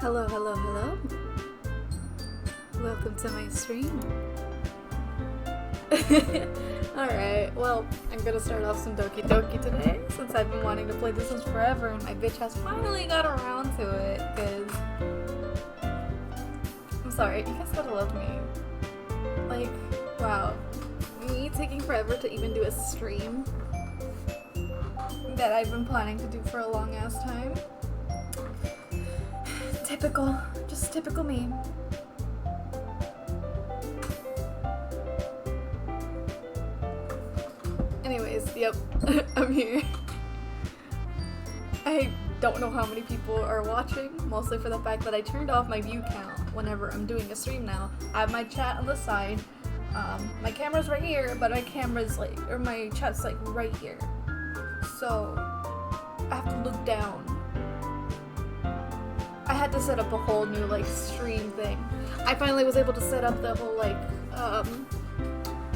Hello, hello, hello. Welcome to my stream. Alright, well, I'm gonna start off some Doki Doki today, since I've been wanting to play this since forever, and my bitch has finally got around to it, because... I'm sorry, you guys gotta love me. Like, wow. Me taking forever to even do a stream that I've been planning to do for a long ass time. Typical. Just typical me. Anyways, yep. I'm here. I don't know how many people are watching, mostly for the fact that I turned off my view count whenever I'm doing a stream now. I have my chat on the side. My camera's right here, but my camera's like, or my chat's like right here. So, I have to look down. I had to set up a whole new like stream thing. I finally was able to set up the whole like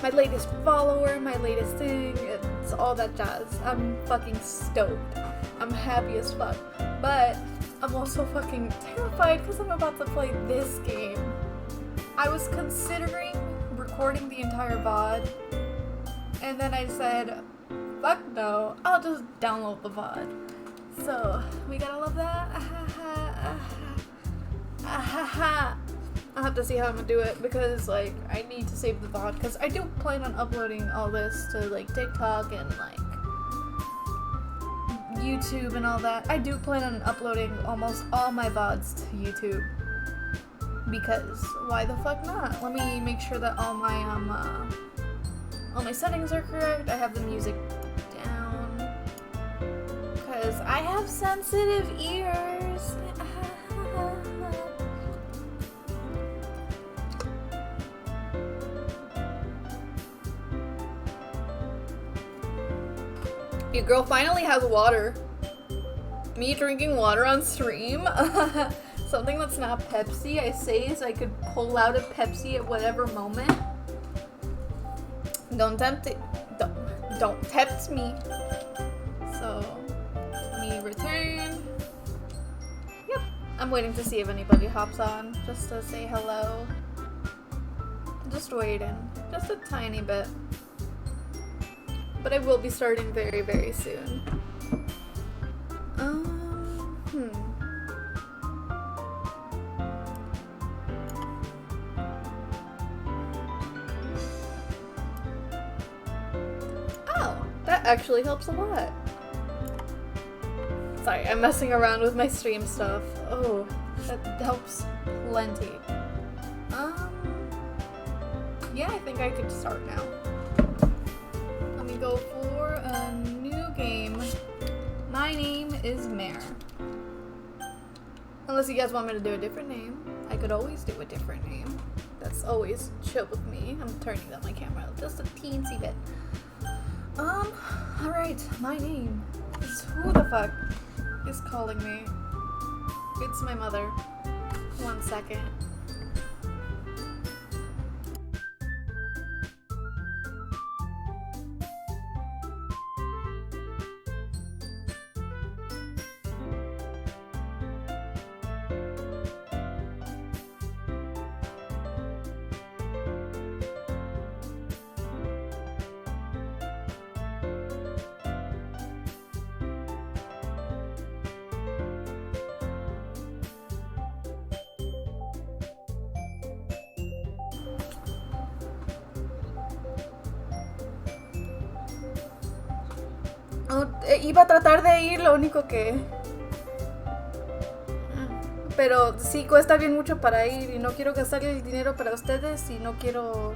my latest follower, my latest thing, it's all that jazz. I'm fucking stoked. I'm happy as fuck. But I'm also fucking terrified because I'm about to play this game. I was considering recording the entire VOD, and then I said, fuck no, I'll just download the VOD. So, we gotta love that. I'll have to see how I'm gonna do it because, like, I need to save the VOD because I do plan on uploading all this to, like, TikTok and, like, YouTube and all that. I do plan on uploading almost all my VODs to YouTube because why the fuck not? Let me make sure that all my settings are correct. I have the music down because I have sensitive ears. Your girl finally has water. Me drinking water on stream? Something that's not Pepsi, I say, so I could pull out a Pepsi at whatever moment. Don't tempt it. Don't tempt me. So, let me return. Yep. I'm waiting to see if anybody hops on, just to say hello. Just waiting. Just a tiny bit. But I will be starting very, very soon. Oh, that actually helps a lot. Sorry, I'm messing around with my stream stuff. Oh, that helps plenty. Yeah, I think I could start now. Go for a new game. My name is Mare. Unless you guys want me to do a different name, I could always do a different name. That's always chill with me. I'm turning down my camera just a teensy bit. Alright, my name is who the fuck is calling me? It's my mother. 1 second. Iba a tratar de ir, lo único que... Pero sí cuesta bien mucho para ir y no quiero gastar el dinero para ustedes y no quiero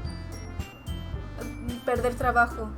perder trabajo.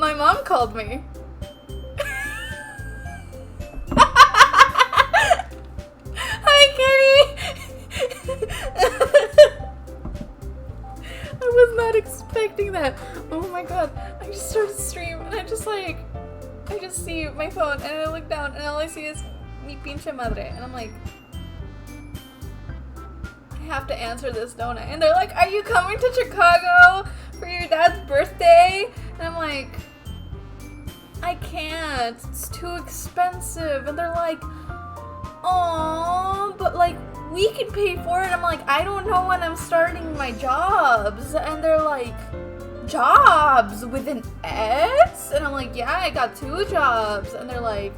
My mom called me. Hi, Kitty! I was not expecting that. Oh my god. I just started to stream and I just see my phone and I look down and all I see is mi pinche madre. And I'm like, I have to answer this, don't I? And they're like, are you coming to Chicago for your dad's birthday? And I'm like, I can't. It's too expensive. And they're like, oh, but like, we can pay for it. I'm like, I don't know when I'm starting my jobs. And they're like, jobs with an S? And I'm like, yeah, I got 2 jobs. And they're like,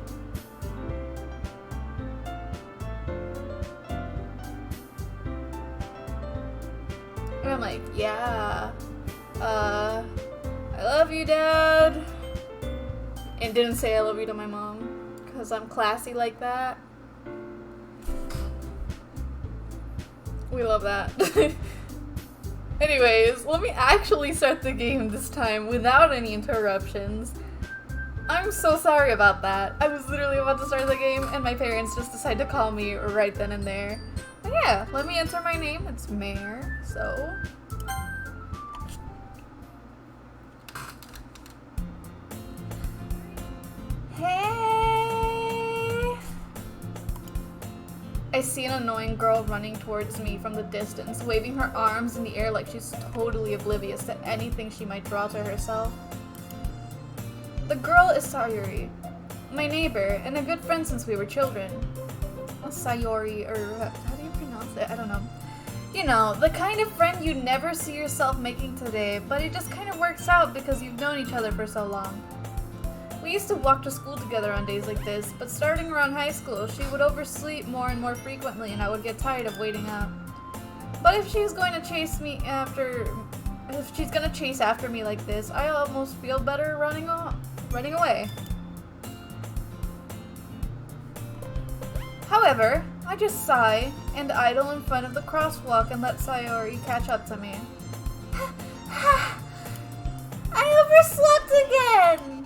and I'm like, yeah, I love you, Dad. And didn't say I love you to my mom, because I'm classy like that. We love that. Anyways, let me actually start the game this time without any interruptions. I'm so sorry about that. I was literally about to start the game and my parents just decided to call me right then and there. But yeah, let me enter my name. It's Mare, so... Hey! I see an annoying girl running towards me from the distance, waving her arms in the air like she's totally oblivious to anything she might draw to herself. The girl is Sayori, my neighbor, and a good friend since we were children. Sayori, or how do you pronounce it? I don't know. You know, the kind of friend you never see yourself making today, but it just kind of works out because you've known each other for so long. We used to walk to school together on days like this, but starting around high school, she would oversleep more and more frequently and I would get tired of waiting up. But if she's going to chase after me like this, I almost feel better running away. However, I just sigh and idle in front of the crosswalk and let Sayori catch up to me. I overslept again!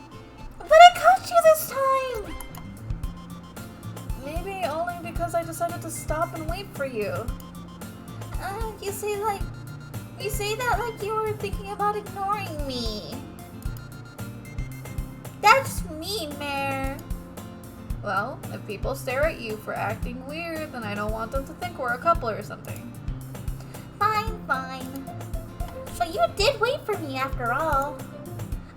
But I caught you this time! Maybe only because I decided to stop and wait for you. You say that like you were thinking about ignoring me. That's mean, Mare. Well, if people stare at you for acting weird, then I don't want them to think we're a couple or something. Fine. But you did wait for me after all.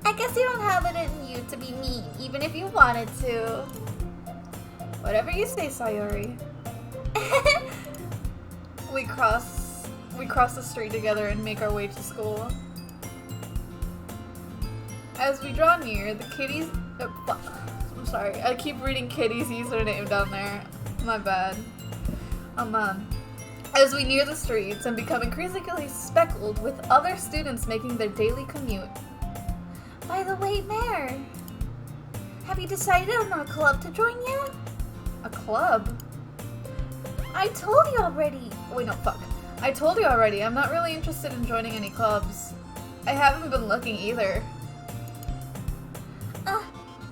I guess you don't have it in you to be mean, even if you wanted to. Whatever you say, Sayori. We cross the street together and make our way to school. As we draw near, the kitties... I'm sorry, I keep reading Kitty's username down there. My bad. As we near the streets and become increasingly speckled with other students making their daily commute. By the way, Mare, have you decided on a club to join yet? A club? I told you already. Wait, no, fuck. I told you already, I'm not really interested in joining any clubs. I haven't been looking either.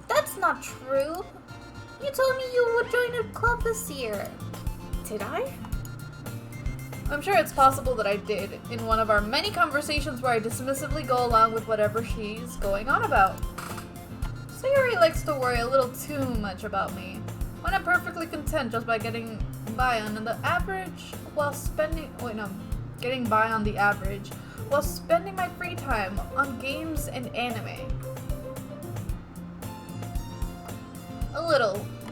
That's not true. You told me you would join a club this year. Did I? I'm sure it's possible that I did, in one of our many conversations where I dismissively go along with whatever she's going on about. Sayori likes to worry a little too much about me, when I'm perfectly content just by getting by on the average while getting by on the average while spending my free time on games and anime.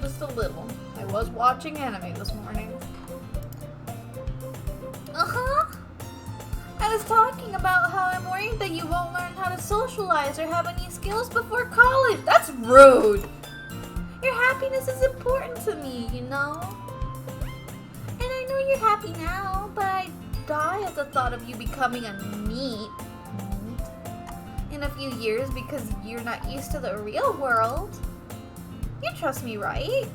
Just a little. I was watching anime this morning. I was talking about how I'm worried that you won't learn how to socialize or have any skills before college. That's rude! Your happiness is important to me, you know? And I know you're happy now, but I die at the thought of you becoming a NEET in a few years because you're not used to the real world. You trust me, right?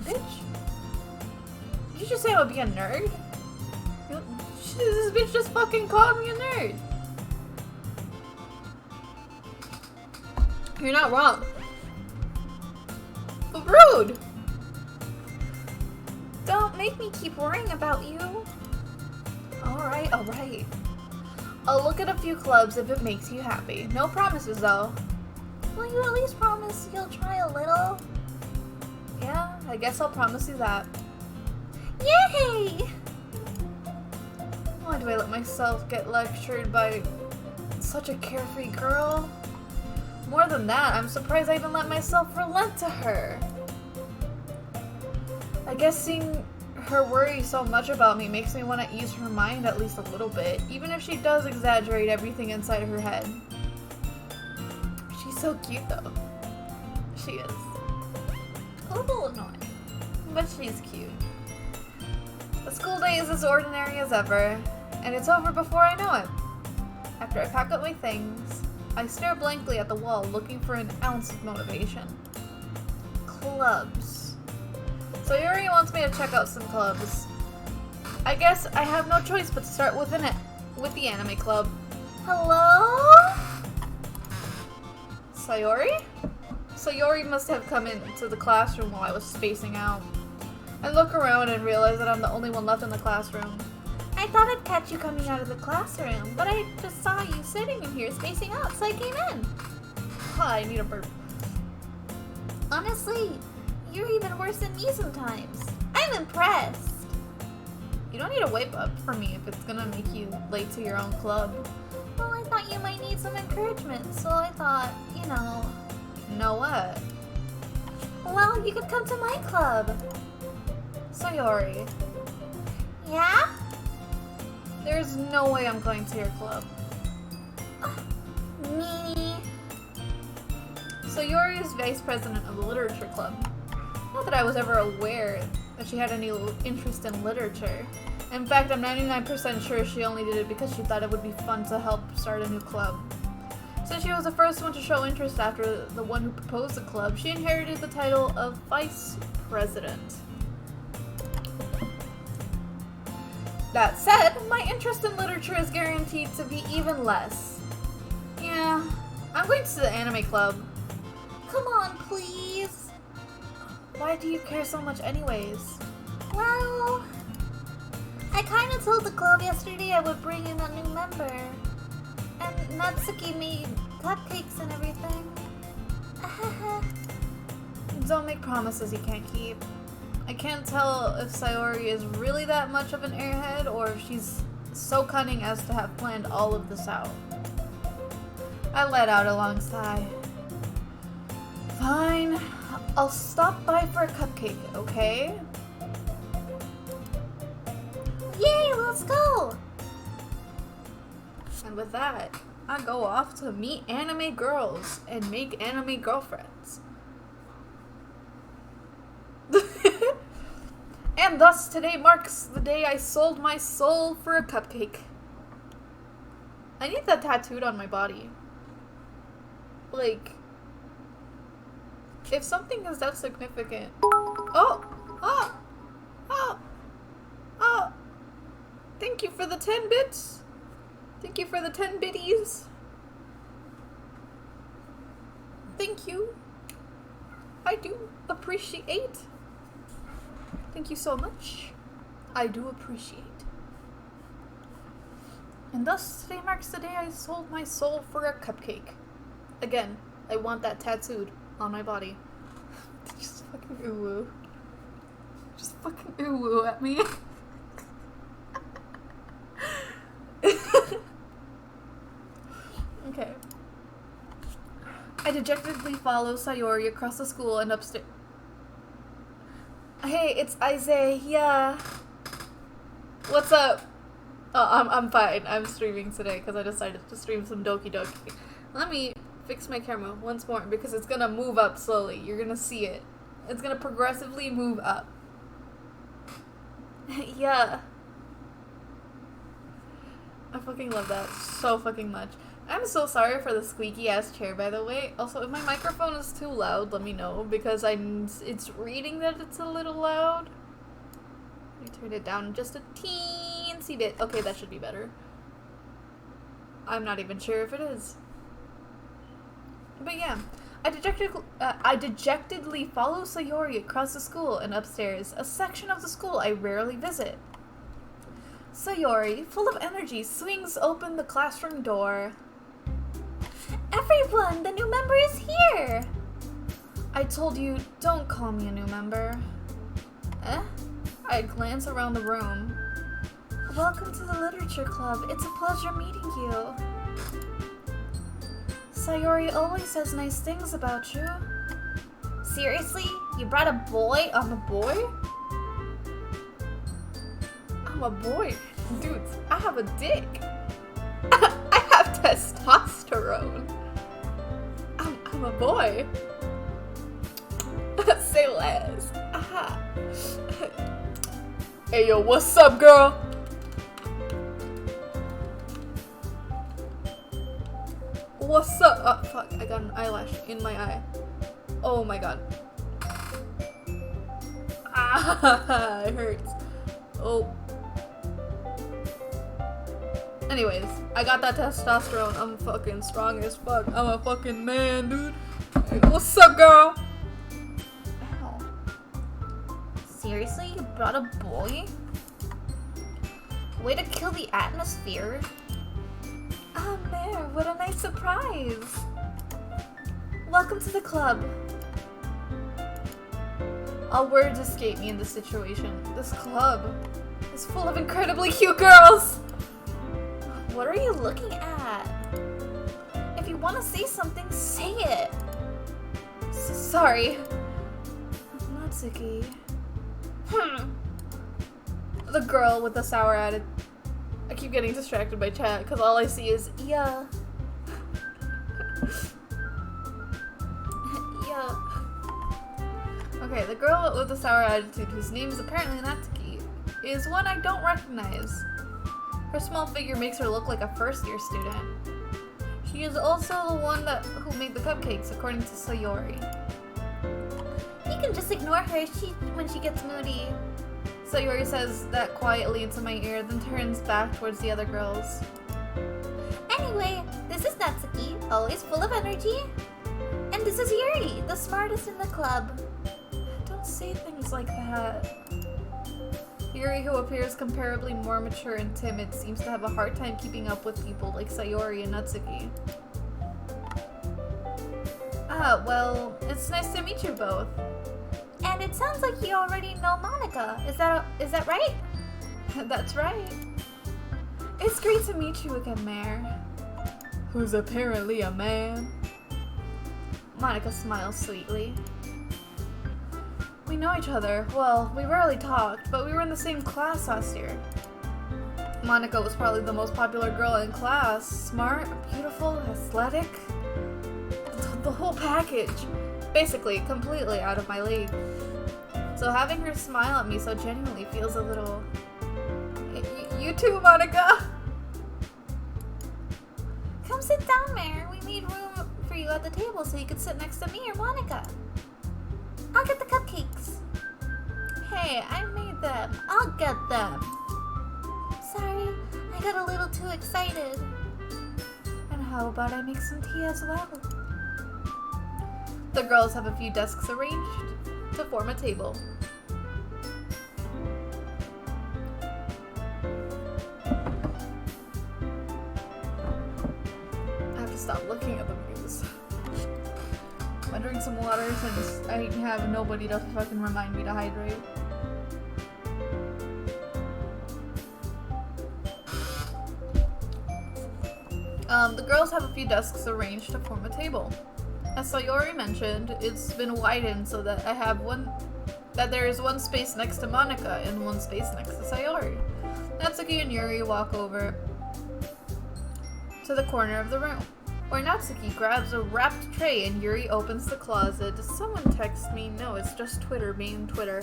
Bitch. Did you just say I would be a nerd? This bitch just fucking called me a nerd. You're not wrong. But rude! Don't make me keep worrying about you. Alright, alright. I'll look at a few clubs if it makes you happy. No promises though. Will you at least promise you'll try a little? Yeah, I guess I'll promise you that. Yay! Why do I let myself get lectured by such a carefree girl? More than that, I'm surprised I even let myself relent to her. I guess seeing her worry so much about me makes me want to ease her mind at least a little bit, even if she does exaggerate everything inside of her head. She's so cute though. She is. A little annoying, but she's cute. The school day is as ordinary as ever, and it's over before I know it. After I pack up my things, I stare blankly at the wall looking for an ounce of motivation. Clubs. So Yuri wants me to check out some clubs. I guess I have no choice but to start with the anime club. Hello? Sayori? Sayori must have come into the classroom while I was spacing out. I look around and realize that I'm the only one left in the classroom. I thought I'd catch you coming out of the classroom, but I just saw you sitting in here spacing out, so I came in. I need a burp. Honestly, you're even worse than me sometimes. I'm impressed. You don't need to wake up for me if it's gonna make you late to your own club. Well, I thought you might need some encouragement, so I thought, you know. Know what? Well, you could come to my club. Sayori. Yeah? There's no way I'm going to your club. Me. Sayori is vice president of the literature club. Not that I was ever aware that she had any interest in literature. In fact, I'm 99% sure she only did it because she thought it would be fun to help start a new club. Since she was the first one to show interest after the one who proposed the club, she inherited the title of vice president. That said, my interest in literature is guaranteed to be even less. Yeah, I'm going to the anime club. Come on, please. Why do you care so much anyways? Well, I kinda told the club yesterday I would bring in a new member. And Natsuki made cupcakes and everything. Don't make promises you can't keep. I can't tell if Sayori is really that much of an airhead or if she's so cunning as to have planned all of this out. I let out a long sigh. Fine, I'll stop by for a cupcake, okay? Yay, let's go! And with that, I go off to meet anime girls and make anime girlfriends. And thus, today marks the day I sold my soul for a cupcake. I need that tattooed on my body. Like, if something is that significant... Oh! Oh! Oh! Oh! Thank you for the 10 bits! Thank you for the 10 biddies! Thank you! I do appreciate. Thank you so much. I do appreciate. And thus, today marks the day I sold my soul for a cupcake. Again, I want that tattooed on my body. Just fucking ooh-woo. Just fucking ooh-woo at me. Okay. I dejectedly follow Sayori across the school and upstairs. Hey, it's Isaiah. What's up? Oh, I'm fine. I'm streaming today because I decided to stream some Doki Doki. Let me fix my camera once more because it's gonna move up slowly. You're gonna see it. It's gonna progressively move up. Yeah. I fucking love that so fucking much. I'm so sorry for the squeaky ass chair, by the way. Also, if my microphone is too loud, let me know, because it's reading that it's a little loud. Let me turn it down just a teensy concede it. Okay, that should be better. I'm not even sure if it is. But yeah, I dejectedly follow Sayori across the school and upstairs, a section of the school I rarely visit. Sayori, full of energy, swings open the classroom door. Everyone, the new member is here! I told you, don't call me a new member. Eh? I glance around the room. Welcome to the Literature Club. It's a pleasure meeting you. Sayori always says nice things about you. Seriously? You brought a boy? I'm a boy? I'm a boy? Dudes, I have a dick. I have testosterone. I'm a boy. Say less. Aha. Hey yo, what's up, girl? What's up? Oh, fuck, I got an eyelash in my eye. Oh my god. Ah, it hurts. Oh. Anyways, I got that testosterone. I'm fucking strong as fuck. I'm a fucking man, dude. Hey, what's up, girl? Ow. Seriously? You brought a boy? Way to kill the atmosphere. Oh, Mare, what a nice surprise! Welcome to the club. All words escape me in this situation. This club is full of incredibly cute girls! What are you looking at? If you want to say something, say it! Sorry. Natsuki. The girl with the sour attitude. I keep getting distracted by chat because all I see is yeah. Yeah. Okay, the girl with the sour attitude, whose name is apparently Natsuki, is one I don't recognize. Her small figure makes her look like a first-year student. She is also the one who made the cupcakes, according to Sayori. You can just ignore her when she gets moody. Sayori says that quietly into my ear, then turns back towards the other girls. Anyway, this is Natsuki, always full of energy. And this is Yuri, the smartest in the club. Don't say things like that. Yuri, who appears comparably more mature and timid, seems to have a hard time keeping up with people like Sayori and Natsuki. Ah, well, it's nice to meet you both. And it sounds like you already know Monica. Is that right? That's right. It's great to meet you again, Mare. Who's apparently a man. Monica smiles sweetly. We know each other. Well, we rarely talked, but we were in the same class last year. Monica was probably the most popular girl in class. Smart, beautiful, athletic. The whole package. Basically, completely out of my league. So having her smile at me so genuinely feels a little... You too, Monica! Come sit down, Mare. We made room for you at the table so you could sit next to me or Monica. I'll get the cupcakes. Hey, I made them. I'll get them. Sorry, I got a little too excited. And how about I make some tea as well? The girls have a few desks arranged to form a table. I have to stop looking at the views. I'm drinking some water since I have nobody to fucking remind me to hydrate. The girls have a few desks arranged to form a table. As Sayori mentioned, it's been widened so that there is one space next to Monica and one space next to Sayori. Natsuki and Yuri walk over to the corner of the room, where Natsuki grabs a wrapped tray and Yuri opens the closet. Does someone text me? No, it's just Twitter being Twitter.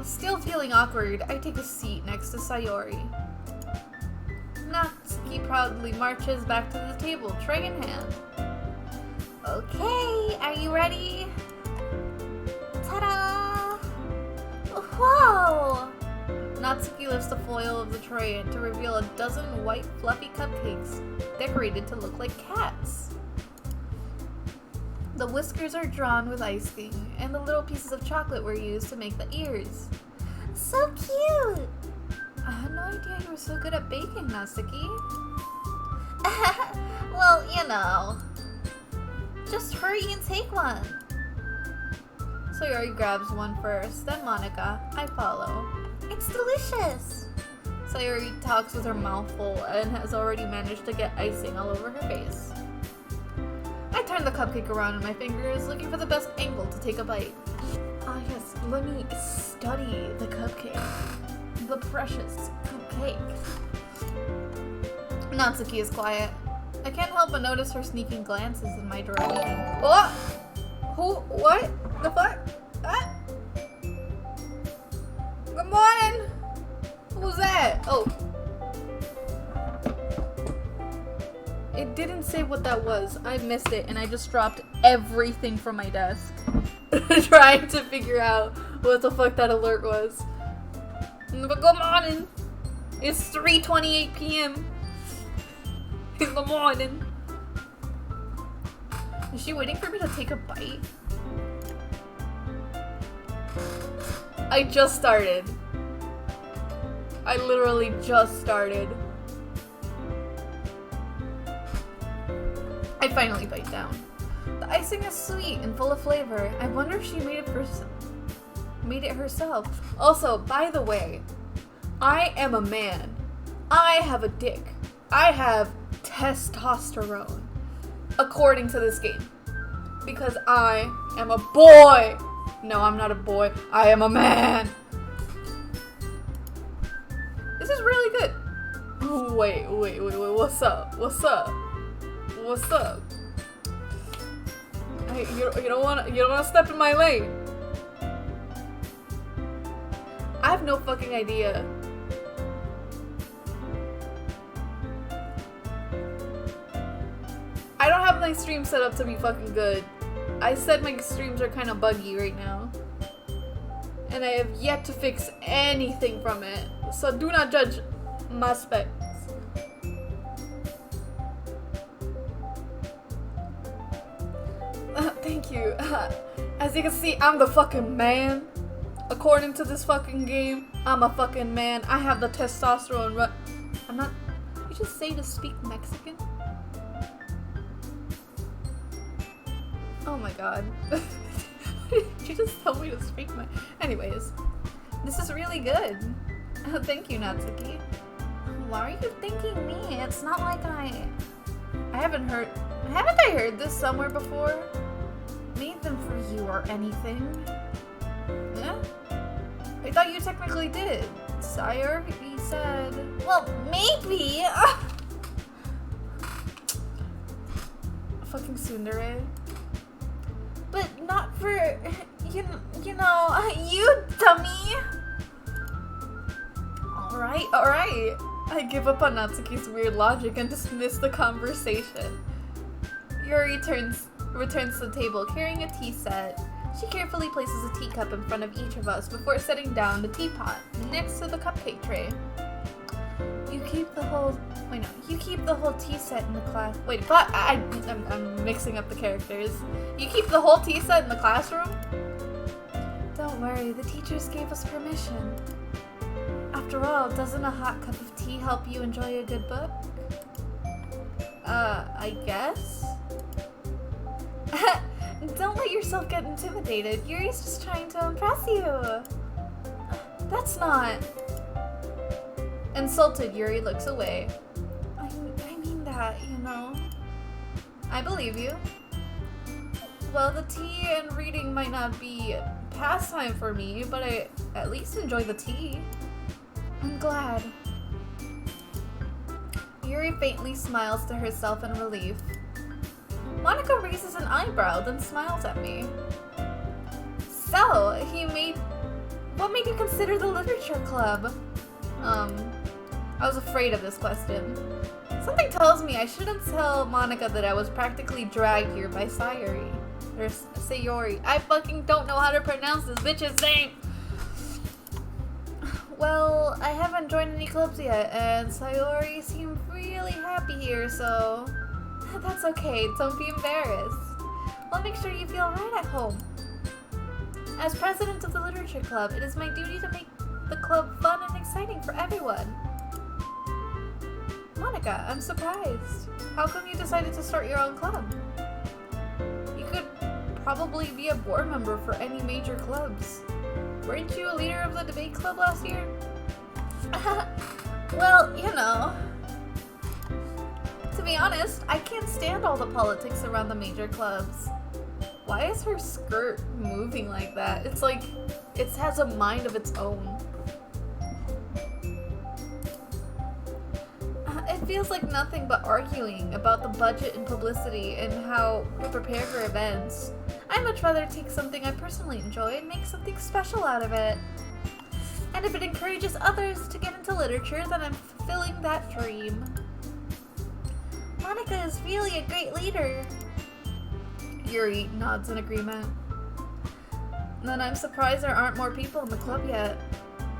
Still feeling awkward, I take a seat next to Sayori. Natsuki proudly marches back to the table, tray in hand. Okay, are you ready? Ta-da! Whoa! Natsuki lifts the foil of the tray to reveal a dozen white fluffy cupcakes decorated to look like cats. The whiskers are drawn with icing, and the little pieces of chocolate were used to make the ears. So cute! I had no idea you were so good at baking, Natsuki. Well, you know. Just hurry and take one. Sayori grabs one first, then Monica. I follow. It's delicious! Sayori talks with her mouth full and has already managed to get icing all over her face. I turn the cupcake around in my fingers, looking for the best angle to take a bite. Ah yes, let me study the cupcake. The precious cupcake. Natsuki is quiet. I can't help but notice her sneaking glances in my direction. Oh! Who? What? The fuck? Ah! Good morning! Who was that? Oh. It didn't say what that was. I missed it and I just dropped everything from my desk. Trying to figure out what the fuck that alert was. But good morning! It's 3:28 p.m. in the morning. Is she waiting for me to take a bite? I just started. I literally just started. I finally bite down. The icing is sweet and full of flavor. I wonder if she made it herself. Also, by the way, I am a man. I have a dick. I have testosterone, according to this game. Because I am a boy. No, I'm not a boy. I am a man. This is really good. Wait. What's up? What's up? What's up? Hey, you don't wanna step in my lane. I have no fucking idea. I don't have my stream set up to be fucking good. I said my streams are kind of buggy right now. And I have yet to fix anything from it. So do not judge my specs. Thank you. As you can see, I'm the fucking man. According to this fucking game, I'm a fucking man. I have the testosterone. I'm not. You just say to speak Mexican? Oh my god. Did you just tell me to speak my... Anyways. This is really good. Thank you, Natsuki. Why are you thanking me? It's not like haven't I heard this somewhere before? Made them for you or anything. Yeah? I thought you technically did. Sayori said... Well, maybe! Fucking tsundere. But not for... You know, you dummy! Alright. I give up on Natsuki's weird logic and dismiss the conversation. Yuri returns to the table carrying a tea set. She carefully places a teacup in front of each of us before setting down the teapot next to the cupcake tray. You keep the whole tea set in the class. Wait, but I'm mixing up the characters. You keep the whole tea set in the classroom? Don't worry, the teachers gave us permission. After all, doesn't a hot cup of tea help you enjoy a good book? I guess? Don't let yourself get intimidated. Yuri's just trying to impress you. That's not... Insulted, Yuri looks away. I mean that, you know. I believe you. Well, the tea and reading might not be pastime for me, but I at least enjoy the tea. I'm glad. Yuri faintly smiles to herself in relief. Monica raises an eyebrow, then smiles at me. So, what made you consider the literature club? I was afraid of this question. Something tells me I shouldn't tell Monica that I was practically dragged here by Sayori. Or Sayori. I fucking don't know how to pronounce this bitch's name! Well, I haven't joined any clubs yet, and Sayori seemed really happy here, so that's okay. Don't be embarrassed. I'll make sure you feel right at home. As president of the literature club, it is my duty to make the club fun and exciting for everyone. Monica, I'm surprised. How come you decided to start your own club? You could probably be a board member for any major clubs. Weren't you a leader of the debate club last year? Well, you know. To be honest, I can't stand all the politics around the major clubs. Why is her skirt moving like that? It's like it has a mind of its own. It feels like nothing but arguing about the budget and publicity and how to prepare for events. I'd much rather take something I personally enjoy and make something special out of it. And if it encourages others to get into literature, then I'm fulfilling that dream. Monica is really a great leader. Yuri nods in agreement. Then I'm surprised there aren't more people in the club yet.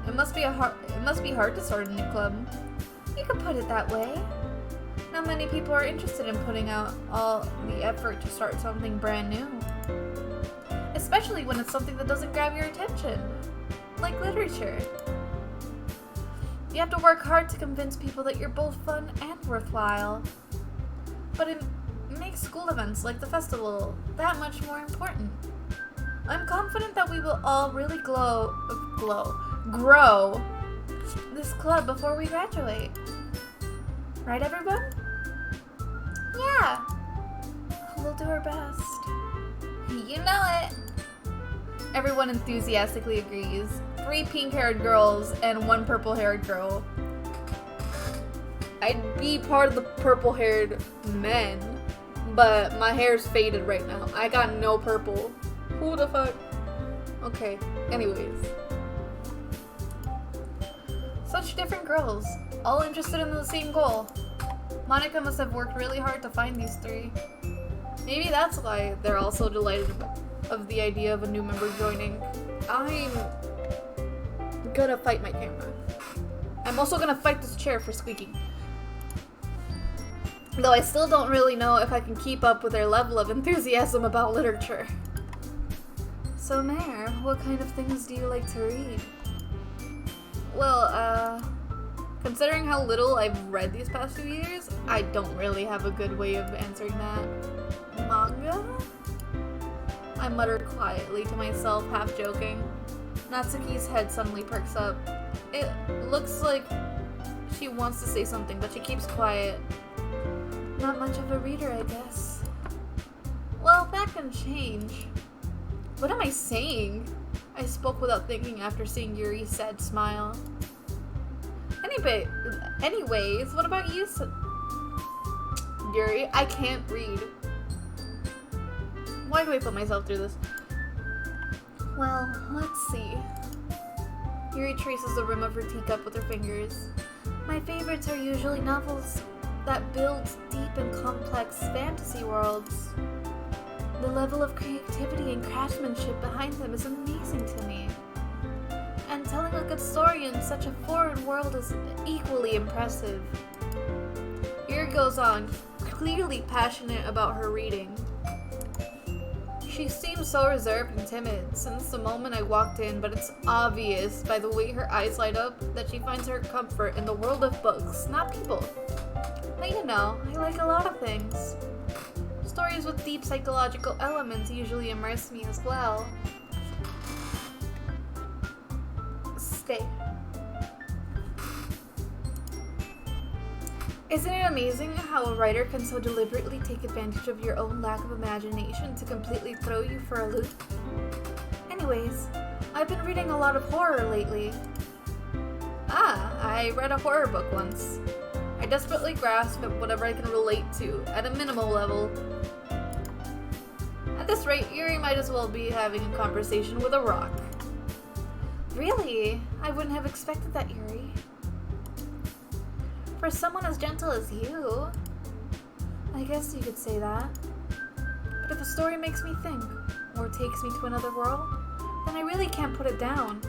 It must be hard to start a new club. You could put it that way. Not many people are interested in putting out all the effort to start something brand new. Especially when it's something that doesn't grab your attention. Like literature. You have to work hard to convince people that you're both fun and worthwhile. But it makes school events like the festival that much more important. I'm confident that we will all really grow this club before we graduate. Right, everyone? Yeah. We'll do our best. You know it. Everyone enthusiastically agrees. 3 pink-haired girls and 1 purple-haired girl. I'd be part of the purple-haired men, but my hair's faded right now. I got no purple. Who the fuck? Okay, anyways. Such different girls, all interested in the same goal. Monica must have worked really hard to find these 3. Maybe that's why they're all so delighted of the idea of a new member joining. I'm gonna fight my camera. I'm also gonna fight this chair for squeaking. Though I still don't really know if I can keep up with their level of enthusiasm about literature. So Mare, what kind of things do you like to read? Well, considering how little I've read these past few years, I don't really have a good way of answering that. Manga? I muttered quietly to myself, half joking. Natsuki's head suddenly perks up. It looks like she wants to say something, but she keeps quiet. Not much of a reader, I guess. Well, that can change. What am I saying? I spoke without thinking after seeing Yuri's sad smile. Anyways, what about you, Yuri? I can't read. Why do I put myself through this? Well, let's see. Yuri traces the rim of her teacup with her fingers. My favorites are usually novels that build deep and complex fantasy worlds. The level of creativity and craftsmanship behind them is amazing to me. And telling a good story in such a foreign world is equally impressive. Yuri goes on, clearly passionate about her reading. She seems so reserved and timid since the moment I walked in, but it's obvious by the way her eyes light up that she finds her comfort in the world of books, not people. But you know, I like a lot of things. Stories with deep psychological elements usually immerse me as well. Stay. Isn't it amazing how a writer can so deliberately take advantage of your own lack of imagination to completely throw you for a loop? Anyways, I've been reading a lot of horror lately. I read a horror book once. I desperately grasp at whatever I can relate to, at a minimal level. At this rate, Yuri might as well be having a conversation with a rock. Really? I wouldn't have expected that, Yuri. For someone as gentle as you, I guess you could say that. But if a story makes me think, or takes me to another world, then I really can't put it down.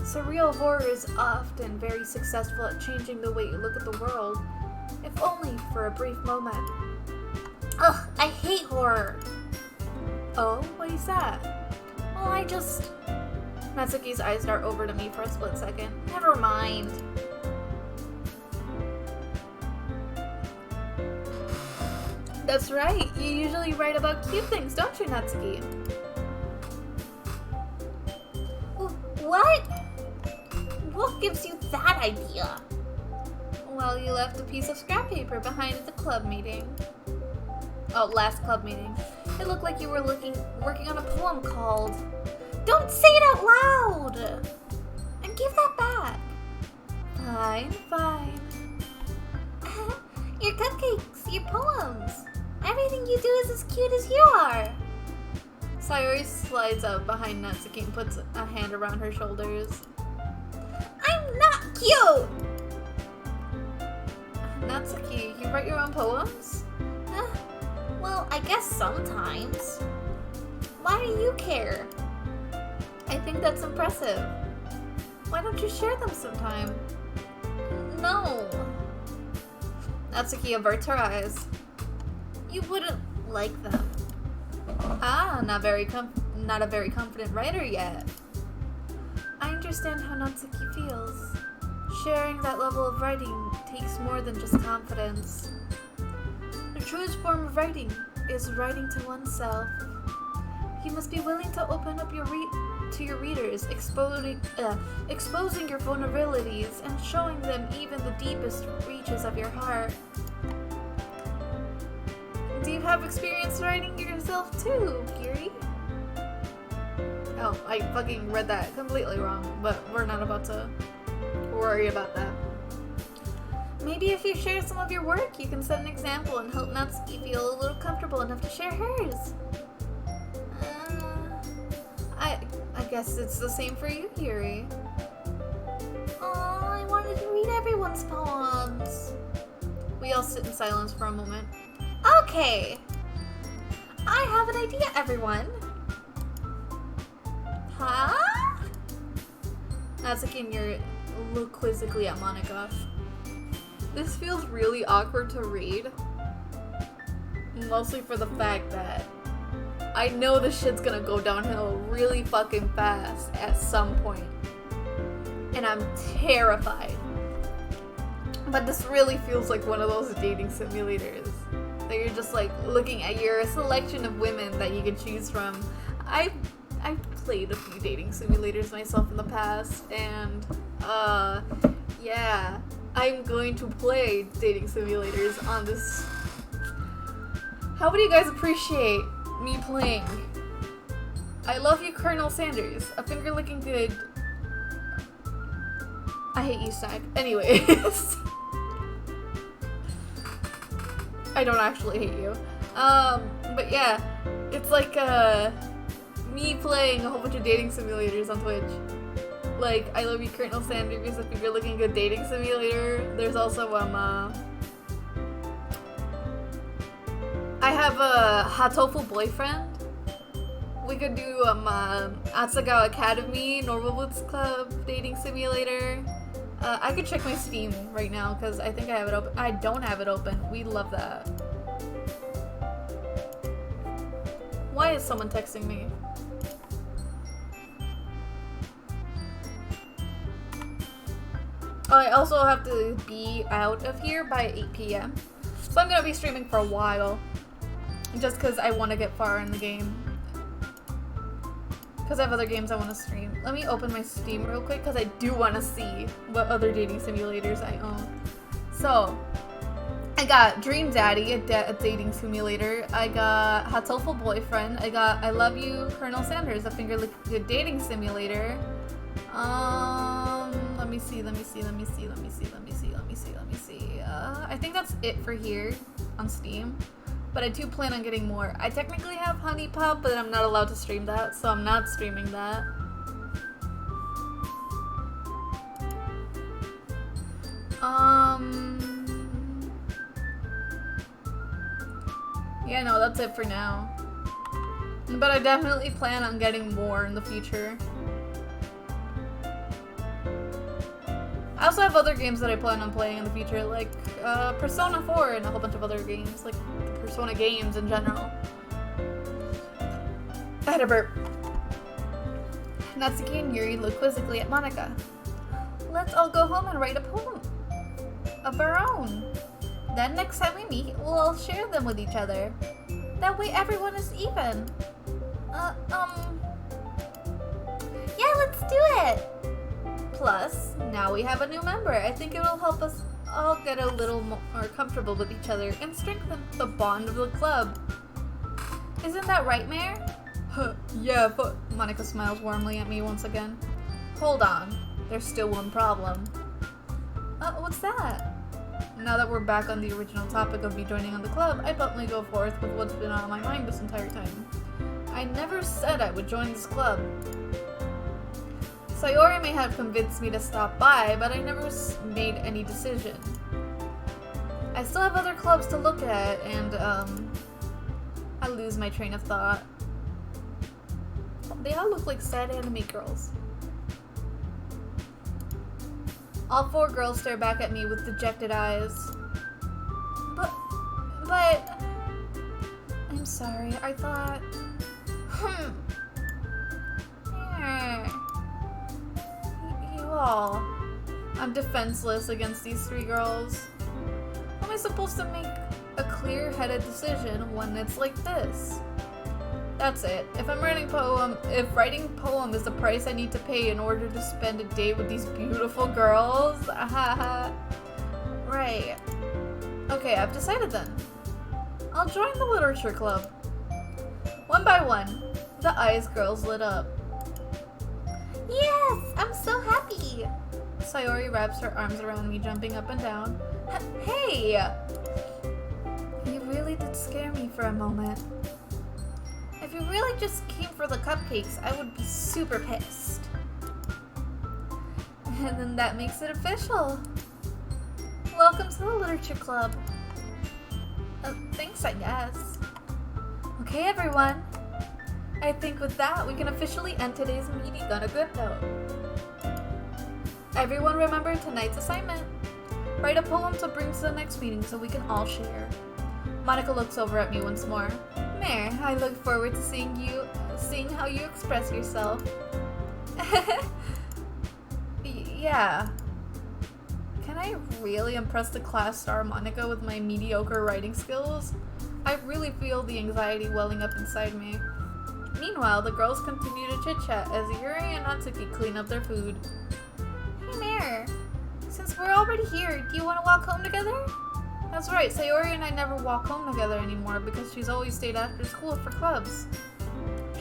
Surreal horror is often very successful at changing the way you look at the world, if only for a brief moment. Ugh, I hate horror! Oh, what is that? Well, Natsuki's eyes dart over to me for a split second. Never mind. That's right, you usually write about cute things, don't you, Natsuki? What? What gives you that idea? Well, you left a piece of scrap paper behind at the club meeting. Oh, last club meeting. It looked like you were working on a poem called... Don't say it out loud! And give that back. Fine, fine. Your cupcakes, your poems. Everything you do is as cute as you are. Sayori slides up behind Natsuki and puts a hand around her shoulders. I'm not cute! Natsuki, you write your own poems? Well, I guess sometimes. Why do you care? I think that's impressive. Why don't you share them sometime? No. Natsuki averts her eyes. You wouldn't like them. Ah, not a very confident writer yet. I understand how Natsuki feels. Sharing that level of writing takes more than just confidence. The truest form of writing is writing to oneself. You must be willing to open up to your readers, exposing your vulnerabilities and showing them even the deepest reaches of your heart. Do you have experience writing yourself too, Kiri? Oh, I fucking read that completely wrong, but we're not about to worry about that. Maybe if you share some of your work, you can set an example and help Natsuki feel a little comfortable enough to share hers. I guess it's the same for you, Yuri. Oh, I wanted to read everyone's poems. We all sit in silence for a moment. Okay. I have an idea, everyone. Huh? Natsuki and Yuri look quizzically at Monika. This feels really awkward to read. Mostly for the fact that I know this shit's gonna go downhill really fucking fast at some point. And I'm terrified. But this really feels like one of those dating simulators. That you're just like looking at your selection of women that you can choose from. I've played a few dating simulators myself in the past, and yeah, I'm going to play dating simulators on this. How would you guys appreciate me playing I Love You, Colonel Sanders? A finger licking good. I hate you, Stack. Anyways. I don't actually hate you. But yeah, it's like me playing a whole bunch of dating simulators on Twitch. Like I Love You, Colonel Sanders, if you're looking at a dating simulator. There's also I have a Hatofu Boyfriend. We could do Asagawa Academy, Normal Boots Club, dating simulator. I could check my Steam right now because I think I have it open. I don't have it open. We love that. Why is someone texting me? I also have to be out of here by 8 p.m. So I'm gonna be streaming for a while. Just because I want to get far in the game. Because I have other games I want to stream. Let me open my Steam real quick because I do want to see what other dating simulators I own. So, I got Dream Daddy, a dating simulator. I got Hatofu Boyfriend. I got I Love You, Colonel Sanders, a finger-licking dating simulator. Let me see. I think that's it for here on Steam. But I do plan on getting more. I technically have Honey Pop, but I'm not allowed to stream that, so I'm not streaming that. Yeah, no, that's it for now. But I definitely plan on getting more in the future. I also have other games that I plan on playing in the future, like Persona 4 and a whole bunch of other games, like Persona games in general. I had a burp. Natsuki and Yuri look quizzically at Monika. Let's all go home and write a poem of our own. Then next time we meet, we'll all share them with each other. That way everyone is even. Yeah, let's do it! Plus, now we have a new member. I think it'll help us all get a little more comfortable with each other and strengthen the bond of the club. Isn't that right, Mayor? Yeah, but Monika smiles warmly at me once again. Hold on, there's still one problem. What's that? Now that we're back on the original topic of me joining on the club, I bluntly go forth with what's been on my mind this entire time. I never said I would join this club. Sayori may have convinced me to stop by, but I never made any decision. I still have other clubs to look at, and, I lose my train of thought. They all look like sad anime girls. All four girls stare back at me with dejected eyes. But... I'm sorry, I thought... You all... I'm defenseless against these three girls. How am I supposed to make a clear-headed decision when it's like this? That's it. If writing poem is the price I need to pay in order to spend a day with these beautiful girls, right. Okay, I've decided then. I'll join the literature club. One by one, the eyes girls lit up. Yes, I'm so happy. Sayori wraps her arms around me, jumping up and down. Hey! You really did scare me for a moment. If you really just came for the cupcakes, I would be super pissed. And then that makes it official. Welcome to the Literature Club. Thanks, I guess. Okay, everyone. I think with that, we can officially end today's meeting on a good note. Everyone remember tonight's assignment. Write a poem to bring to the next meeting so we can all share. Monika looks over at me once more. Mare, I look forward to seeing how you express yourself. Yeah. Can I really impress the class star Monika with my mediocre writing skills? I really feel the anxiety welling up inside me. Meanwhile, the girls continue to chit-chat as Yuri and Natsuki clean up their food. Hey Mare, since we're already here, do you want to walk home together? That's right, Sayori and I never walk home together anymore because she's always stayed after school for clubs.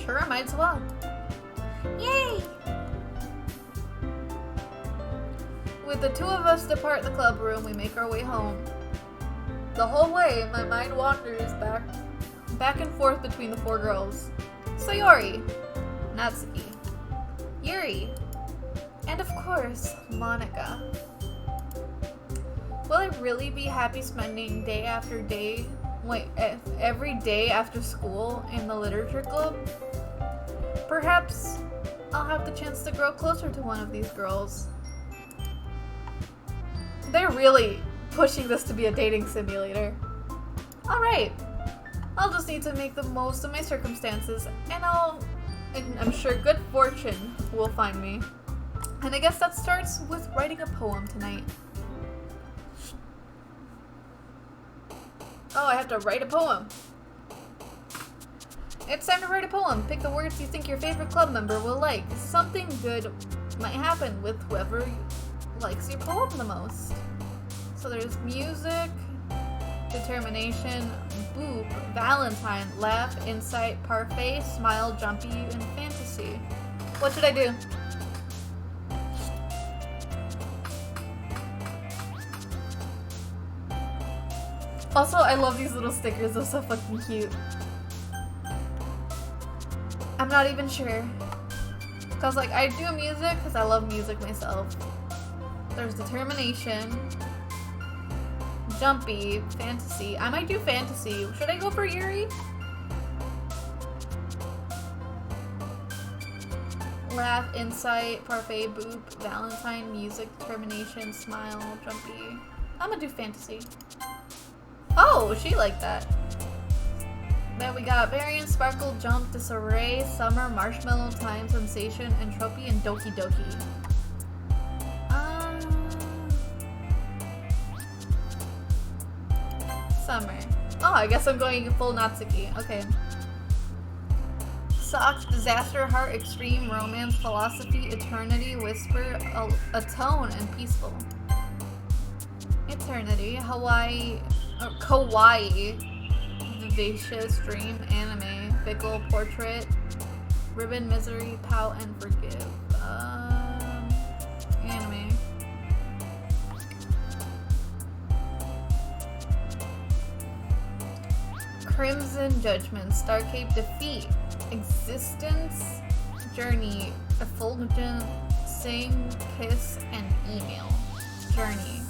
Sure, I might as well. Yay! With the two of us depart the club room, we make our way home. The whole way, my mind wanders back and forth between the four girls. Sayori, Natsuki, Yuri, and of course, Monika. Will I really be happy spending every day after school in the literature club? Perhaps I'll have the chance to grow closer to one of these girls. They're really pushing this to be a dating simulator. Alright, I'll just need to make the most of my circumstances, and I'm sure good fortune will find me. And I guess that starts with writing a poem tonight. Oh, I have to write a poem. It's time to write a poem. Pick the words you think your favorite club member will like. Something good might happen with whoever likes your poem the most. So there's music, determination, boop, Valentine, laugh, insight, parfait, smile, jumpy, and fantasy. What should I do? Also, I love these little stickers. They're so fucking cute. I'm not even sure. Because, like, I do music because I love music myself. There's determination. Jumpy. Fantasy. I might do fantasy. Should I go for Yuri? Laugh, insight, parfait, boop, valentine, music, termination, smile, jumpy. I'm gonna do fantasy. Oh, she liked that. Then we got variant, sparkle, jump, disarray, summer, marshmallow, time, sensation, entropy, and doki doki. Summer. Oh, I guess I'm going full Natsuki. Okay. Socks, disaster, heart, extreme, romance, philosophy, eternity, whisper, atone, and peaceful. Eternity, Hawaii, kawaii, vivacious, dream, anime, fickle, portrait, ribbon, misery, pout, and forgive. Anime. Crimson Judgment, Starcape, defeat, existence, journey, effulgent, sing, kiss, and email. Journey.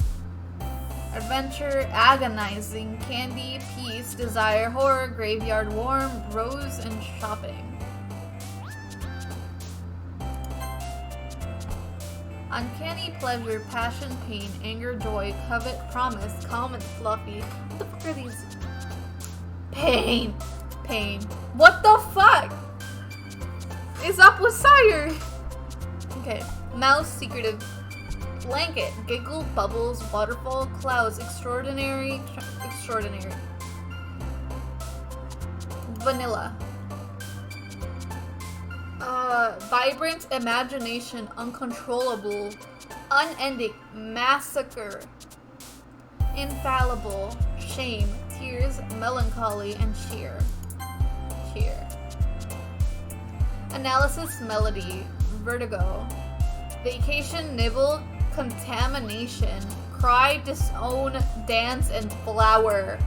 Adventure, agonizing, candy, peace, desire, horror, graveyard, warm, rose, and shopping. Uncanny, pleasure, passion, pain, anger, joy, covet, promise, calm, and fluffy. What the fuck are these? Pain. Pain. What the fuck? Is up with Sire? Okay. Mouse, secretive. Blanket, giggle, bubbles, waterfall, clouds, extraordinary, extraordinary. Vanilla. Vibrant, imagination, uncontrollable, unending, massacre, infallible, shame, tears, melancholy, and cheer. Cheer. Analysis, melody, vertigo, vacation, nibble, contamination, cry, disown, dance, and flower.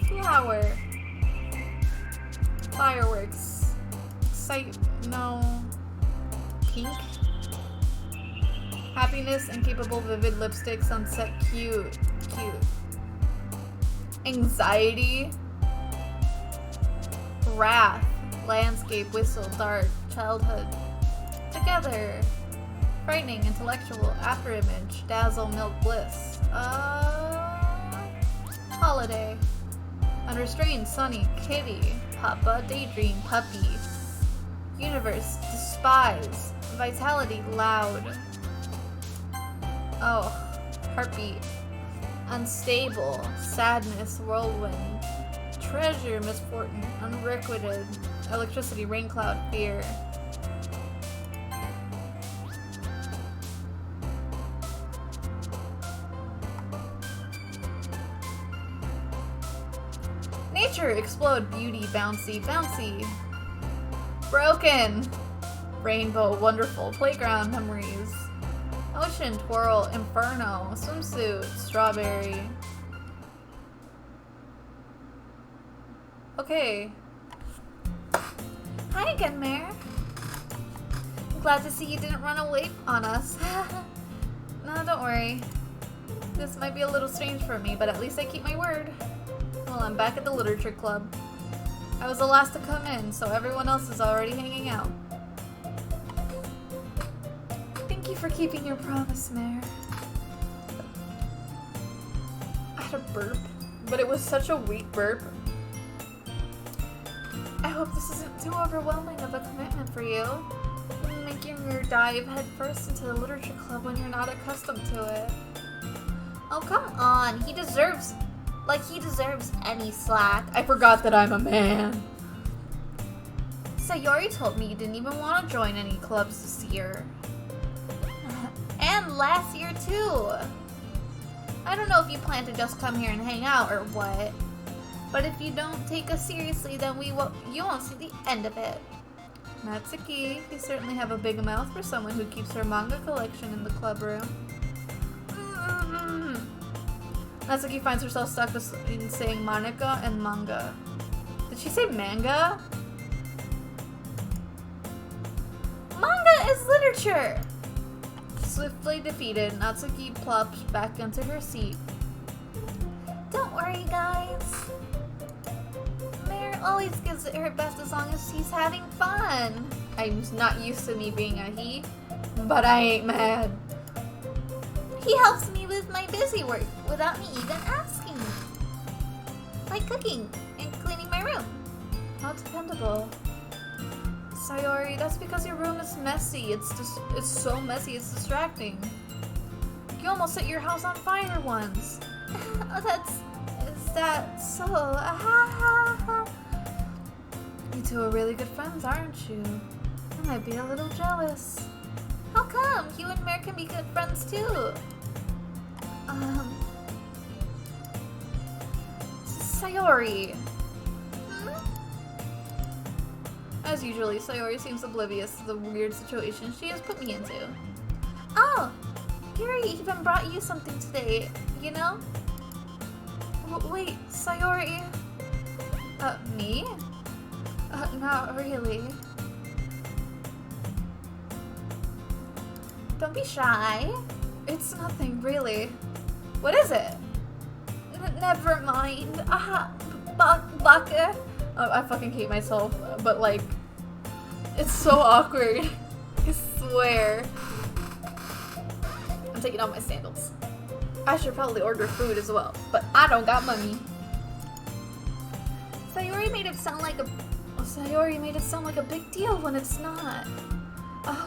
Flower. Fireworks. Excite, no. Pink. Happiness, incapable, vivid, lipstick, sunset, cute. Cute. Anxiety. Wrath. Landscape, whistle, dark, childhood. Together. Frightening, intellectual, afterimage, dazzle, milk, bliss. Holiday. Unrestrained, sunny, kitty, papa, daydream, puppy. Universe, despise, vitality, loud. Oh, heartbeat. Unstable, sadness, whirlwind. Treasure, misfortune, unrequited. Electricity, rain cloud, fear. Nature, explode, beauty, bouncy, bouncy. Broken. Rainbow, wonderful, playground, memories. Ocean, twirl, inferno, swimsuit, strawberry. Okay. Hi again, Mare. I'm glad to see you didn't run away on us. No, don't worry. This might be a little strange for me, but at least I keep my word. Well, I'm back at the literature club. I was the last to come in, so everyone else is already hanging out. Thank you for keeping your promise, Mare. I had a burp, but it was such a weak burp. I hope this isn't too overwhelming of a commitment for you. Making your dive headfirst into the literature club when you're not accustomed to it. Oh, come on. He deserves any slack. I forgot that I'm a man. Sayori told me you didn't even want to join any clubs this year. And last year, too. I don't know if you plan to just come here and hang out or what. But if you don't take us seriously, then you won't see the end of it. Natsuki, you certainly have a big mouth for someone who keeps her manga collection in the club room. Natsuki finds herself stuck between saying Monica and manga. Did she say manga? Manga is literature! Swiftly defeated, Natsuki plops back into her seat. Don't worry, guys. always gives it her best as long as he's having fun. I'm not used to me being a he, but I ain't mad. He helps me with my busy work without me even asking. Like cooking and cleaning my room. How dependable. Sayori, that's because your room is messy. It's so messy, it's distracting. You almost set your house on fire once. Is that so? You two are really good friends, aren't you? I might be a little jealous. How come? You and Mare can be good friends too. Sayori. As usually, Sayori seems oblivious to the weird situation she has put me into. Oh, Yuri even brought you something today, you know? Wait, Sayori. Me? Not really. Don't be shy. It's nothing, really. What is it? Never mind. Baka. Oh, I fucking hate myself, but like, it's so awkward. I swear. I'm taking off my sandals. I should probably order food as well, but I don't got money. Sayori made it sound like a big deal when it's not.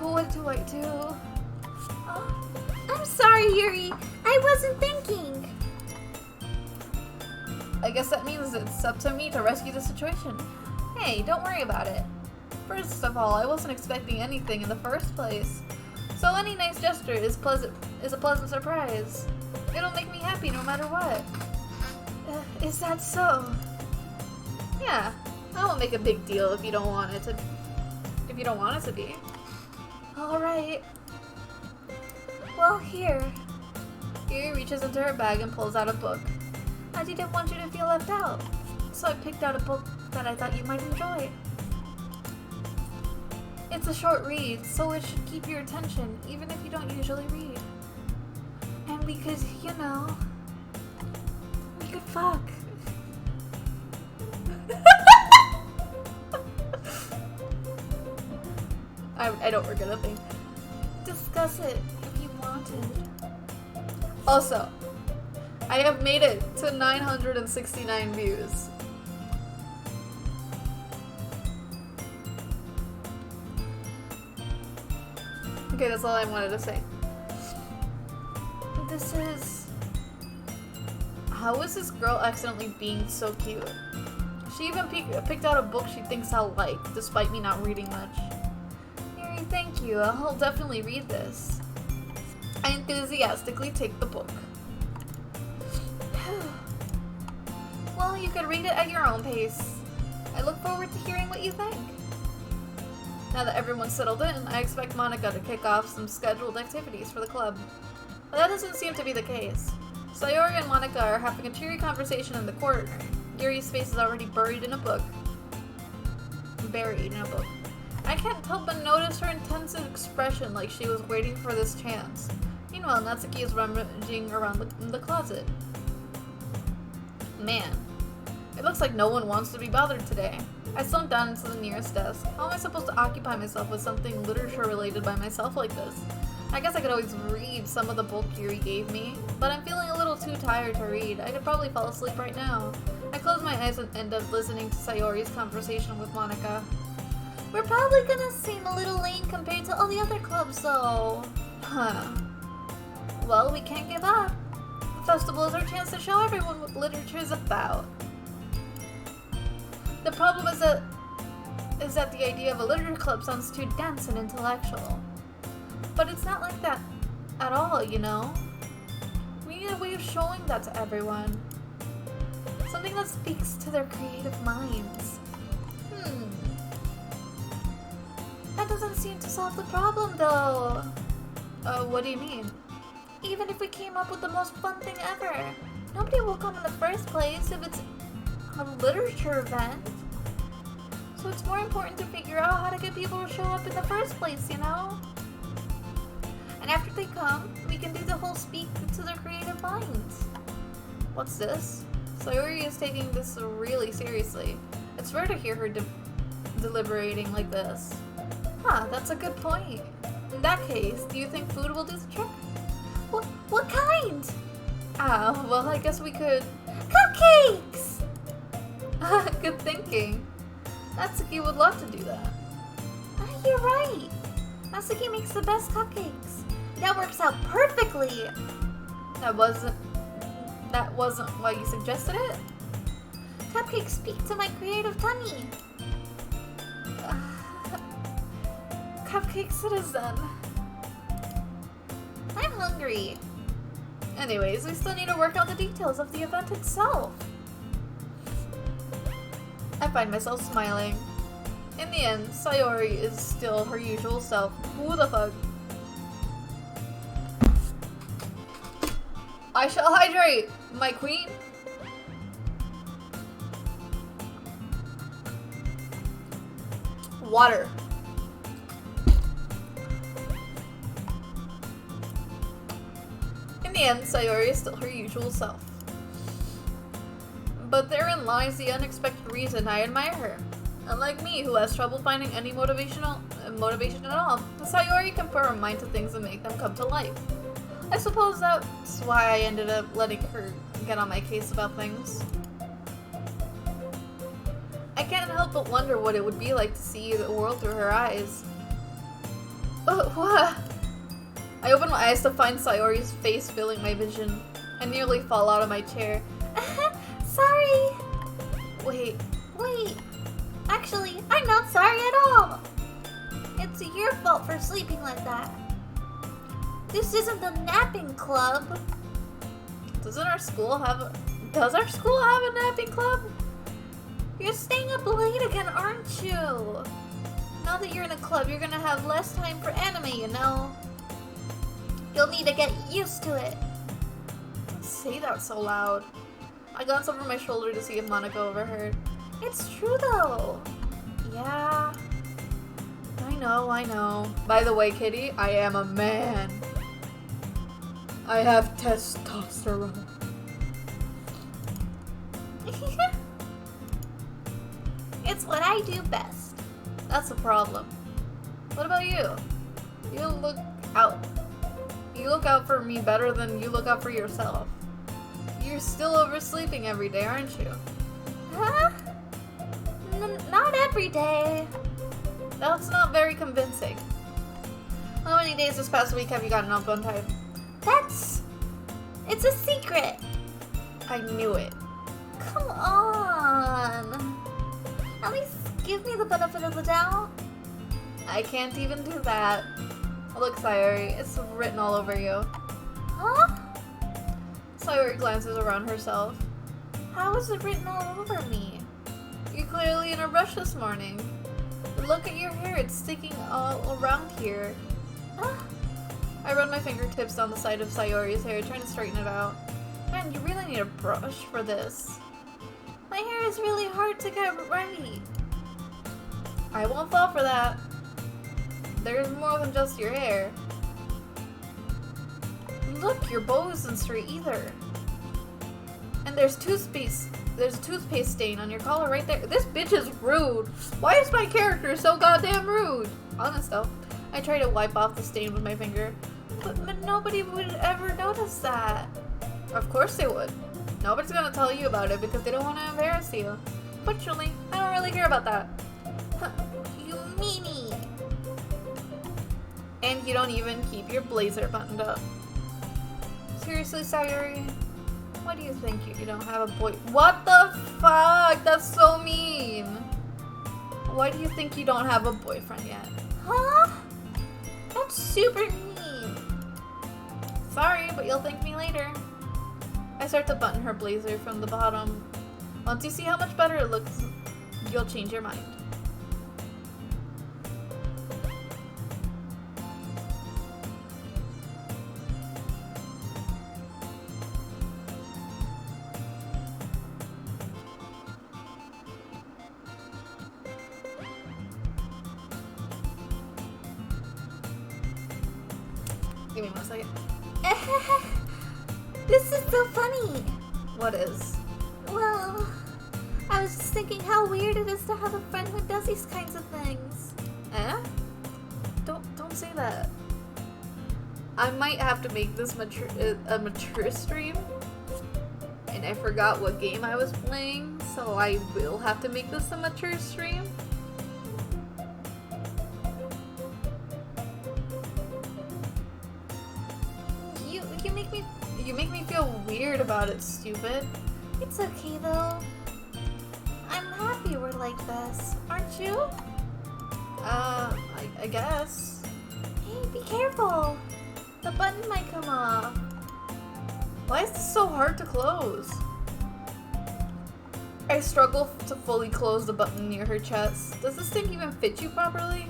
What do I do? I'm sorry, Yuri. I wasn't thinking. I guess that means it's up to me to rescue the situation. Hey, don't worry about it. First of all, I wasn't expecting anything in the first place. So any nice gesture is a pleasant surprise. It'll make me happy no matter what. Is that so? Yeah, I won't make a big deal if you don't want it to be. All right. Well, here. Yuri reaches into her bag and pulls out a book. I didn't want you to feel left out, so I picked out a book that I thought you might enjoy. It's a short read, so it should keep your attention, even if you don't usually read. And because, you know, we could fuck. I don't regret a thing. Discuss it if you wanted. Also, I have made it to 969 views. Okay, that's all I wanted to say. How is this girl accidentally being so cute? She even picked out a book she thinks I'll like, despite me not reading much. Yuri, thank you. I'll definitely read this. I enthusiastically take the book. Well, you could read it at your own pace. I look forward to hearing what you think. Now that everyone's settled in, I expect Monica to kick off some scheduled activities for the club. But that doesn't seem to be the case. Sayori and Monica are having a cheery conversation in the corner. Yuri's face is already buried in a book. I can't help but notice her intense expression, like she was waiting for this chance. Meanwhile, Natsuki is rummaging around the closet. Man, it looks like no one wants to be bothered today. I slumped down into the nearest desk. How am I supposed to occupy myself with something literature related by myself like this? I guess I could always read some of the book Yuri gave me, but I'm feeling a little too tired to read. I could probably fall asleep right now. I close my eyes and end up listening to Sayori's conversation with Monica. We're probably gonna seem a little lame compared to all the other clubs though. Huh. Well, we can't give up. The festival is our chance to show everyone what literature is about. The problem is that the idea of a literature club sounds too dense and intellectual. But it's not like that at all, you know? We need a way of showing that to everyone. Something that speaks to their creative minds. That doesn't seem to solve the problem, though. What do you mean? Even if we came up with the most fun thing ever, nobody will come in the first place if it's a literature event. So it's more important to figure out how to get people to show up in the first place, you know? And after they come, we can do the whole speak to their creative minds. What's this? Sayori is taking this really seriously. It's It's rare to hear her deliberating like this. Huh, that's a good point. In that case, do you think food will do the trick? What kind? Well, I guess we could... Cupcakes! Good thinking. Natsuki would love to do that. You're right. Natsuki makes the best cupcakes. That works out perfectly. That wasn't why you suggested it? Cupcakes speak to my creative tummy. Cupcake citizen. I'm hungry. Anyways, we still need to work out the details of the event itself. I find myself smiling. In the end, Sayori is still her usual self. Who the fuck? I shall hydrate, my queen. Water. In the end, Sayori is still her usual self. But therein lies the unexpected reason I admire her. Unlike me, who has trouble finding any motivation at all, Sayori can put her mind to things and make them come to life. I suppose that's why I ended up letting her get on my case about things. I can't help but wonder what it would be like to see the world through her eyes. What? I open my eyes to find Sayori's face filling my vision. I nearly fall out of my chair. Sorry! Wait. Actually, I'm not sorry at all! It's your fault for sleeping like that. This isn't the napping club. Does our school have a napping club? You're staying up late again, aren't you? Now that you're in a club, you're gonna have less time for anime, you know? You'll need to get used to it. Don't say that so loud. I glance over my shoulder to see if Monica overheard. It's true though. Yeah. I know. By the way, Kitty, I am a man. I have testosterone. It's what I do best. That's a problem. What about you? You look out for me better than you look out for yourself. You're still oversleeping every day, aren't you? Huh? Not every day. That's not very convincing. How many days this past week have you gotten up on time? It's a secret. I knew it. Come on. At least give me the benefit of the doubt. I can't even do that. Look, Sayori, it's written all over you. Huh? Sayori glances around herself. How is it written all over me? You're clearly in a rush this morning. Look at your hair, it's sticking all around here. Huh? I run my fingertips down the side of Sayori's hair, trying to straighten it out. Man, you really need a brush for this. My hair is really hard to get right. I won't fall for that. There's more than just your hair. Look, your bow isn't straight either. And there's a toothpaste stain on your collar right there. This bitch is rude. Why is my character so goddamn rude? Honest though, I try to wipe off the stain with my finger. But nobody would ever notice that. Of course they would. Nobody's gonna tell you about it because they don't want to embarrass you. Fortunately, I don't really care about that. You meanie. And you don't even keep your blazer buttoned up. Seriously, Sayori? Why do you think you don't have a boy? What the fuck? That's so mean. Why do you think you don't have a boyfriend yet? Huh? That's super mean. Sorry, but you'll thank me later. I start to button her blazer from the bottom. Once you see how much better it looks, you'll change your mind. Give me 1 second. This is so funny. What is? Well, I was just thinking how weird it is to have a friend who does these kinds of things. Eh? Don't say that. I might have to make this a mature stream. And I forgot what game I was playing, so I will have to make this a mature stream. You make me feel weird about it, stupid. It's okay though. I'm happy we're like this, aren't you? I guess. Hey, be careful. The button might come off. Why is this so hard to close? I struggle to fully close the button near her chest. Does this thing even fit you properly?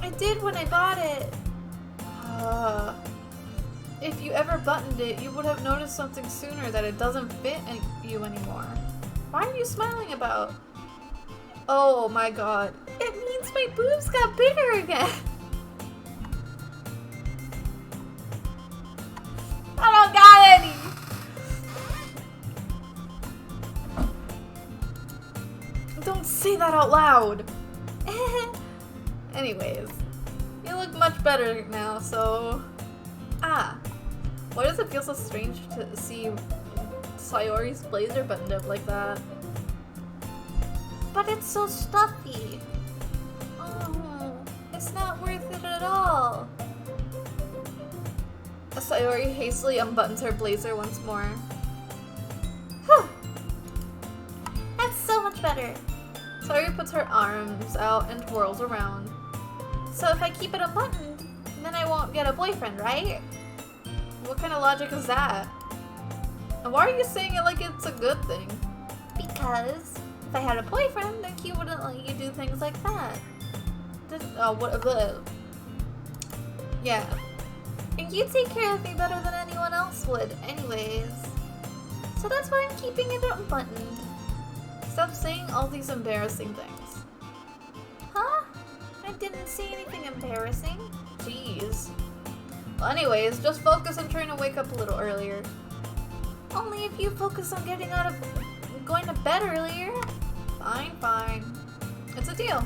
I did when I bought it. If you ever buttoned it, you would have noticed something sooner, that it doesn't fit you anymore. Why are you smiling about? Oh my god. It means my boobs got bigger again. I don't got any. Don't say that out loud. Anyways, you look much better now, so... Why does it feel so strange to see Sayori's blazer buttoned up like that? But it's so stuffy. Oh, it's not worth it at all. Sayori hastily unbuttons her blazer once more. Whew. That's so much better. Sayori puts her arms out and twirls around. So if I keep it unbuttoned, then I won't get a boyfriend, right? What kind of logic is that? And why are you saying it like it's a good thing? Because if I had a boyfriend, then he wouldn't let you do things like that. Yeah. And you take care of me better than anyone else would, anyways. So that's why I'm keeping it unbuttoned. Stop saying all these embarrassing things. Huh? I didn't say anything embarrassing. Jeez. Well, anyways, just focus on trying to wake up a little earlier. Only if you focus on going to bed earlier. Fine. It's a deal.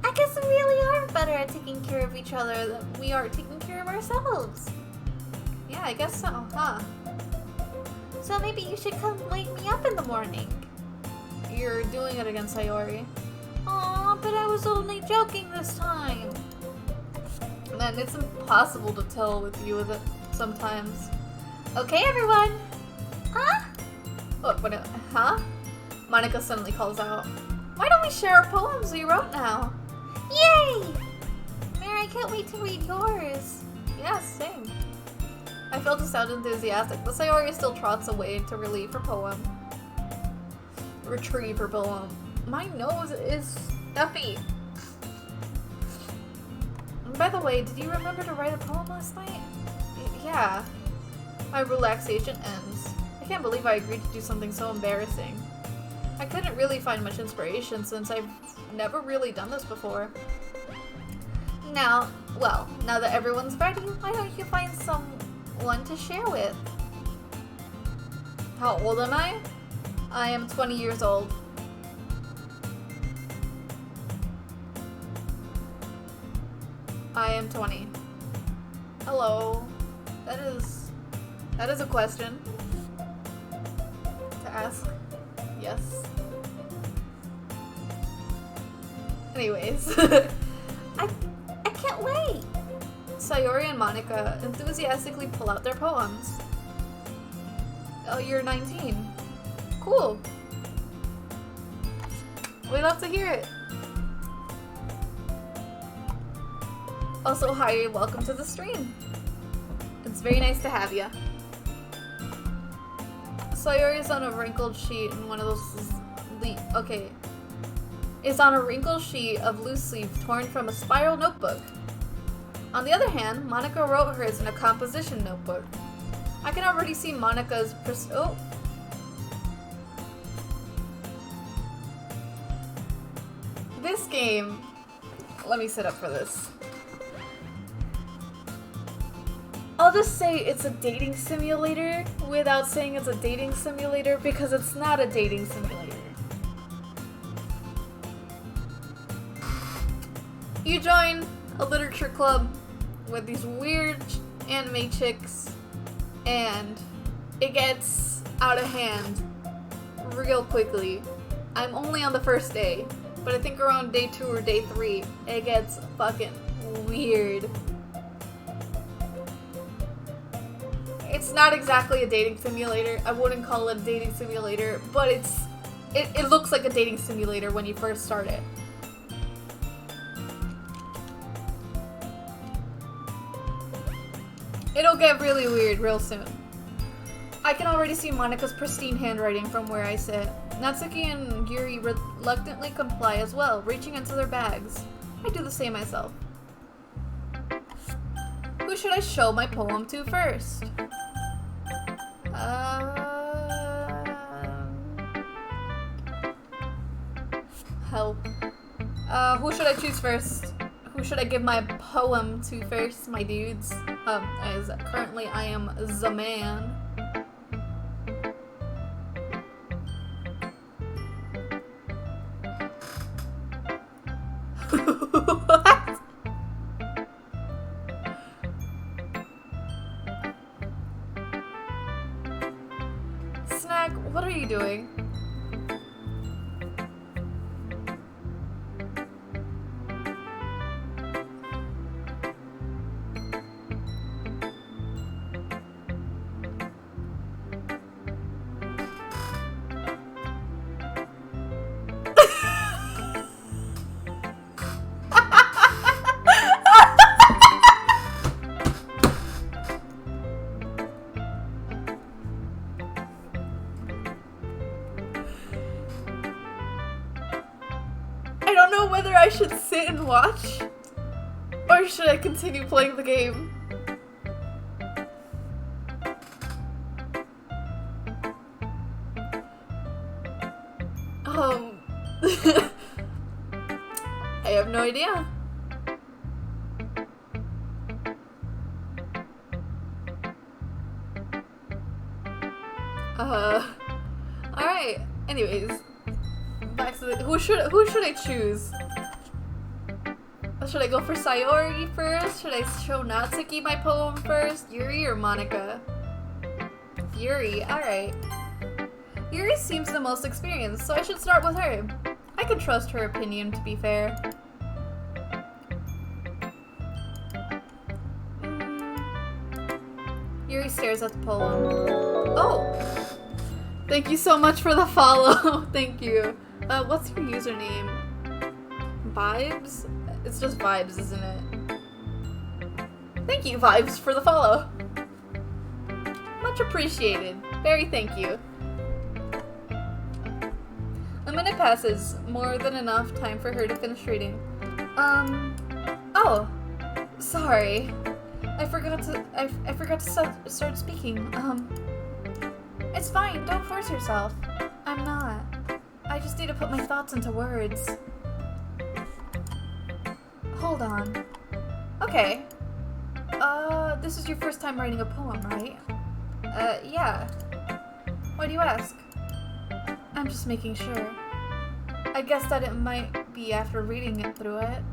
I guess we really are better at taking care of each other than we are taking care of ourselves. Yeah, I guess so, huh? So maybe you should come wake me up in the morning. You're doing it again, Sayori. Aw, but I was only joking this time. Man, it's impossible to tell with you with it sometimes. Okay, everyone. Huh? What? Huh? Monica suddenly calls out. Why don't we share our poems we wrote now? Yay! Mary, I can't wait to read yours. Yeah, same. I failed to sound enthusiastic, but Sayori still trots away to retrieve her poem. My nose is stuffy. By the way, did you remember to write a poem last night? Yeah. My relaxation ends. I can't believe I agreed to do something so embarrassing. I couldn't really find much inspiration since I've never really done this before. Now that everyone's ready, why don't you find someone to share with? How old am I? I am 20 years old. I am 20. Hello. That is a question to ask. Yes. Anyways. I can't wait. Sayori and Monica enthusiastically pull out their poems. Oh, you're 19. Cool. We'd love to hear it. Also, hi, welcome to the stream. It's very nice to have you. Sayori is on a wrinkled sheet in one of those... Is on a wrinkled sheet of loose leaf torn from a spiral notebook. On the other hand, Monica wrote hers in a composition notebook. I can already see Monica's This game... Let me sit up for this. I'll just say it's a dating simulator without saying it's a dating simulator because it's not a dating simulator. You join a literature club with these weird anime chicks and it gets out of hand real quickly. I'm only on the first day, but I think around day 2 or day 3, it gets fucking weird. It's not exactly a dating simulator. I wouldn't call it a dating simulator, but it looks like a dating simulator when you first start it. It'll get really weird real soon. I can already see Monika's pristine handwriting from where I sit. Natsuki and Yuri reluctantly comply as well, reaching into their bags. I do the same myself. Who should I show my poem to first? Help. Who should I choose first? Who should I give my poem to first, my dudes? As currently I am the man. What? Snack, what are you doing? I don't know whether I should sit and watch, or should I continue playing the game? I have no idea. Alright. Anyways. Back to the, who should I choose? Should I go for Sayori first? Should I show Natsuki my poem first? Yuri or Monika? Yuri, alright. Yuri seems the most experienced, so I should start with her. I can trust her opinion, to be fair. Yuri stares at the poem. Oh! Thank you so much for the follow. Thank you. What's your username? Vibes? It's just Vibes, isn't it? Thank you, Vibes, for the follow. Much appreciated. Very thank you. A minute passes, more than enough time for her to finish reading. Oh, sorry. I forgot to start speaking. It's fine, don't force yourself. I'm not. I just need to put my thoughts into words. Hold on. Okay. This is your first time writing a poem, right? Yeah. Why do you ask? I'm just making sure. I guess that it might be after reading it through it.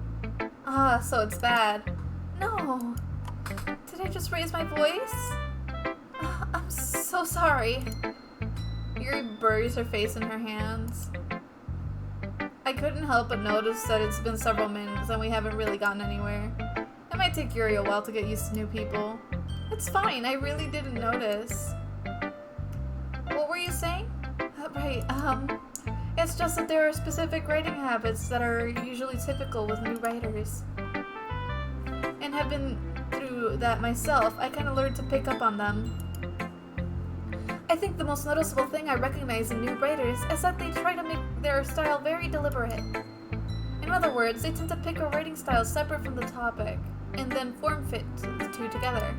Ah, so it's bad. No. Did I just raise my voice? I'm so sorry. Yuri buries her face in her hands. I couldn't help but notice that it's been several minutes and we haven't really gotten anywhere. It might take Yuri a while to get used to new people. It's fine, I really didn't notice. What were you saying? Right, it's just that there are specific writing habits that are usually typical with new writers. And have been through that myself, I kind of learned to pick up on them. I think the most noticeable thing I recognize in new writers is that they try to make their style very deliberate. In other words, they tend to pick a writing style separate from the topic, and then form fit the two together.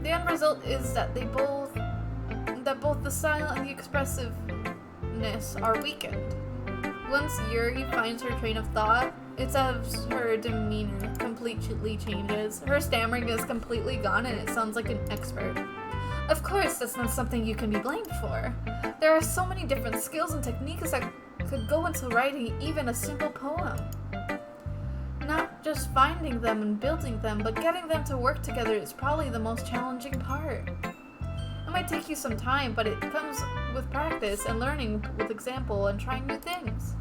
The end result is that both the style and the expressiveness are weakened. Once Yuri finds her train of thought, It's as her demeanor completely changes. Her stammering is completely gone and it sounds like an expert. Of course, that's not something you can be blamed for. There are so many different skills and techniques that could go into writing even a simple poem. Not just finding them and building them, but getting them to work together is probably the most challenging part. It might take you some time, but it comes with practice and learning with example and trying new things.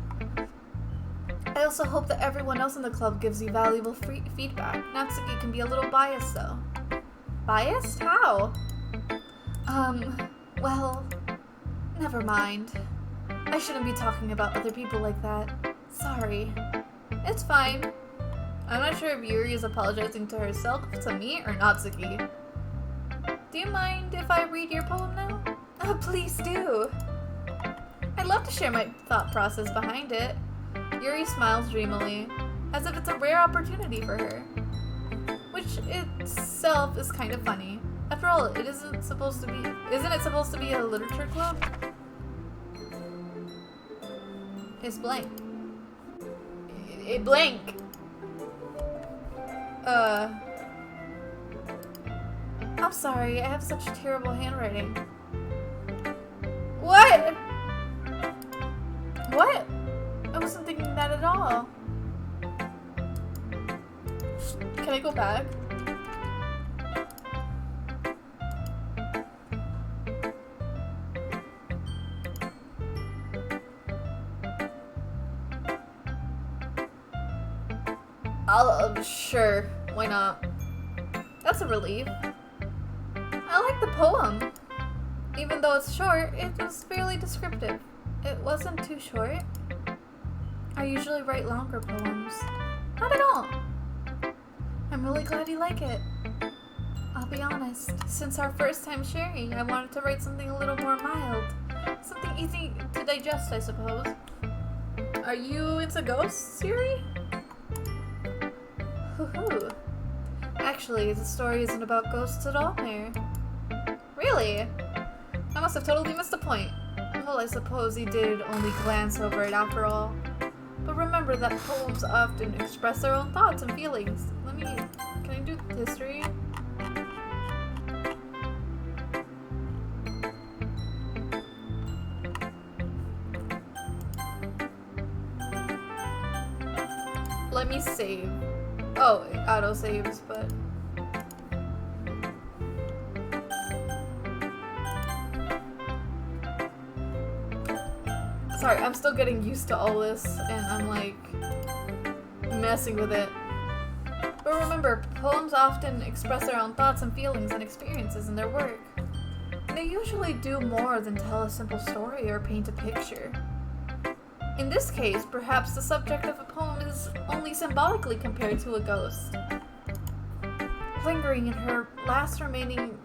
I also hope that everyone else in the club gives you valuable feedback. Natsuki can be a little biased though. Biased? How? Well, never mind. I shouldn't be talking about other people like that. Sorry. It's fine. I'm not sure if Yuri is apologizing to herself, to me, or Natsuki. Do you mind if I read your poem now? Oh, please do. I'd love to share my thought process behind it. Yuri smiles dreamily, as if it's a rare opportunity for her. Which itself is kind of funny. After all, isn't it supposed to be a literature club? It's blank. It blank. I'm sorry, I have such terrible handwriting. What? What? I wasn't thinking that at all. Can I go back? Sure, why not? That's a relief. I like the poem. Even though it's short, it was fairly descriptive. It wasn't too short. I usually write longer poems. Not at all. I'm really glad you like it. I'll be honest, since our first time sharing, I wanted to write something a little more mild. Something easy to digest, I suppose. Are you into ghosts, Yuri? Hoo-hoo. Actually, the story isn't about ghosts at all, Mayor. Really? I must have totally missed the point. Well, I suppose he did only glance over it after all. But remember that poems often express their own thoughts and feelings. Can I do history? Let me save. Oh, it auto saves, but sorry, I'm still getting used to all this and I'm like messing with it. But remember, poems often express their own thoughts and feelings and experiences in their work. And they usually do more than tell a simple story or paint a picture. In this case, perhaps the subject of a poem is only symbolically compared to a ghost, lingering in her last remaining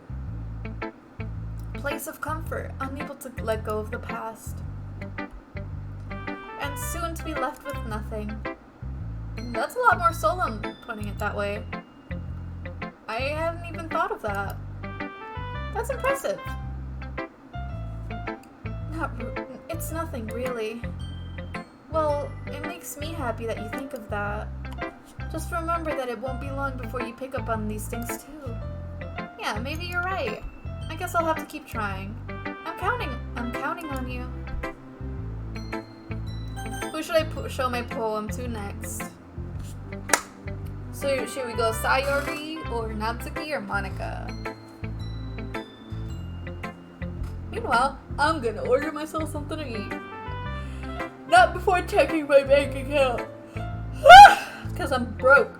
place of comfort, unable to let go of the past, and soon to be left with nothing. That's a lot more solemn, putting it that way. I hadn't even thought of that. That's impressive. It's nothing, really. Well, it makes me happy that you think of that. Just remember that it won't be long before you pick up on these things too. Yeah, maybe you're right. I guess I'll have to keep trying. I'm counting on you. Who should I show my poem to next? So should we go Sayori or Natsuki or Monica? Meanwhile, I'm gonna order myself something to eat. Not before checking my bank account. Because I'm broke.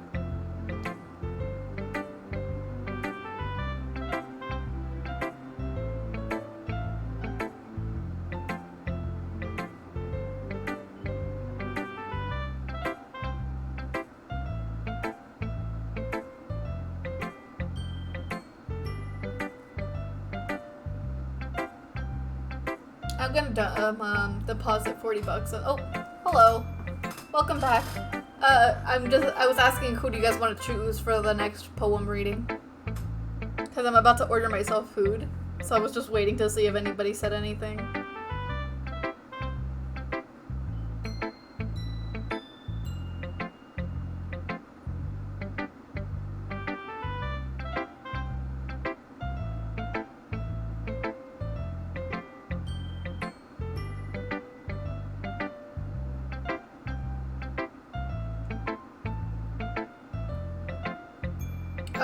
I'm gonna deposit $40. Oh, hello. Welcome back. I was asking who do you guys want to choose for the next poem reading? Because I'm about to order myself food. So I was just waiting to see if anybody said anything.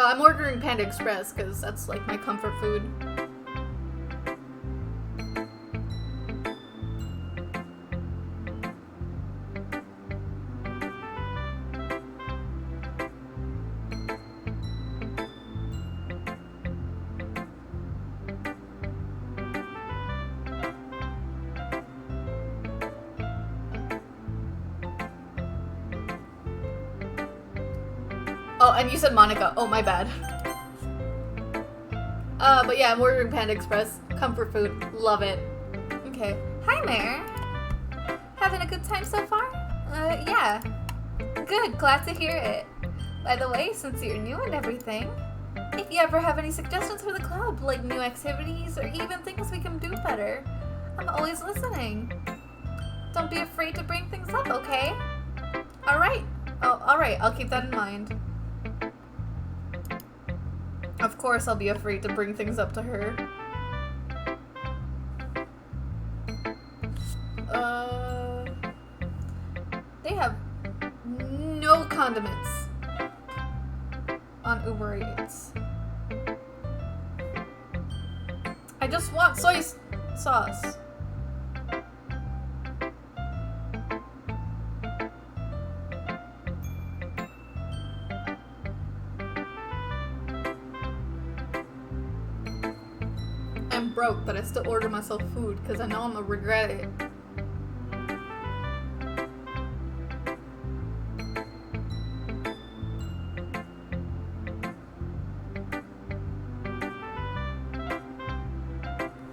I'm ordering Panda Express because that's like my comfort food. Oh, and you said Monica. Oh, my bad. But yeah, I'm ordering Panda Express. Comfort food. Love it. Okay. Hi, Mare. Having a good time so far? Yeah. Good. Glad to hear it. By the way, since you're new and everything, if you ever have any suggestions for the club, like new activities or even things we can do better, I'm always listening. Don't be afraid to bring things up, okay? Alright. Oh, alright. I'll keep that in mind. Of course I'll be afraid to bring things up to her. They have no condiments on Uber Eats. I just want soy sauce. I'm broke, but I still order myself food because I know I'm gonna regret it.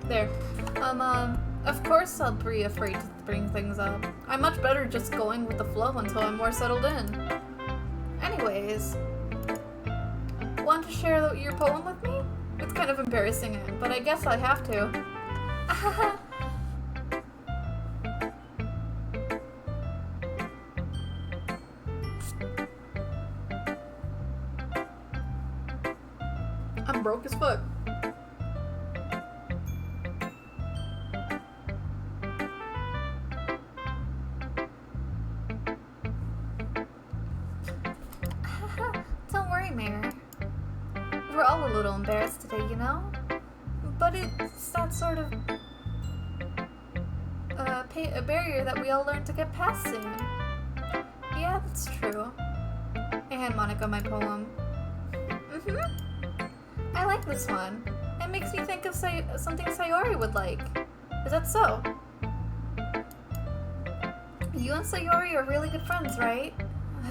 There. Of course I'll be afraid to bring things up. I'm much better just going with the flow until I'm more settled in. Anyways, want to share your poem with me? It's kind of embarrassing, but I guess I have to. I'm broke as fuck. Don't worry, Mare. We're all a little embarrassed today, you know? But it's that sort of a barrier that we all learn to get past soon. Yeah, that's true. I hand Monica my poem. I like this one. It makes me think of something Sayori would like. Is that so? You and Sayori are really good friends, right?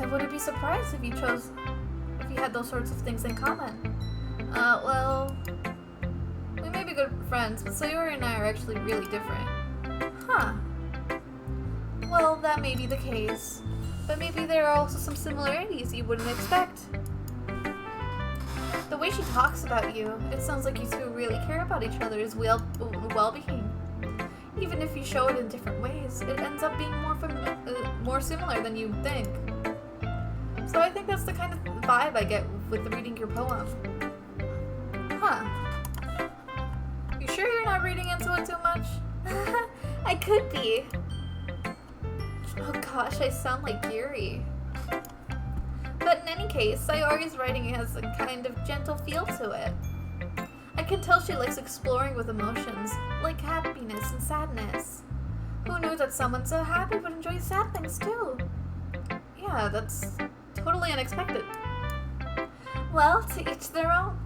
I wouldn't be surprised if you had those sorts of things in common. Well, we may be good friends, but Sayori and I are actually really different. Huh. Well, that may be the case, but maybe there are also some similarities you wouldn't expect. The way she talks about you, it sounds like you two really care about each other's well-being. Even if you show it in different ways, it ends up being more similar than you'd think. So I think that's the kind of vibe I get with reading your poem. Huh. You sure you're not reading into it too much? I could be. Oh gosh, I sound like Yuri. But in any case, Sayori's writing has a kind of gentle feel to it. I can tell she likes exploring with emotions, like happiness and sadness. Who knew that someone so happy would enjoy sad things too? Yeah, that's totally unexpected. Well, to each their own.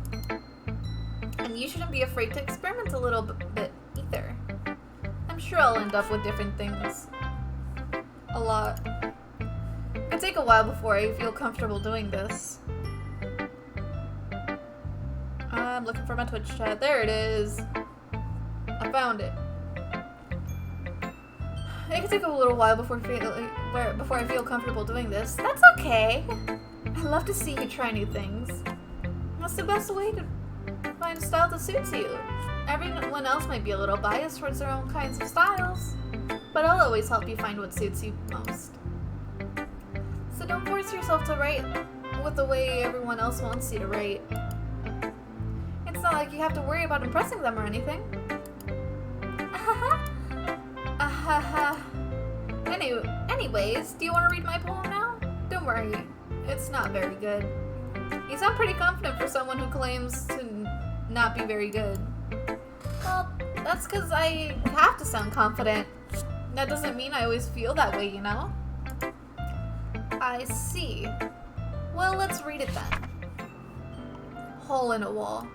And you shouldn't be afraid to experiment a little bit either. I'm sure I'll end up with different things. A lot. It take a while before I feel comfortable doing this. I'm looking for my Twitch chat. There it is. I found it. It can take a little while before I feel comfortable doing this. That's okay. I love to see you try new things. That's the best way to find a style that suits you. Everyone else might be a little biased towards their own kinds of styles, but I'll always help you find what suits you most. So don't force yourself to write with the way everyone else wants you to write. It's not like you have to worry about impressing them or anything. Anyways, do you want to read my poem now? Don't worry, it's not very good. You sound pretty confident for someone who claims to not be very good. Well, that's because I have to sound confident. That doesn't mean I always feel that way, you know? I see. Well, let's read it then. Hole in a wall.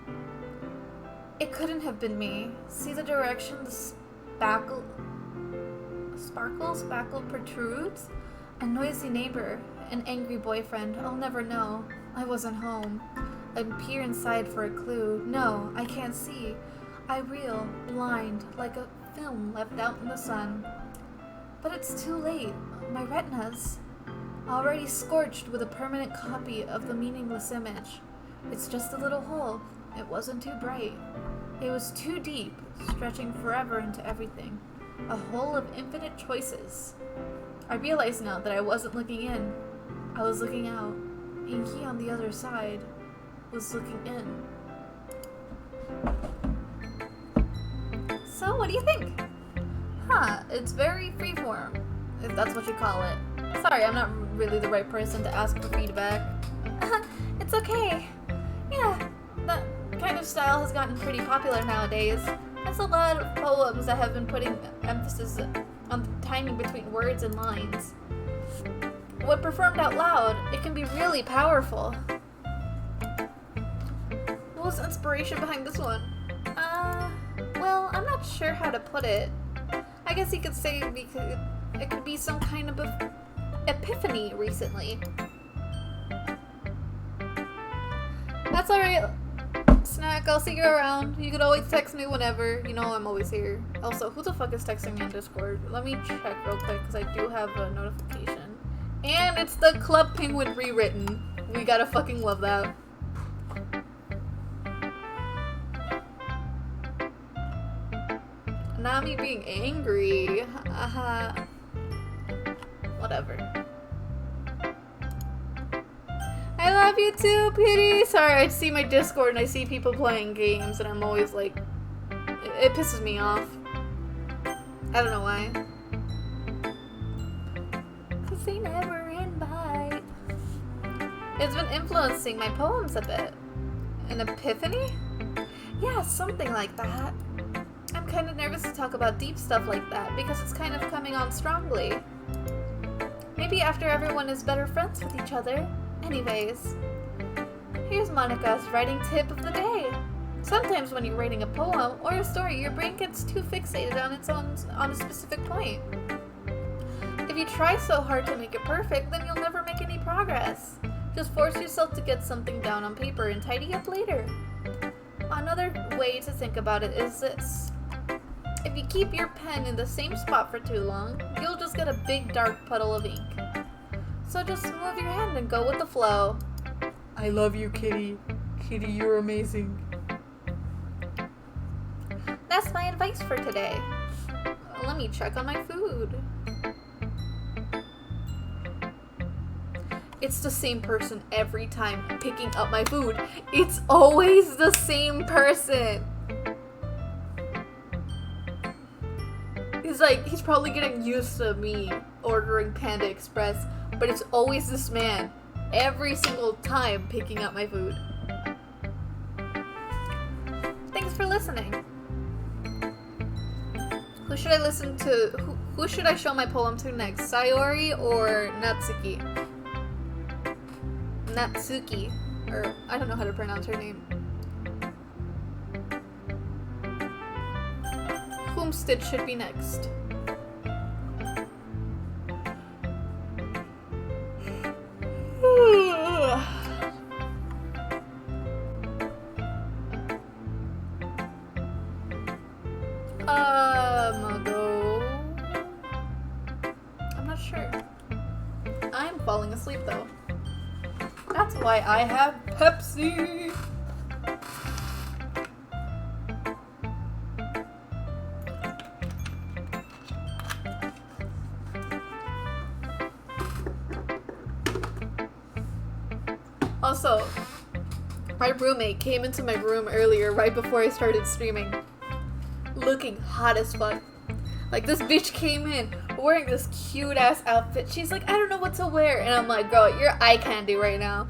It couldn't have been me. See the direction the spackle protrudes? A noisy neighbor, an angry boyfriend. I'll never know. I wasn't home. I peer inside for a clue. No, I can't see. I reel, blind, like a film left out in the sun. But it's too late. My retinas, already scorched with a permanent copy of the meaningless image. It's just a little hole. It wasn't too bright. It was too deep, stretching forever into everything. A hole of infinite choices. I realize now that I wasn't looking in. I was looking out. And he on the other side was looking in. So, what do you think? It's very freeform, if that's what you call it. Sorry, I'm not really the right person to ask for feedback. It's okay. Yeah, that kind of style has gotten pretty popular nowadays. There's a lot of poems that have been putting emphasis on the timing between words and lines. When performed out loud, it can be really powerful. What was the inspiration behind this one? Well, I'm not sure how to put it. I guess you could say because it could be some kind of epiphany recently. That's alright, Snack. I'll see you around. You could always text me whenever. You know I'm always here. Also, who the fuck is texting me on Discord? Let me check real quick because I do have a notification. And it's the Club Penguin rewritten. We gotta fucking love that. Not me being angry. Whatever. I love you too, Pity. Sorry, I see my Discord and I see people playing games and I'm always like, it pisses me off. I don't know why. Cause they never invite. It's been influencing my poems a bit. An epiphany? Yeah, something like that. I'm kind of nervous to talk about deep stuff like that because it's kind of coming on strongly. Maybe after everyone is better friends with each other. Anyways, here's Monica's writing tip of the day. Sometimes when you're writing a poem or a story, your brain gets too fixated on a specific point. If you try so hard to make it perfect, then you'll never make any progress. Just force yourself to get something down on paper and tidy up later. Another way to think about it is this. If you keep your pen in the same spot for too long, you'll just get a big dark puddle of ink. So just move your hand and go with the flow. I love you, Kitty. Kitty, you're amazing. That's my advice for today. Let me check on my food. It's the same person every time picking up my food. It's always the same person. He's probably getting used to me ordering Panda Express, but it's always this man every single time picking up my food. Thanks for listening. Who should I listen to? Who should I show my poem to next? Sayori or Natsuki? Natsuki, or I don't know how to pronounce her name. Homestead should be next. I'm not sure. I'm falling asleep though. That's why I have Pepsi. Also, my roommate came into my room earlier right before I started streaming, looking hot as fuck. Like, this bitch came in wearing this cute ass outfit. She's like, I don't know what to wear. And I'm like, girl, you're eye candy right now.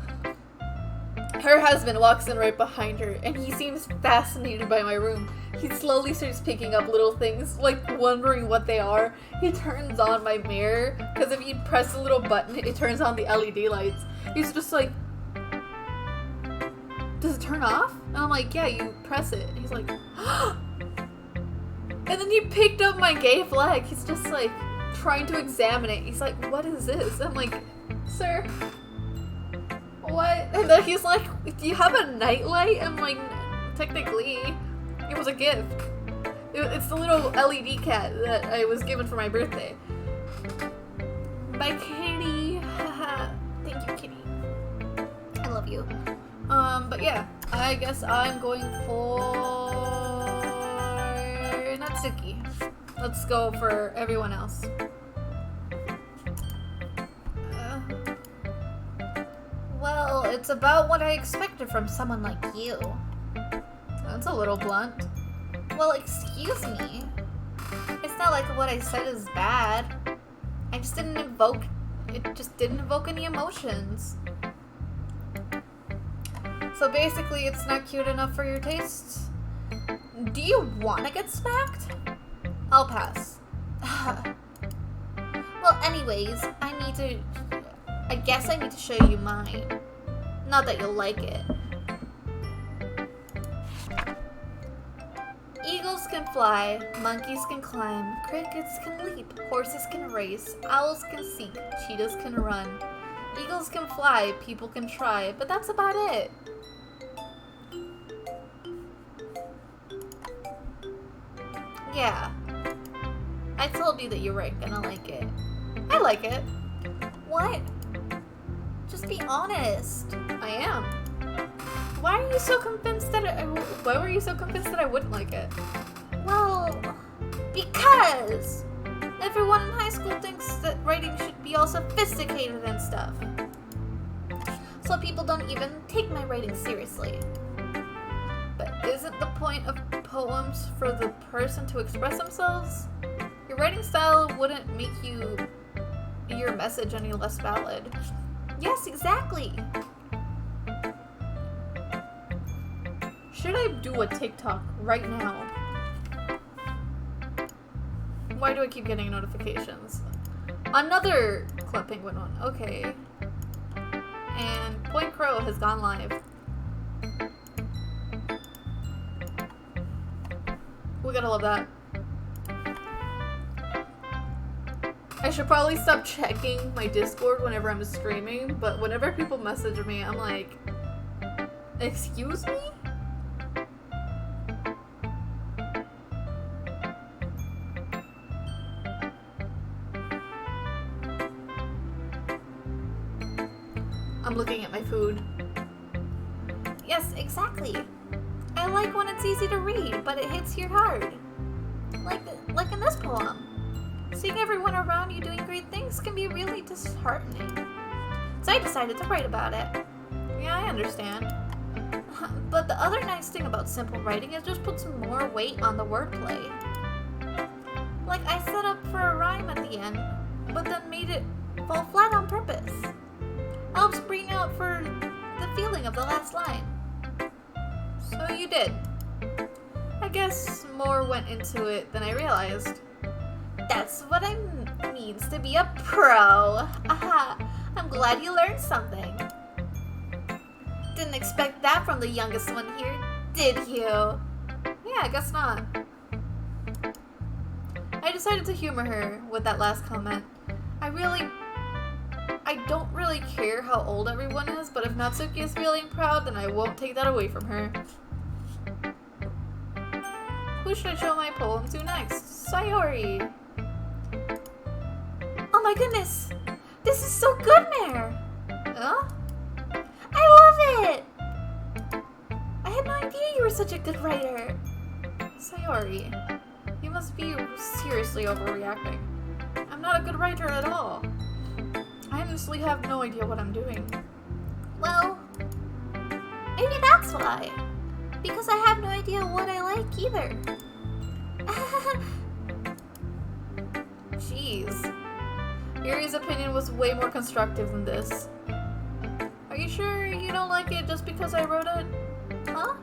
Her husband walks in right behind her, and he seems fascinated by my room. He slowly starts picking up little things, like wondering what they are. He turns on my mirror, because if you press a little button, it turns on the LED lights. He's just like, does it turn off? And I'm like, yeah, you press it. And he's like, and then he picked up my gay flag. He's just like, trying to examine it. He's like, what is this? I'm like, sir, what? And then he's like, do you have a nightlight? I'm like, technically, it was a gift. It's the little LED cat that I was given for my birthday. By Kitty. Thank you, Kitty. I love you. But yeah, I guess I'm going for Natsuki. Let's go for everyone else. Well, it's about what I expected from someone like you. That's a little blunt. Well, excuse me. It's not like what I said is bad. It just didn't evoke any emotions. So basically, it's not cute enough for your tastes? Do you want to get smacked? I'll pass. Well, anyways, I guess I need to show you mine. Not that you'll like it. Eagles can fly, monkeys can climb, crickets can leap, horses can race, owls can seek, cheetahs can run. Eagles can fly, people can try, but that's about it. Yeah. I told you that you weren't gonna like it. I like it. What? Just be honest. I am. Why were you so convinced that I wouldn't like it? Well, because everyone in high school thinks that writing should be all sophisticated and stuff. So people don't even take my writing seriously. But isn't the point of poems for the person to express themselves? Your writing style wouldn't make your message any less valid. Yes, exactly. Should I do a TikTok right now? Why do I keep getting notifications? Another Club Penguin one. Okay. And Point Crow has gone live. We gotta love that. I should probably stop checking my Discord whenever I'm streaming, but whenever people message me, I'm like, excuse me? I'm looking at my food. Yes, exactly. I like when it's easy to read, but it hits you hard. Like in this poem. Seeing everyone around you doing great things can be really disheartening. So I decided to write about it. Yeah, I understand. But the other nice thing about simple writing is it just puts more weight on the wordplay. Like I set up for a rhyme at the end, but then made it fall flat on purpose. Helps bring out for the feeling of the last line. So you did. I guess more went into it than I realized. That's what it means to be a pro. Aha, I'm glad you learned something. Didn't expect that from the youngest one here, did you? Yeah, I guess not. I decided to humor her with that last comment. I don't really care how old everyone is, but if Natsuki is feeling proud, then I won't take that away from her. Who should I show my poem to next? Sayori! Oh my goodness! This is so good, Mare! Huh? I love it! I had no idea you were such a good writer. Sayori, you must be seriously overreacting. I'm not a good writer at all. I honestly have no idea what I'm doing. Well, maybe that's why. Because I have no idea what I like either. Jeez. Yuri's opinion was way more constructive than this. Are you sure you don't like it just because I wrote it? Huh?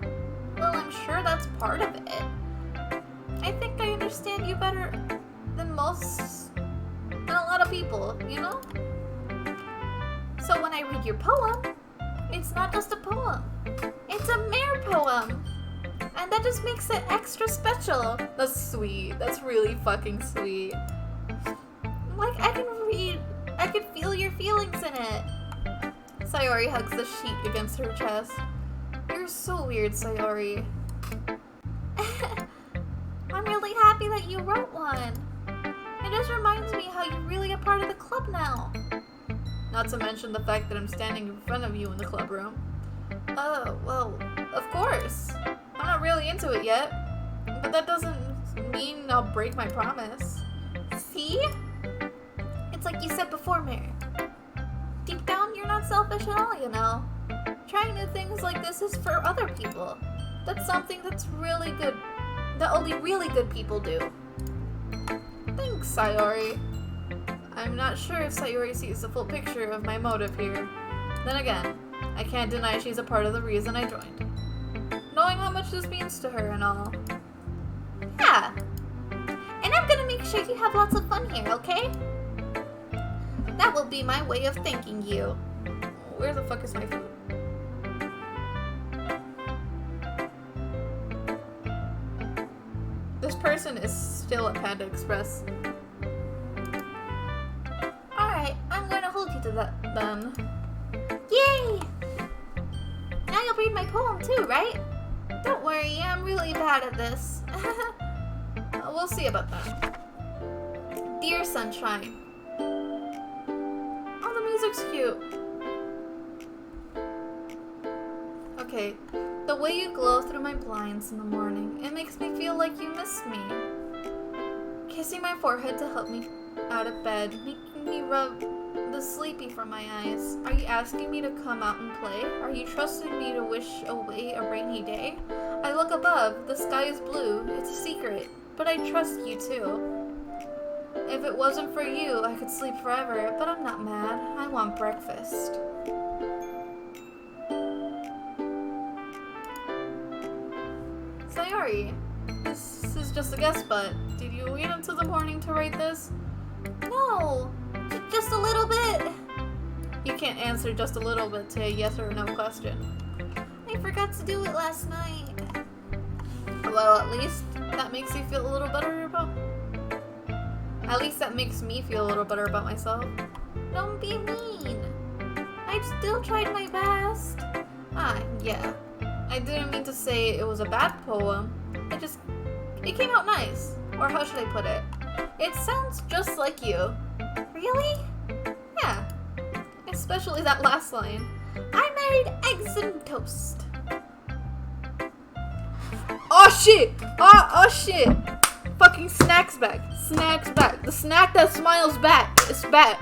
Well, I'm sure that's part of it. I think I understand you better than a lot of people, you know? So when I read your poem, it's not just a poem. It's a mare poem. And that just makes it extra special. That's sweet. That's really fucking sweet. Like, I can feel your feelings in it. Sayori hugs the sheet against her chest. You're so weird, Sayori. I'm really happy that you wrote one. It just reminds me how you're really a part of the club now. Not to mention the fact that I'm standing in front of you in the club room. Oh, well, of course. I'm not really into it yet, but that doesn't mean I'll break my promise. See? It's like you said before, Mary. Deep down, you're not selfish at all, you know. Trying new things like this is for other people. That's something that's really good, that only really good people do. Thanks, Sayori. I'm not sure if Sayori sees the full picture of my motive here. Then again, I can't deny she's a part of the reason I joined. Knowing how much this means to her and all. Yeah. And I'm gonna make sure you have lots of fun here, okay? That will be my way of thanking you. Where the fuck is my food? This person is still at Panda Express. Alright, I'm going to hold you to that then. Yay! Now you'll read my poem too, right? Don't worry, I'm really bad at this. We'll see about that. Dear Sunshine. Oh, the music's cute. Okay. The way you glow through my blinds in the morning, it makes me feel like you miss me. Kissing my forehead to help me out of bed, making me rub the sleepy from my eyes. Are you asking me to come out and play? Are you trusting me to wish away a rainy day? I look above, the sky is blue, it's a secret, but I trust you too. If it wasn't for you, I could sleep forever, but I'm not mad. I want breakfast. Sayori, this is just a guess, but did you wait until the morning to write this? No, just a little bit. You can't answer just a little bit to a yes or no question. I forgot to do it last night. Well, at least that makes you feel a little better about... At least that makes me feel a little better about myself. Don't be mean. I still tried my best. Yeah. I didn't mean to say it was a bad poem. It came out nice. Or how should I put it? It sounds just like you. Really? Yeah. Especially that last line. I made eggs and toast. Oh shit! Oh shit! Fucking snacks back. Snacks back. The snack that smiles back. It's back.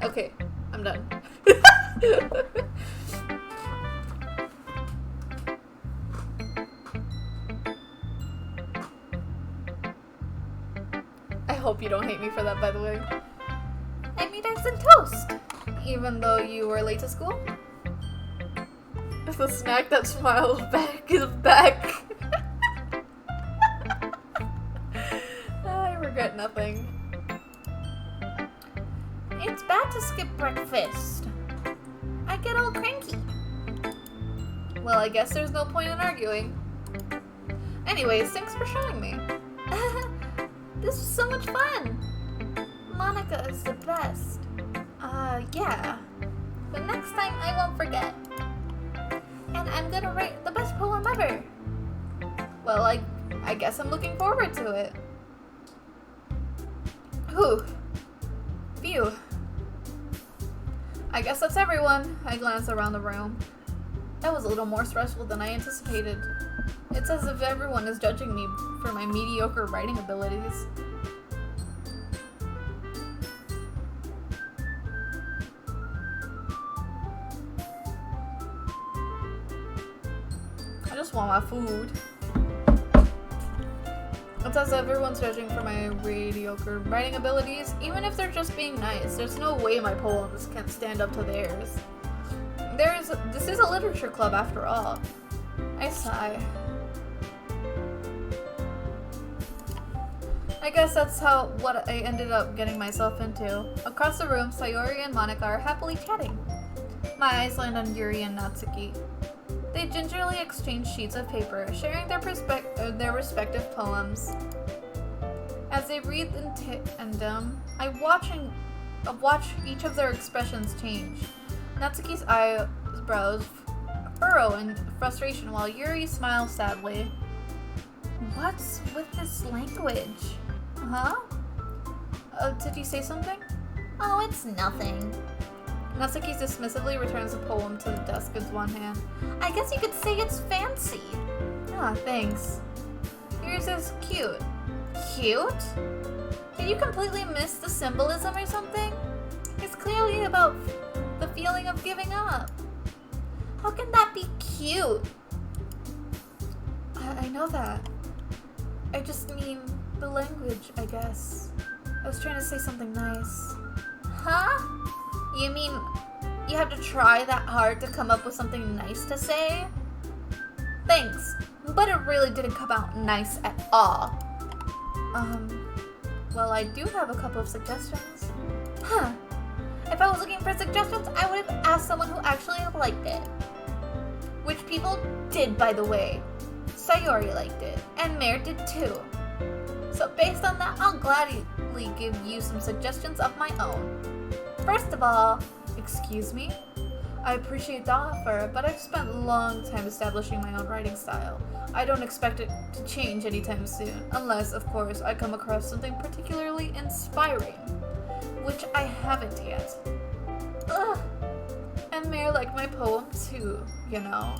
Okay, I'm done. I hope you don't hate me for that, by the way. I made eggs and toast. Even though you were late to school? The snack that smiles back is back. I regret nothing. It's bad to skip breakfast. I get all cranky. Well, I guess there's no point in arguing. Anyways, thanks for showing me. This was so much fun. Monica is the best. Yeah. But next time I won't forget. And I'm gonna write the best poem ever. Well, I guess I'm looking forward to it. Whew. Phew. I guess that's everyone. I glanced around the room. That was a little more stressful than I anticipated. It's as if everyone is judging me for my mediocre writing abilities. I just want my food. It's as if everyone's judging for my mediocre writing abilities, even if they're just being nice. There's no way my poems can stand up to theirs. This is a literature club after all. I sigh. I guess that's what I ended up getting myself into. Across the room, Sayori and Monika are happily chatting. My eyes land on Yuri and Natsuki. They gingerly exchange sheets of paper, sharing their respective poems. As they read in tandem, I watch each of their expressions change. Natsuki's eyebrows furrow in frustration while Yuri smiles sadly. What's with this language? Huh? Did you say something? Oh, it's nothing. Natsuki dismissively returns the poem to the desk with one hand. I guess you could say it's fancy. Ah, thanks. Yours is cute. Cute? Did you completely miss the symbolism or something? It's clearly about the feeling of giving up. How can that be cute? I know that. I just mean the language, I guess. I was trying to say something nice. Huh? You mean you have to try that hard to come up with something nice to say? Thanks, but it really didn't come out nice at all. Well, I do have a couple of suggestions. Huh. If I was looking for suggestions, I would have asked someone who actually liked it. Which people did, by the way. Sayori liked it, and Mare did too. So based on that, I'll gladly give you some suggestions of my own. First of all, excuse me? I appreciate the offer, but I've spent a long time establishing my own writing style. I don't expect it to change anytime soon, unless, of course, I come across something particularly inspiring, which I haven't yet. Ugh. And Mare liked my poem too, you know.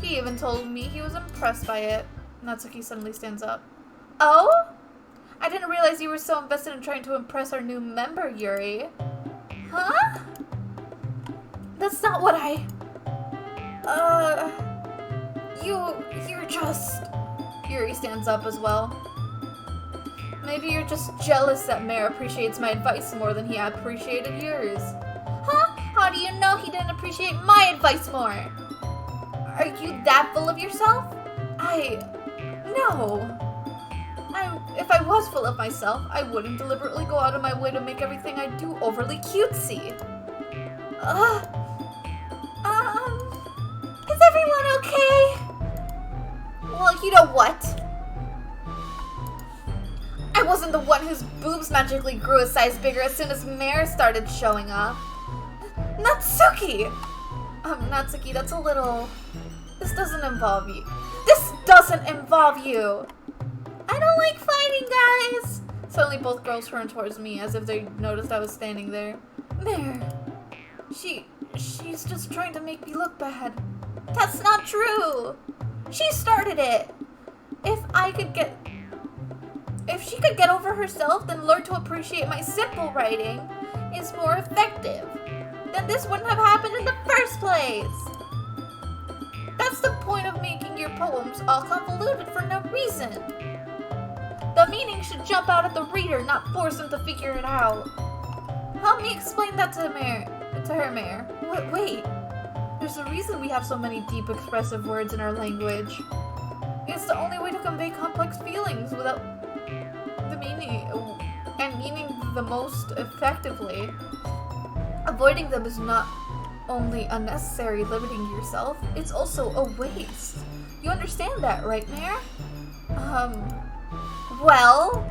He even told me he was impressed by it. Natsuki suddenly stands up. Oh? I didn't realize you were so invested in trying to impress our new member, Yuri. Huh? That's not what You're just... Yuri stands up as well. Maybe you're just jealous that Mare appreciates my advice more than he appreciated yours. Huh? How do you know he didn't appreciate my advice more? Are you that full of yourself? No. If I was full of myself, I wouldn't deliberately go out of my way to make everything I do overly cutesy. Is everyone okay? Well, you know what? I wasn't the one whose boobs magically grew a size bigger as soon as Mare started showing up. Natsuki! Natsuki, that's a little... This doesn't involve you. This doesn't involve you! I don't like fighting, guys! Suddenly both girls turned towards me as if they noticed I was standing there. Mare, she's just trying to make me look bad. That's not true! She started it! If she could get over herself, then learn to appreciate my simple writing is more effective, then this wouldn't have happened in the first place. That's the point of making your poems all convoluted for no reason. The meaning should jump out at the reader, not force them to figure it out. Help me explain that to her, Mare. Wait. There's a reason we have so many deep, expressive words in our language. It's the only way to convey complex feelings without the meaning the most effectively. Avoiding them is not only unnecessary, limiting yourself, it's also a waste. You understand that, right, Mare? Well...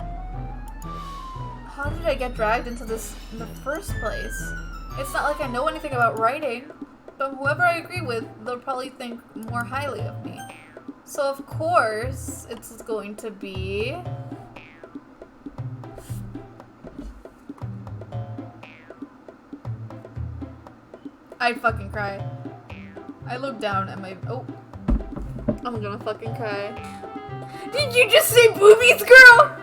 How did I get dragged into this in the first place? It's not like I know anything about writing, but whoever I agree with, they'll probably think more highly of me. So of course, it's going to be... I'd fucking cry. I look down at my... Oh. I'm gonna fucking cry. Did you just say boobies, girl?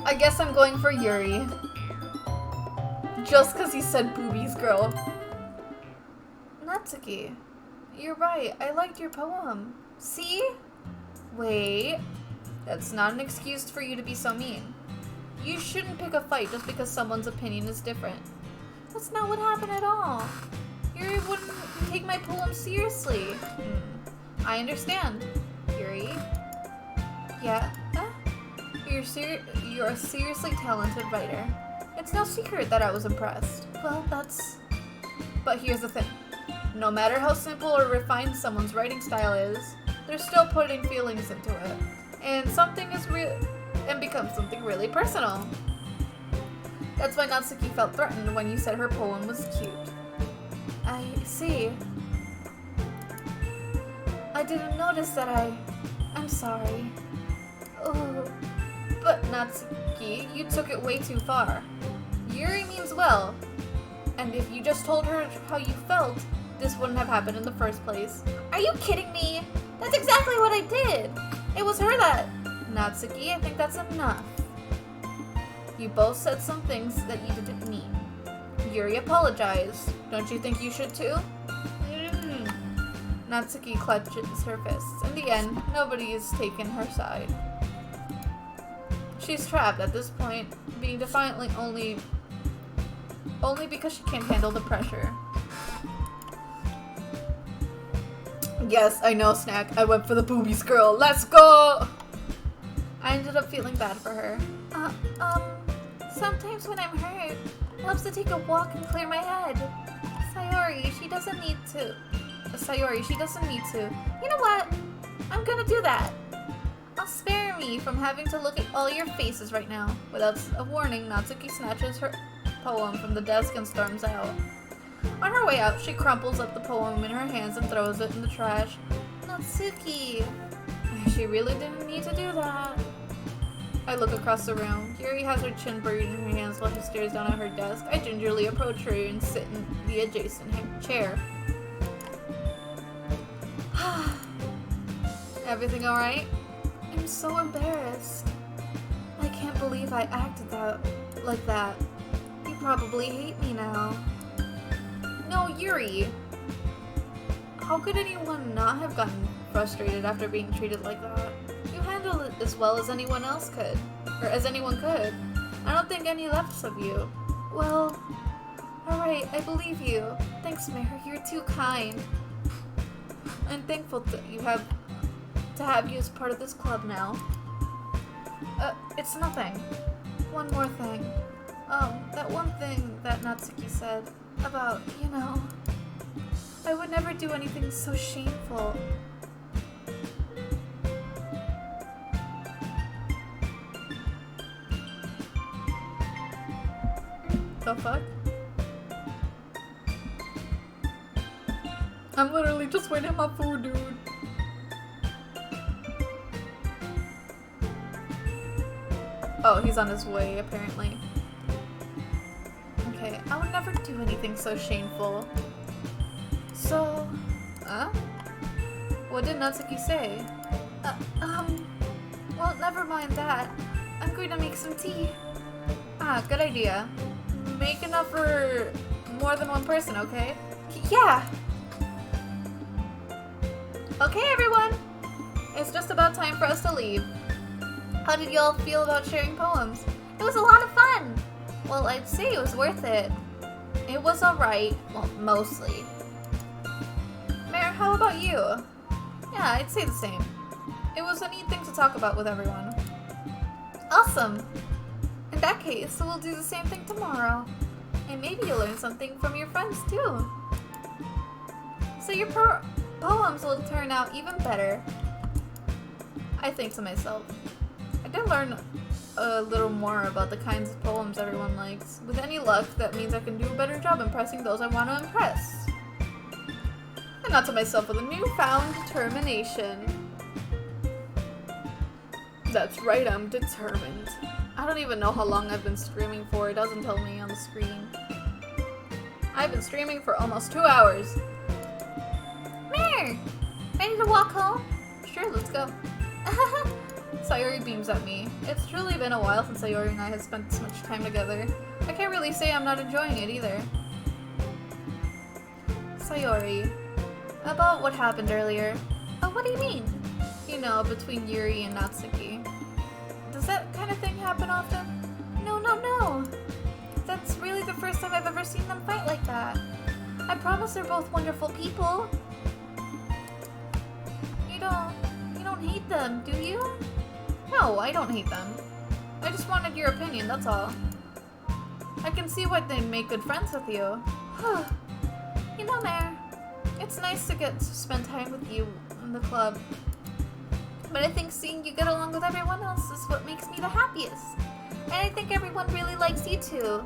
I guess I'm going for Yuri. Just because he said boobies, girl. Natsuki, you're right. I liked your poem. See? Wait. That's not an excuse for you to be so mean. You shouldn't pick a fight just because someone's opinion is different. That's not what happened at all. Yuri wouldn't take my poem seriously. I understand. Yuri? Yeah? You're a seriously talented writer. It's no secret that I was impressed. Well, But here's the thing. No matter how simple or refined someone's writing style is, they're still putting feelings into it. And becomes something really personal. That's why Natsuki felt threatened when you said her poem was cute. I see. I didn't notice that I'm sorry. Oh, but Natsuki, you took it way too far. Yuri means well. And if you just told her how you felt, this wouldn't have happened in the first place. Are you kidding me? That's exactly what I did. It was her that... Natsuki, I think that's enough. You both said some things that you didn't mean. Yuri apologized. Don't you think you should too? Natsuki clutches her fists. In the end, nobody is taking her side. She's trapped at this point, being defiantly only because she can't handle the pressure. Yes, I know, Snack. I went for the boobies, girl. Let's go! I ended up feeling bad for her. Sometimes when I'm hurt, I love to take a walk and clear my head. Sayori, she doesn't need to. You know what? I'm gonna do that. I'll spare me from having to look at all your faces right now. Without a warning, Natsuki snatches her poem from the desk and storms out. On her way out, she crumples up the poem in her hands and throws it in the trash. Natsuki! She really didn't need to do that. I look across the room. Yuri has her chin buried in her hands while she stares down at her desk. I gingerly approach her and sit in the adjacent chair. Everything alright? I'm so embarrassed. I can't believe I acted like that. You probably hate me now. No, Yuri. How could anyone not have gotten frustrated after being treated like that? You handled it as well as anyone else could. Or as anyone could. I don't think any left of you. Well, alright, I believe you. Thanks, Mare. You're too kind. I'm thankful to have you as part of this club now. It's nothing. One more thing. That one thing that Natsuki said about, I would never do anything so shameful. The fuck? I'm literally just waiting on my food, dude. Oh, he's on his way, apparently. Okay, I would never do anything so shameful. So, what did Natsuki say? Well, never mind that. I'm going to make some tea. Good idea. Make enough for more than one person, okay? Yeah! Okay, everyone! It's just about time for us to leave. How did y'all feel about sharing poems? It was a lot of fun! Well, I'd say it was worth it. It was alright. Well, mostly. Mare, how about you? Yeah, I'd say the same. It was a neat thing to talk about with everyone. Awesome! In that case, we'll do the same thing tomorrow. And maybe you'll learn something from your friends, too. So your poems will turn out even better. I think to myself. I did learn a little more about the kinds of poems everyone likes. With any luck, that means I can do a better job impressing those I want to impress. And not to myself with a newfound determination. That's right, I'm determined. I don't even know how long I've been streaming for. It doesn't tell me on the screen. I've been streaming for almost 2 hours. Mare! Ready to walk home? Sure, let's go. Sayori beams at me. It's truly been a while since Sayori and I have spent so much time together. I can't really say I'm not enjoying it either. Sayori. About what happened earlier. Oh, what do you mean? You know, between Yuri and Natsuki. Does that kind of thing happen often? No. That's really the first time I've ever seen them fight like that. I promise they're both wonderful people. You don't hate them, do you? No, I don't hate them. I just wanted your opinion, that's all. I can see why they'd make good friends with you. You know, Mare, it's nice to get to spend time with you in the club. But I think seeing you get along with everyone else is what makes me the happiest. And I think everyone really likes you too.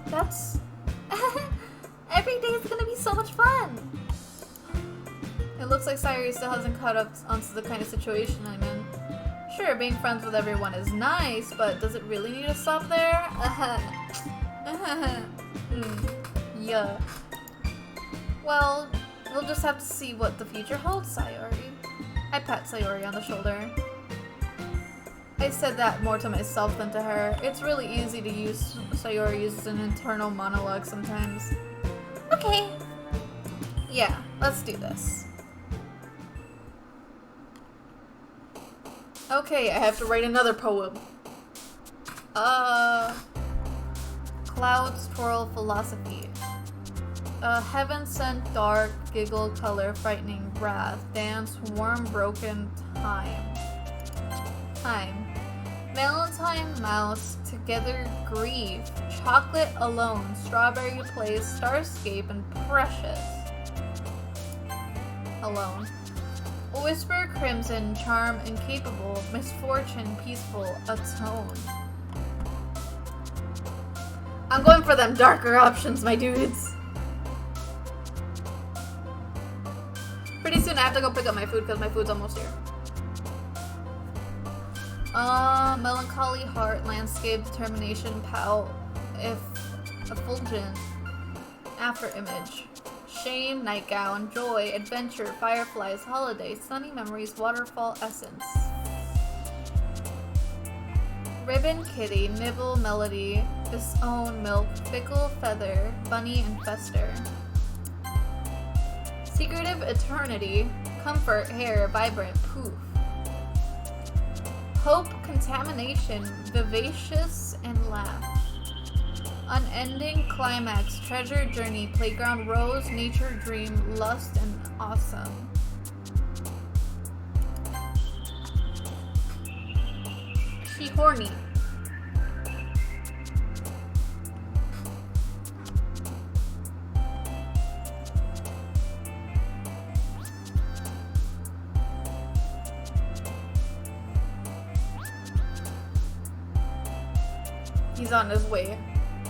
That's... Every day is gonna be so much fun! It looks like Sayori still hasn't caught up onto the kind of situation I'm in. Sure, being friends with everyone is nice, but does it really need to stop there? Yeah. Well, we'll just have to see what the future holds, Sayori. I pat Sayori on the shoulder. I said that more to myself than to her. It's really easy to use Sayori as an internal monologue sometimes. Okay. Yeah, let's do this. Okay, I have to write another poem. Clouds twirl philosophy. Heaven sent dark, giggle color, frightening wrath, dance warm broken time. Valentine mouse, together grieve, chocolate alone, strawberry plays, starscape, and precious. Alone. Whisper crimson, charm incapable, misfortune peaceful, atone. I'm going for them darker options, my dudes. Pretty soon I have to go pick up my food because my food's almost here. Melancholy heart, landscape, determination, pout, effulgent, after image. Shame, nightgown, joy, adventure, fireflies, holiday, sunny memories, waterfall, essence. Ribbon, kitty, nibble, melody, disown, milk, fickle, feather, bunny, and fester. Secretive, eternity, comfort, hair, vibrant, poof. Hope, contamination, vivacious, and laugh. Unending, climax, treasure, journey, playground, rose, nature, dream, lust, and awesome. She horny. He's on his way.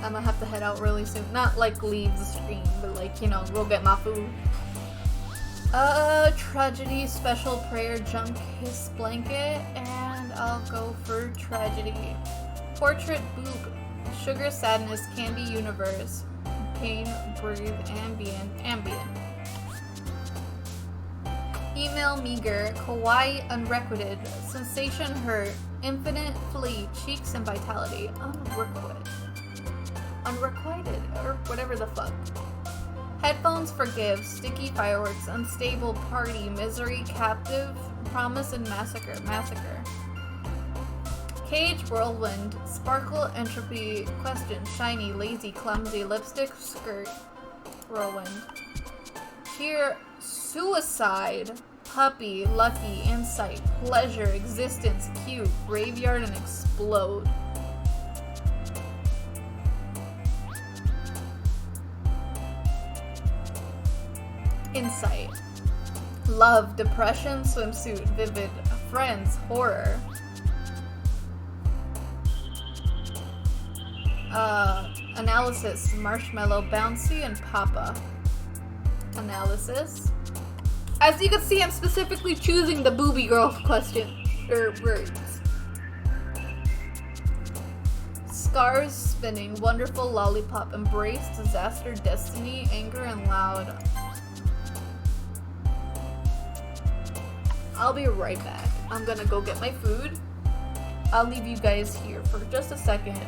I'm gonna have to head out really soon. Not like leave the screen, but like, you know, go get my food. Tragedy, special prayer, junk, his blanket, and I'll go for tragedy. Portrait, boob, sugar, sadness, candy, universe, pain, breathe, ambient. Email, meager, kawaii, unrequited, sensation, hurt, infinite, flee, cheeks, and vitality, unrequited, or whatever the fuck. Headphones, forgive, sticky fireworks, unstable, party, misery, captive, promise, and massacre. Cage, whirlwind, sparkle, entropy, question, shiny, lazy, clumsy, lipstick, skirt, whirlwind. Cheer, suicide, puppy, lucky, insight, pleasure, existence, cute, graveyard, and explode. Insight. Love, depression, swimsuit, vivid, friends, horror. Analysis, marshmallow, bouncy, and papa. Analysis. As you can see, I'm specifically choosing the booby girl question, or words. Scars, spinning, wonderful, lollipop, embrace, disaster, destiny, anger, and loud. I'll be right back. I'm gonna go get my food. I'll leave you guys here for just a second.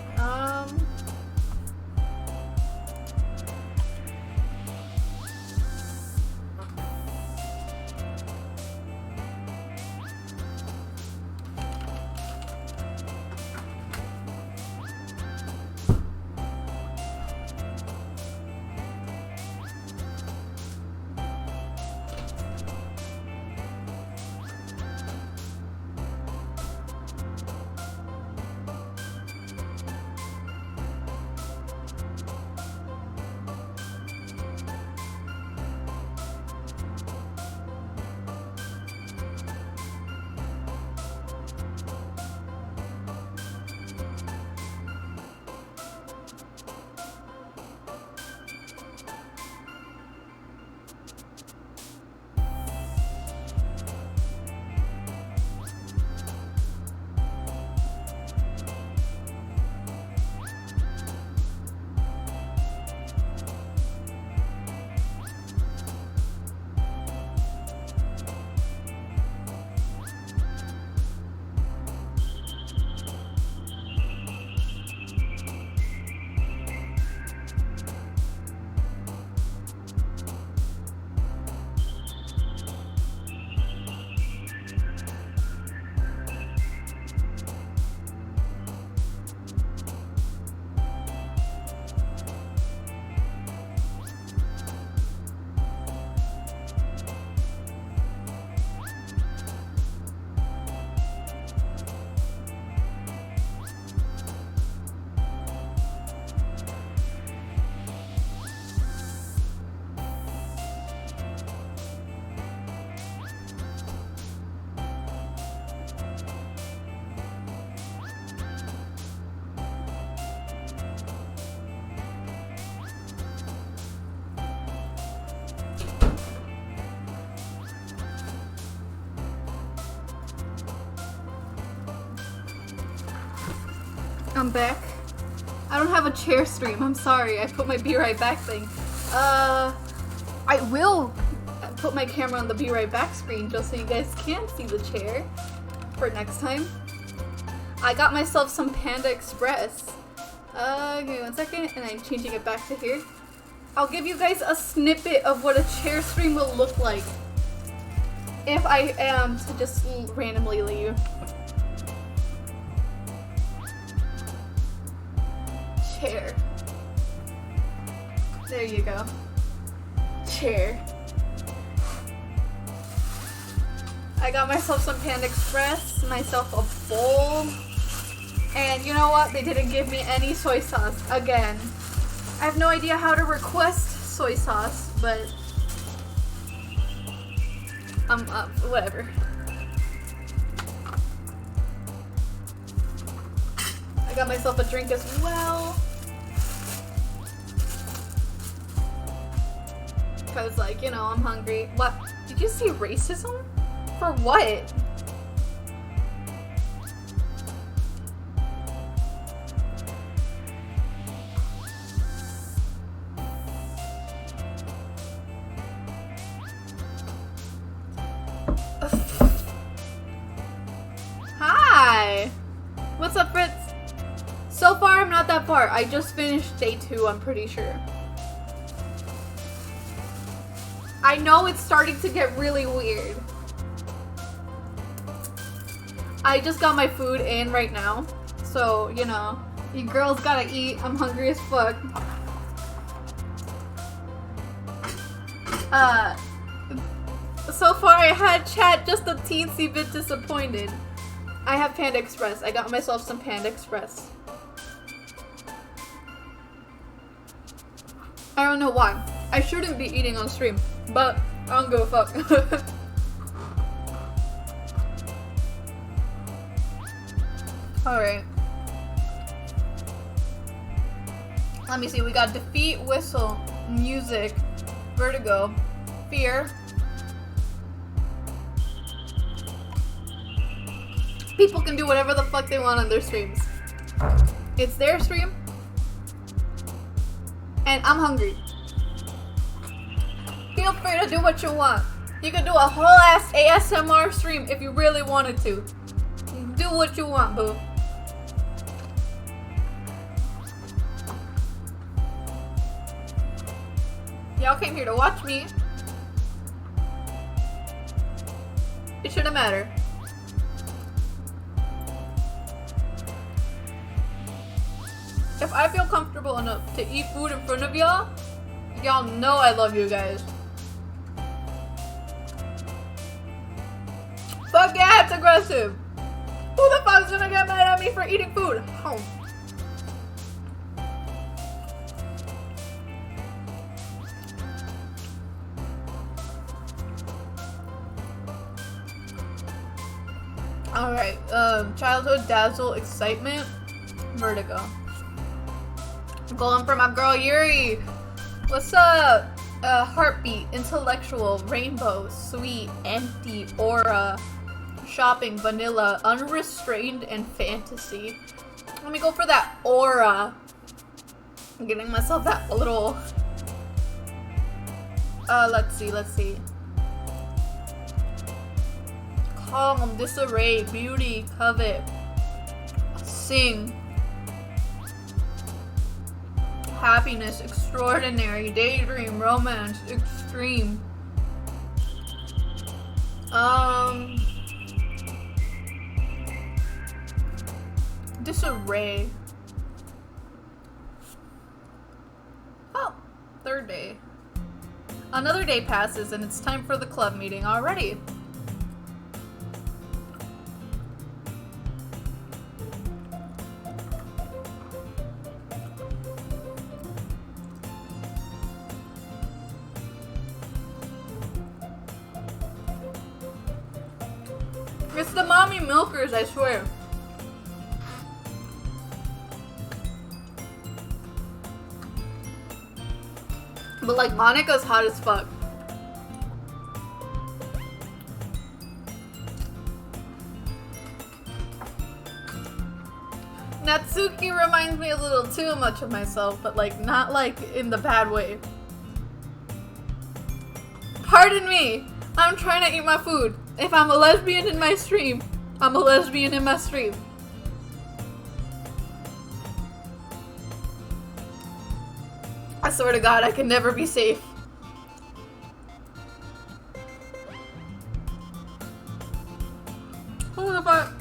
I'm back. I don't have a chair stream. I'm sorry. I put my be right back thing. I will put my camera on the be right back screen just so you guys can see the chair for next time. I got myself some Panda Express. Give me 1 second, and I'm changing it back to here. I'll give you guys a snippet of what a chair stream will look like if I am to just randomly leave. Chair. There you go. Chair. I got myself some Panda Express, myself a bowl, and you know what? They didn't give me any soy sauce again. I have no idea how to request soy sauce, but whatever. I got myself a drink as well. Cause like, you know, I'm hungry. What? Did you see racism? For what? Hi! What's up, Fritz? So far, I'm not that far. I just finished day 2, I'm pretty sure. I know it's starting to get really weird. I just got my food in right now. So, you know, you girls gotta eat. I'm hungry as fuck. So far I had chat just a teensy bit disappointed. I have Panda Express. I got myself some Panda Express. I don't know why. I shouldn't be eating on stream, but I don't give a fuck. Alright. Let me see. We got Defeat, Whistle, Music, Vertigo, Fear. People can do whatever the fuck they want on their streams. It's their stream. And I'm hungry. Feel free to do what you want. You could do a whole ass ASMR stream if you really wanted to. Do what you want, boo. Y'all came here to watch me. It shouldn't matter. If I feel comfortable enough to eat food in front of y'all, y'all know I love you guys. Fuck yeah, it's aggressive. Who the fuck's gonna get mad at me for eating food? Home. Alright, childhood dazzle, excitement, vertigo. Going for my girl Yuri. What's up? Heartbeat, intellectual, rainbow, sweet, empty, aura, shopping, vanilla, unrestrained, and fantasy. Let me go for that aura. I'm getting myself that little... let's see. Calm, disarray, beauty, covet, sing, happiness, extraordinary, daydream, romance, extreme. Disarray. Oh, third day. Another day passes and it's time for the club meeting already. It's the mommy milkers, I swear. But like, Monica's hot as fuck. Natsuki reminds me a little too much of myself, but like, not like in the bad way. Pardon me, I'm trying to eat my food. If I'm a lesbian in my stream, I'm a lesbian in my stream. I swear to God, I can never be safe. Who the fuck?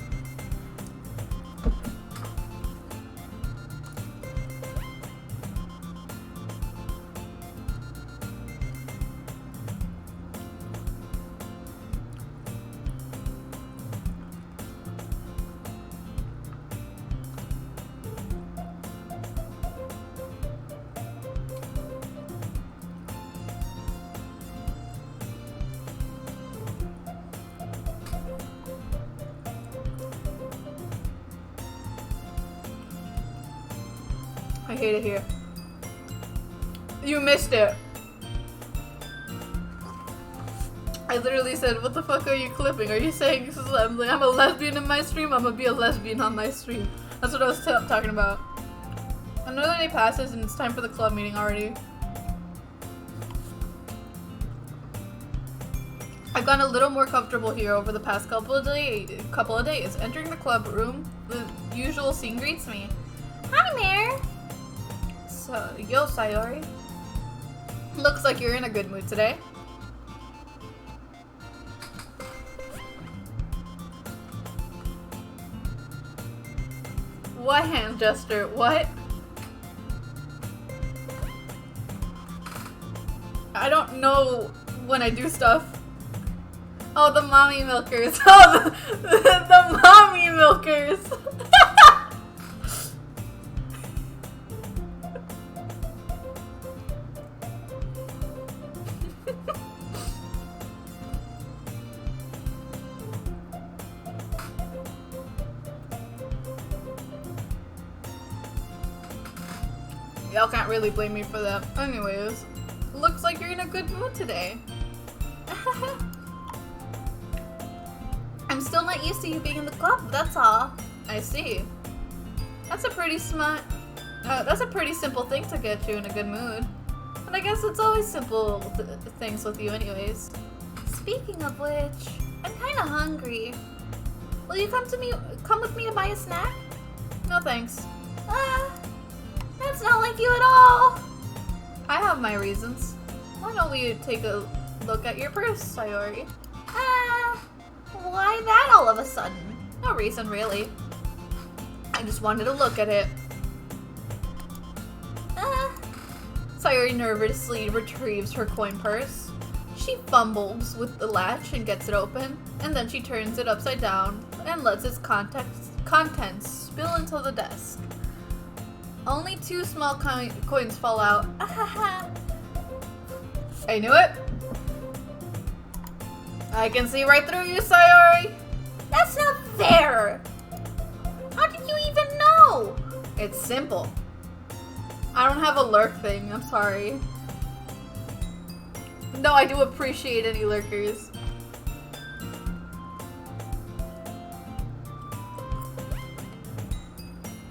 I hate it here. You missed it. I literally said, what the fuck are you clipping? Are you saying I'm a lesbian in my stream? I'm gonna be a lesbian on my stream. That's what I was talking about. Another day passes and it's time for the club meeting already. I've gotten a little more comfortable here over the past couple of days. Entering the club room, the usual scene greets me. Hi, Mare. So, yo, Sayori. Looks like you're in a good mood today. What hand gesture? What? I don't know when I do stuff. Oh, the mommy milkers. Oh, the mommy milkers. Y'all can't really blame me for that. Anyways, looks like you're in a good mood today. I'm still not used to you being in the club, that's all. I see. That's a pretty that's a pretty simple thing to get you in a good mood. But I guess it's always simple things with you anyways. Speaking of which, I'm kinda hungry. Will you come with me to buy a snack? No thanks. That's not like you at all. I have my reasons. Why don't we take a look at your purse, Sayori? Why that all of a sudden? No reason, really. I just wanted to look at it. Sayori nervously retrieves her coin purse. She fumbles with the latch and gets it open, and then she turns it upside down and lets its contents spill into the desk. Only 2 small coins fall out. I knew it. I can see right through you, Sayori. That's not fair. How did you even know? It's simple. I don't have a lurk thing, I'm sorry. No, I do appreciate any lurkers.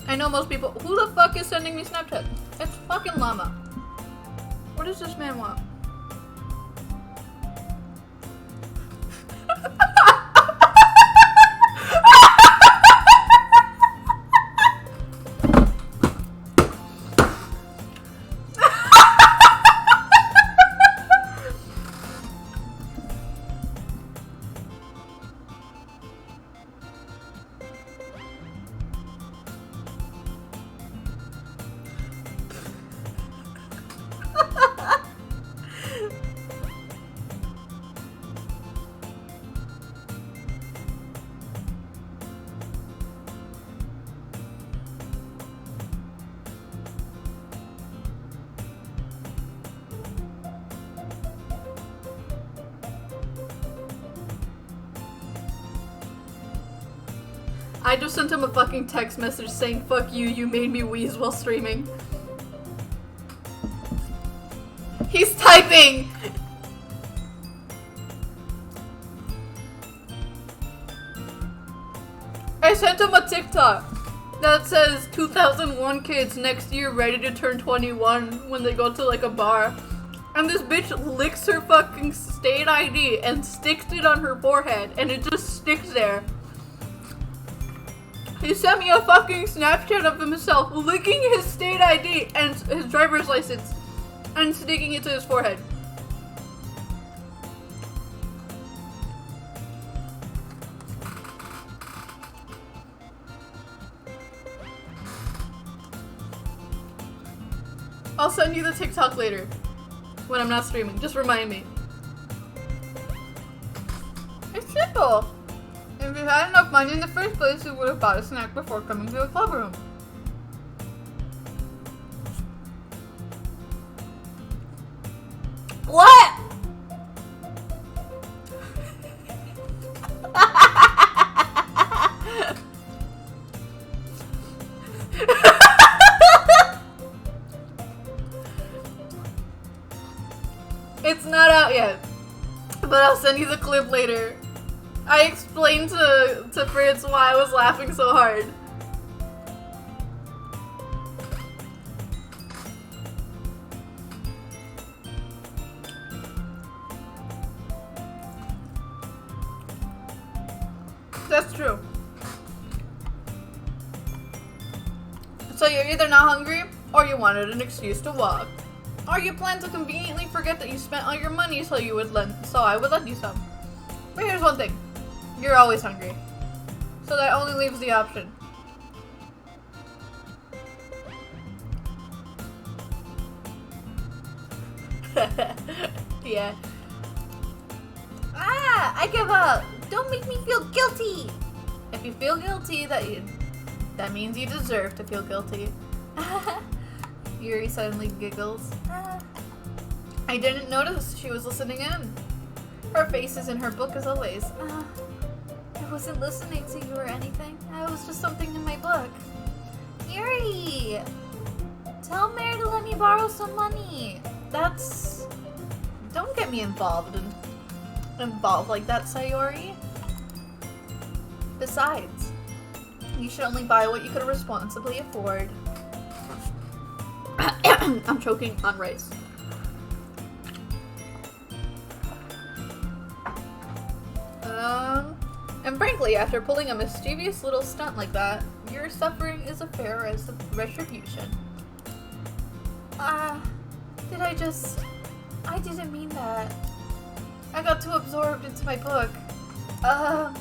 I know most people. Who the fuck is sending me Snapchat? It's fucking Llama. What does this man want? I just sent him a fucking text message saying, fuck you, you made me wheeze while streaming. He's typing! I sent him a TikTok that says 2001 kids next year ready to turn 21 when they go to like a bar. And this bitch licks her fucking state ID and sticks it on her forehead and it just sticks there. He sent me a fucking Snapchat of himself licking his state ID and his driver's license and sticking it to his forehead. I'll send you the TikTok later when I'm not streaming. Just remind me. It's simple. If you had enough money in the first place, you would have bought a snack before coming to the club room. What? It's not out yet, but I'll send you the clip later. I explained to Fritz why I was laughing so hard. That's true. So you're either not hungry, or you wanted an excuse to walk. Or you plan to conveniently forget that you spent all your money so I would lend you some. But here's one thing. You're always hungry. So that only leaves the option. Yeah. I give up. Don't make me feel guilty. If you feel guilty, that means you deserve to feel guilty. Yuri suddenly giggles. I didn't notice she was listening in. Her face is in her book as always. I wasn't listening to you or anything. It was just something in my book. Yuri! Tell Mary to let me borrow some money. Don't get me involved like that, Sayori. Besides, you should only buy what you could responsibly afford. I'm choking on rice. Frankly, after pulling a mischievous little stunt like that, your suffering is a fair retribution. I didn't mean that. I got too absorbed into my book. I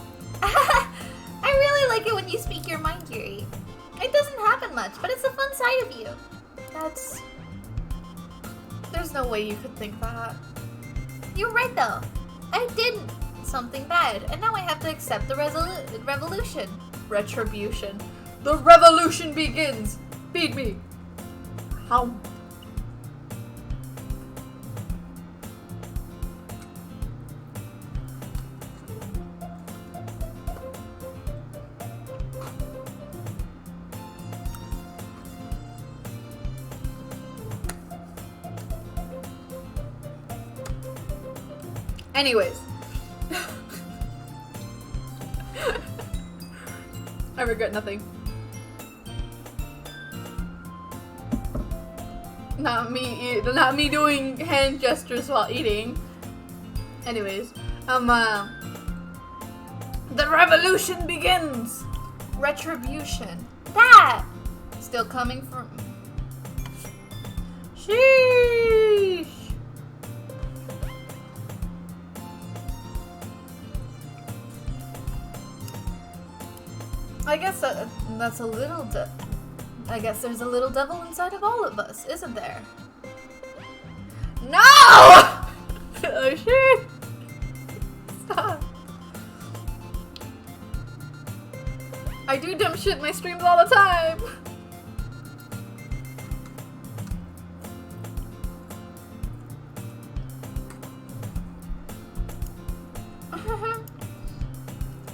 really like it when you speak your mind, Yuri. It doesn't happen much, but it's a fun side of you. There's no way you could think that. You're right, though. I did something bad, and now I have to accept the revolution. Retribution. The revolution begins! Feed me! How? Anyways. I regret nothing. Not me doing hand gestures while eating. Anyways, the revolution begins! Retribution. That! Still coming from... Sheesh! I guess that's a little I guess there's a little devil inside of all of us, isn't there? No! Oh shit! Stop. I do dumb shit in my streams all the time!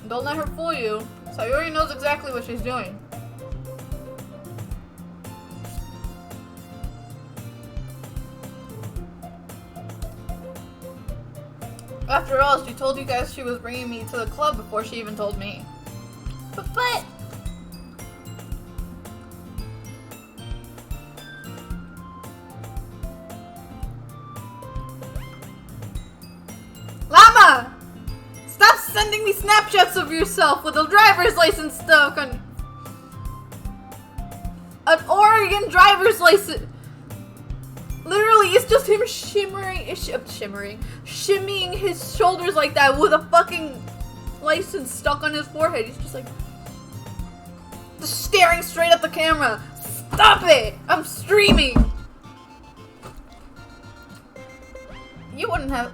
Don't let her fool you. Sayori knows exactly what she's doing. After all, she told you guys she was bringing me to the club before she even told me. But... Llama! Stop sending me Snapchats of yourself with a driver's license stuck on... An Oregon driver's license! Literally, it's just him shimmying his shoulders like that with a fucking license stuck on his forehead. He's just like... just staring straight at the camera. Stop it! I'm streaming! You wouldn't have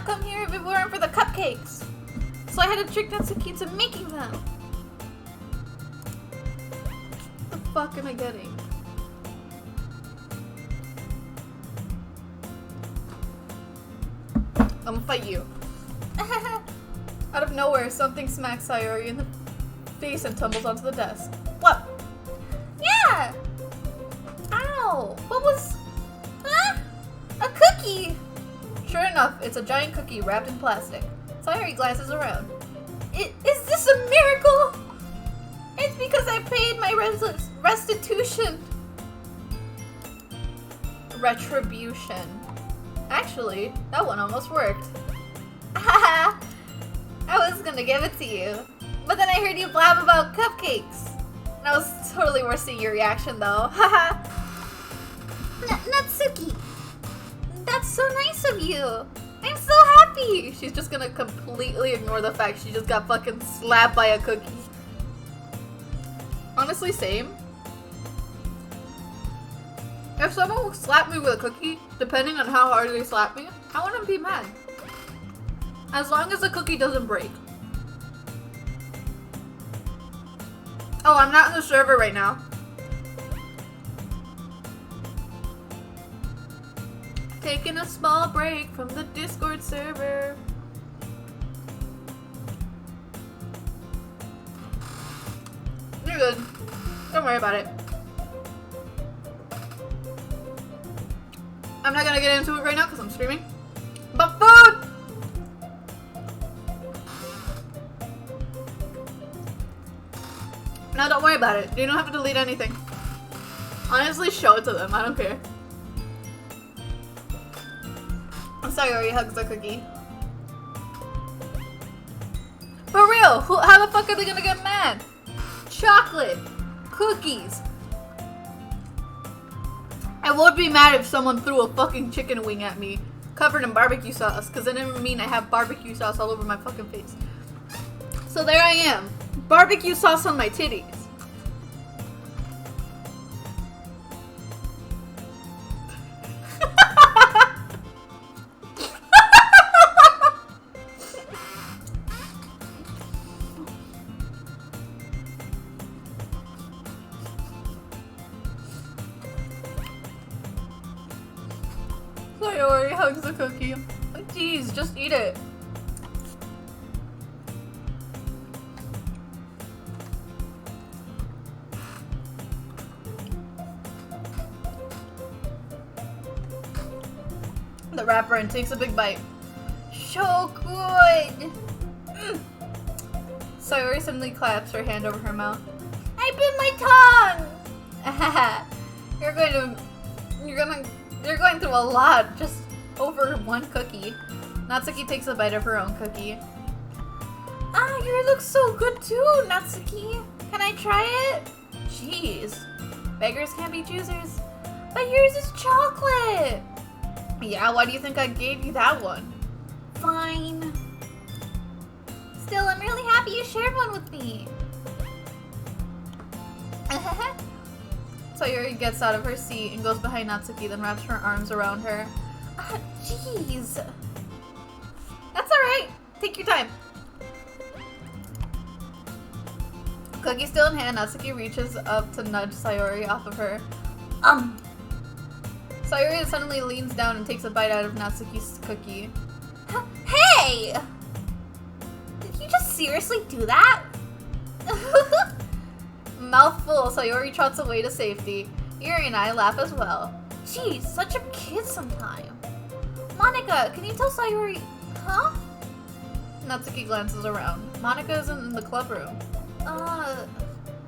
come here if it weren't for the cupcakes. So I had to trick Natsuki into making them. What the fuck am I getting? I'm gonna fight you. Out of nowhere, something smacks Sayori in the face and tumbles onto the desk. What? Yeah! Ow! What was... Huh? A cookie! Sure enough, it's a giant cookie wrapped in plastic. Sayori glances around. Is this a miracle? It's because I paid my restitution. Retribution. Actually, that one almost worked. Haha! I was gonna give it to you. But then I heard you blab about cupcakes. That was totally worth seeing your reaction though. Haha! Natsuki! That's so nice of you! I'm so happy! She's just gonna completely ignore the fact she just got fucking slapped by a cookie. Honestly, same. If someone slapped me with a cookie, depending on how hard they slap me, I wouldn't be mad. As long as the cookie doesn't break. Oh, I'm not in the server right now. Taking a small break from the Discord server. You're good. Don't worry about it. I'm not gonna get into it right now because I'm streaming. But food! No, don't worry about it. You don't have to delete anything. Honestly, show it to them. I don't care. Sayori hugs the cookie. For real, how the fuck are they gonna get mad? Chocolate, cookies. I would be mad if someone threw a fucking chicken wing at me covered in barbecue sauce, because that didn't mean I have barbecue sauce all over my fucking face. So there I am, barbecue sauce on my titties. Sayori hugs the cookie. Jeez, just eat it. The wrapper and takes a big bite. So good! Sayori suddenly claps her hand over her mouth. I bit my tongue! You're going through a lot just over one cookie. Natsuki takes a bite of her own cookie. Ah, yours looks so good too, Natsuki. Can I try it? Jeez. Beggars can't be choosers. But yours is chocolate! Yeah, why do you think I gave you that one? Fine. Still, I'm really happy you shared one with me. Sayori gets out of her seat and goes behind Natsuki, then wraps her arms around her. Ah, jeez. That's alright. Take your time. Cookie still in hand, Natsuki reaches up to nudge Sayori off of her. Sayori suddenly leans down and takes a bite out of Natsuki's cookie. Hey! Did you just seriously do that? Mouthful, Sayori trots away to safety. Yuri and I laugh as well. Geez, such a kid sometime. Monika, can you tell Sayori... Huh? Natsuki glances around. Monika isn't in the club room.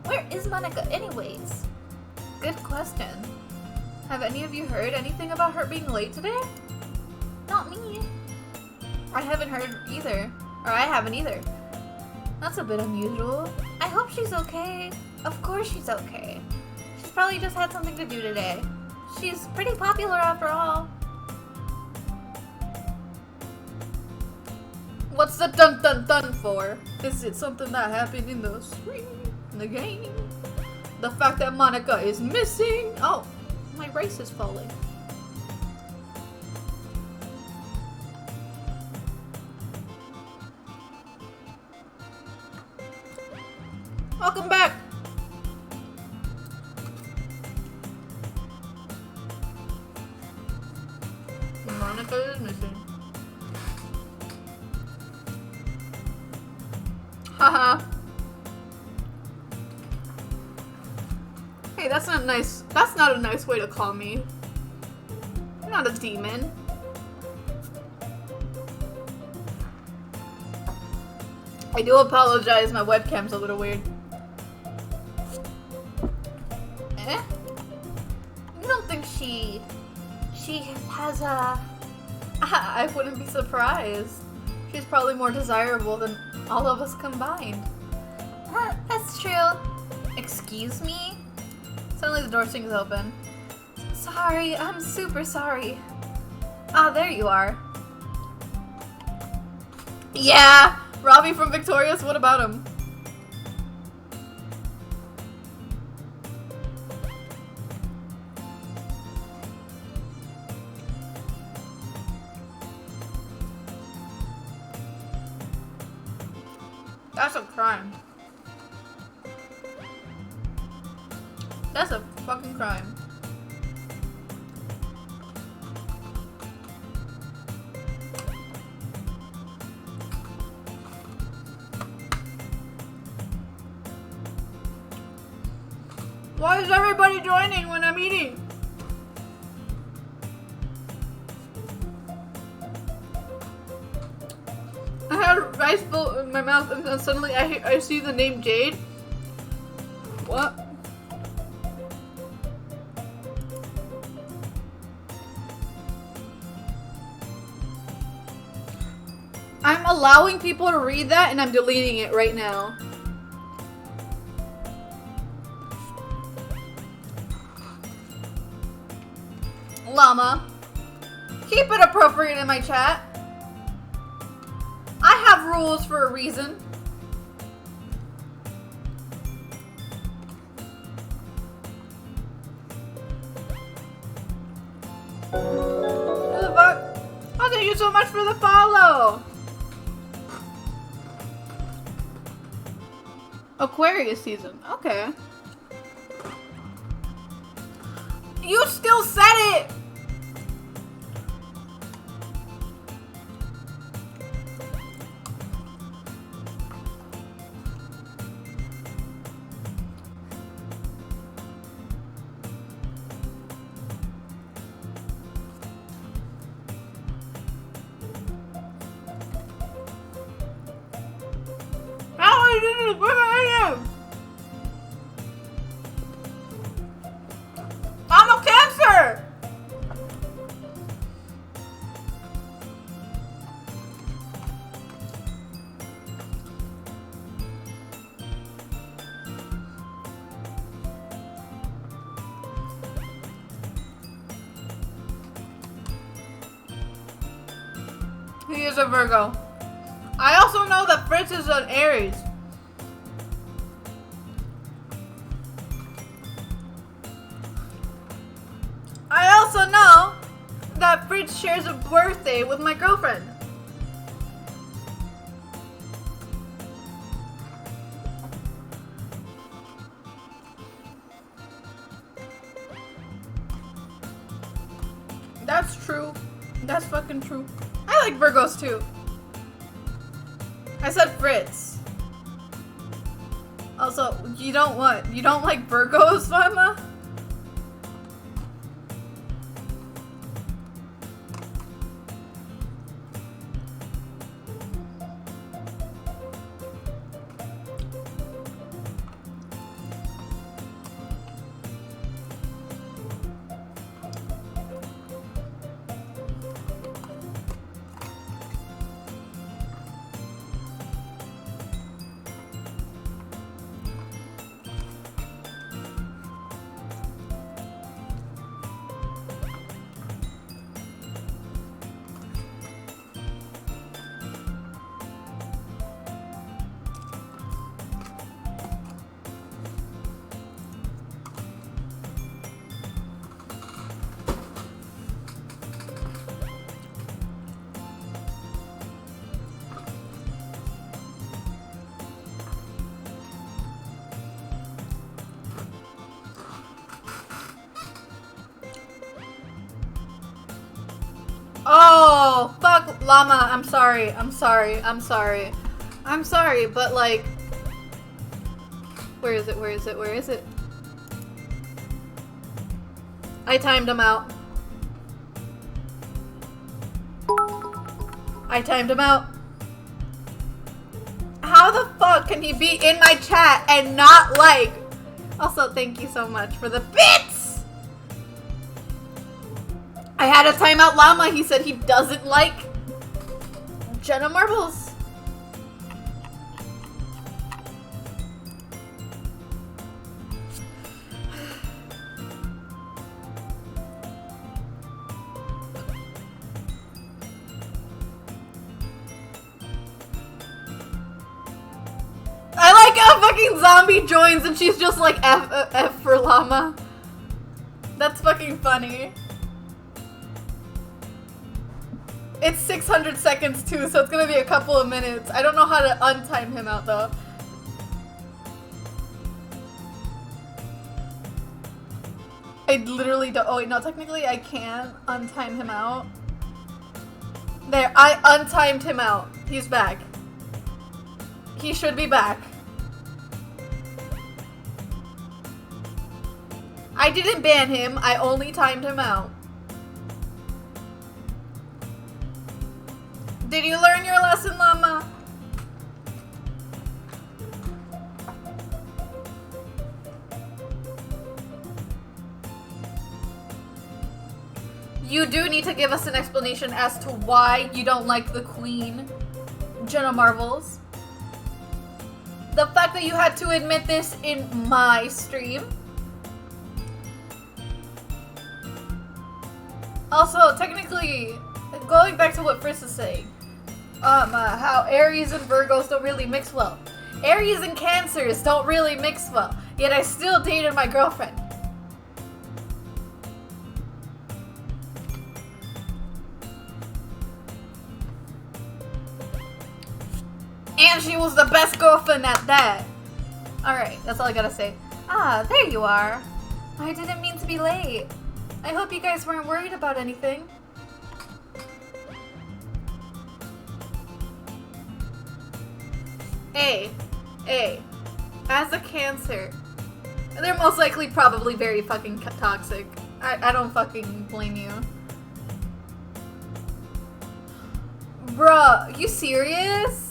Where is Monika anyways? Good question. Have any of you heard anything about her being late today? Not me. I haven't heard either. Or I haven't either. That's a bit unusual. I hope she's okay. Of course she's okay. She's probably just had something to do today. She's pretty popular after all. What's the dun dun dun for? Is it something that happened in the screen? In the game? The fact that Monika is missing? Oh, my rice is falling. Welcome back! Monika is missing. Haha. Hey, that's not nice. That's not a nice way to call me. I'm not a demon. I do apologize, my webcam's a little weird. Eh? You don't think she has a... I wouldn't be surprised. She's probably more desirable than all of us combined. That's true. Excuse me? Suddenly the door swings open. Sorry, I'm super sorry. Ah, there you are. Yeah! Robbie from Victorious, what about him? That's a crime. That's a fucking crime. Why is everybody joining when I'm eating? I had rice bowl in my mouth and then suddenly I see the name Jade. What? I'm allowing people to read that and I'm deleting it right now. Llama, keep it appropriate in my chat. I have rules for a reason. What the fuck? Oh, thank you so much for the follow. Aquarius season. Okay. You still said it! How are you doing? Where I am? I'm a Cancer! He is a Virgo. I also know that Fritz is an Aries. I also know that Fritz shares a birthday with my girlfriend. That's true. That's fucking true. I like Virgos too. I said Fritz. Also, you don't what? You don't like Virgos, Mama? Oh, fuck, Llama. I'm sorry. I'm sorry. I'm sorry. I'm sorry, but like... Where is it? Where is it? Where is it? I timed him out. I timed him out. How the fuck can he be in my chat and not like... Also, thank you so much for the bits! I had a timeout Llama. He said he doesn't like Jenna Marbles. I like how fucking Zombie joins and she's just like F for Llama. That's fucking funny. It's 600 seconds too, so it's gonna be a couple of minutes. I don't know how to untime him out though. I literally don't. Oh wait, no, technically I can untime him out. There, I untimed him out. He's back. He should be back. I didn't ban him, I only timed him out. Did you learn your lesson, Llama? You do need to give us an explanation as to why you don't like the queen. Jenna Marbles. The fact that you had to admit this in my stream. Also, technically, going back to what Friss is saying, how Aries and Virgos don't really mix well. Aries and Cancers don't really mix well, yet I still dated my girlfriend. And she was the best girlfriend at that. Alright, that's all I gotta say. Ah, there you are. I didn't mean to be late. I hope you guys weren't worried about anything. Hey, as a Cancer, they're most likely probably very fucking toxic. I don't fucking blame you. Bruh, you serious?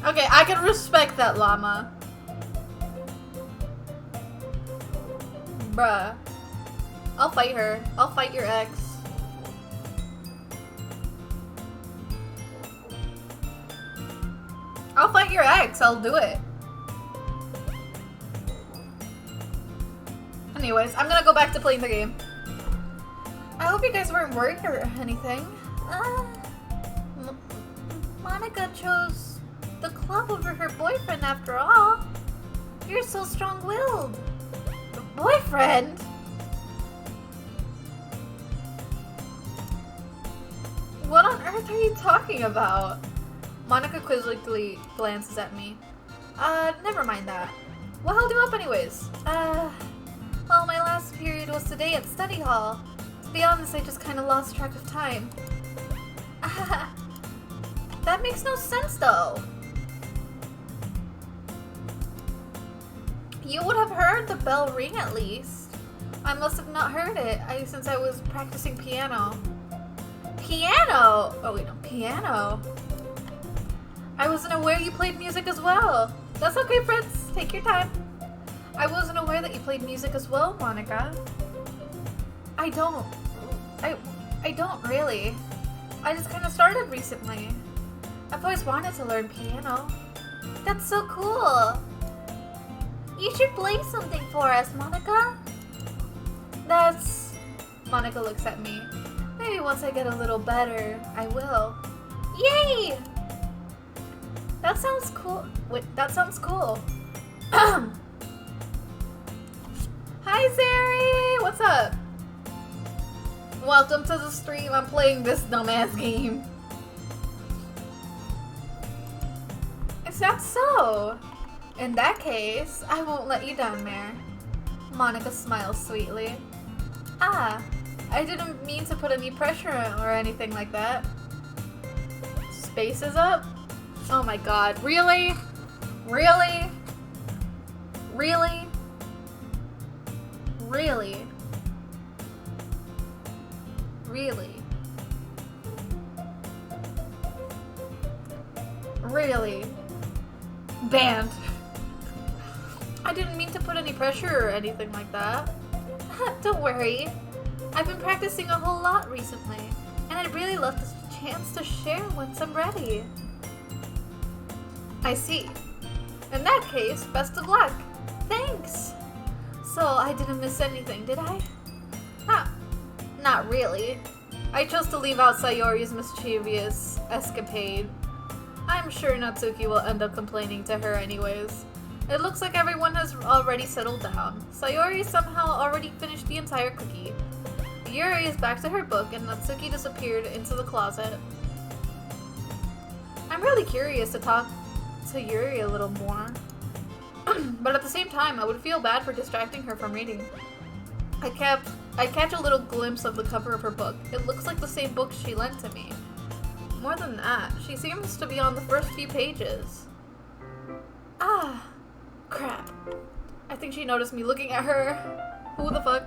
Okay, I can respect that, llama. Bruh. I'll fight her. I'll fight your ex. I'll fight your ex. I'll do it. Anyways, I'm gonna go back to playing the game. I hope you guys weren't worried or anything. Monica chose the club over her boyfriend after all. You're so strong-willed. Boyfriend? What on earth are you talking about? Monica quizzically glances at me. Never mind that. What held you up anyways? Well, my last period was today at study hall. To be honest, I just kind of lost track of time. That makes no sense though. You would have heard the bell ring at least. I must have not heard it since I was practicing piano. Piano? Oh wait, no, piano. I wasn't aware you played music as well. That's okay, Fritz. Take your time. I wasn't aware that you played music as well, Monica. I don't really. I just kind of started recently. I've always wanted to learn piano. That's so cool. You should play something for us, Monica. Monica looks at me. Maybe once I get a little better, I will. Yay! That sounds cool. Wait, that sounds cool. Hi, Zeri! What's up? Welcome to the stream. I'm playing this dumbass game. Is that so? In that case, I won't let you down, Mare. Monica smiles sweetly. Ah, I didn't mean to put any pressure or anything like that. Space is up? Oh my god, really? Really? Really? Really? Really? Really? Banned. I didn't mean to put any pressure or anything like that. Don't worry. I've been practicing a whole lot recently, and I'd really love this chance to share once I'm ready. I see. In that case, best of luck. Thanks. So, I didn't miss anything, did I? Not really. I chose to leave out Sayori's mischievous escapade. I'm sure Natsuki will end up complaining to her anyways. It looks like everyone has already settled down. Sayori somehow already finished the entire cookie. Yuri is back to her book and Natsuki disappeared into the closet. I'm really curious to talk to Yuri a little more. But at the same time, I would feel bad for distracting her from reading. I catch a little glimpse of the cover of her book. It looks like the same book she lent to me. More than that, she seems to be on the first few pages. Ah, crap. I think she noticed me looking at her. Who the fuck?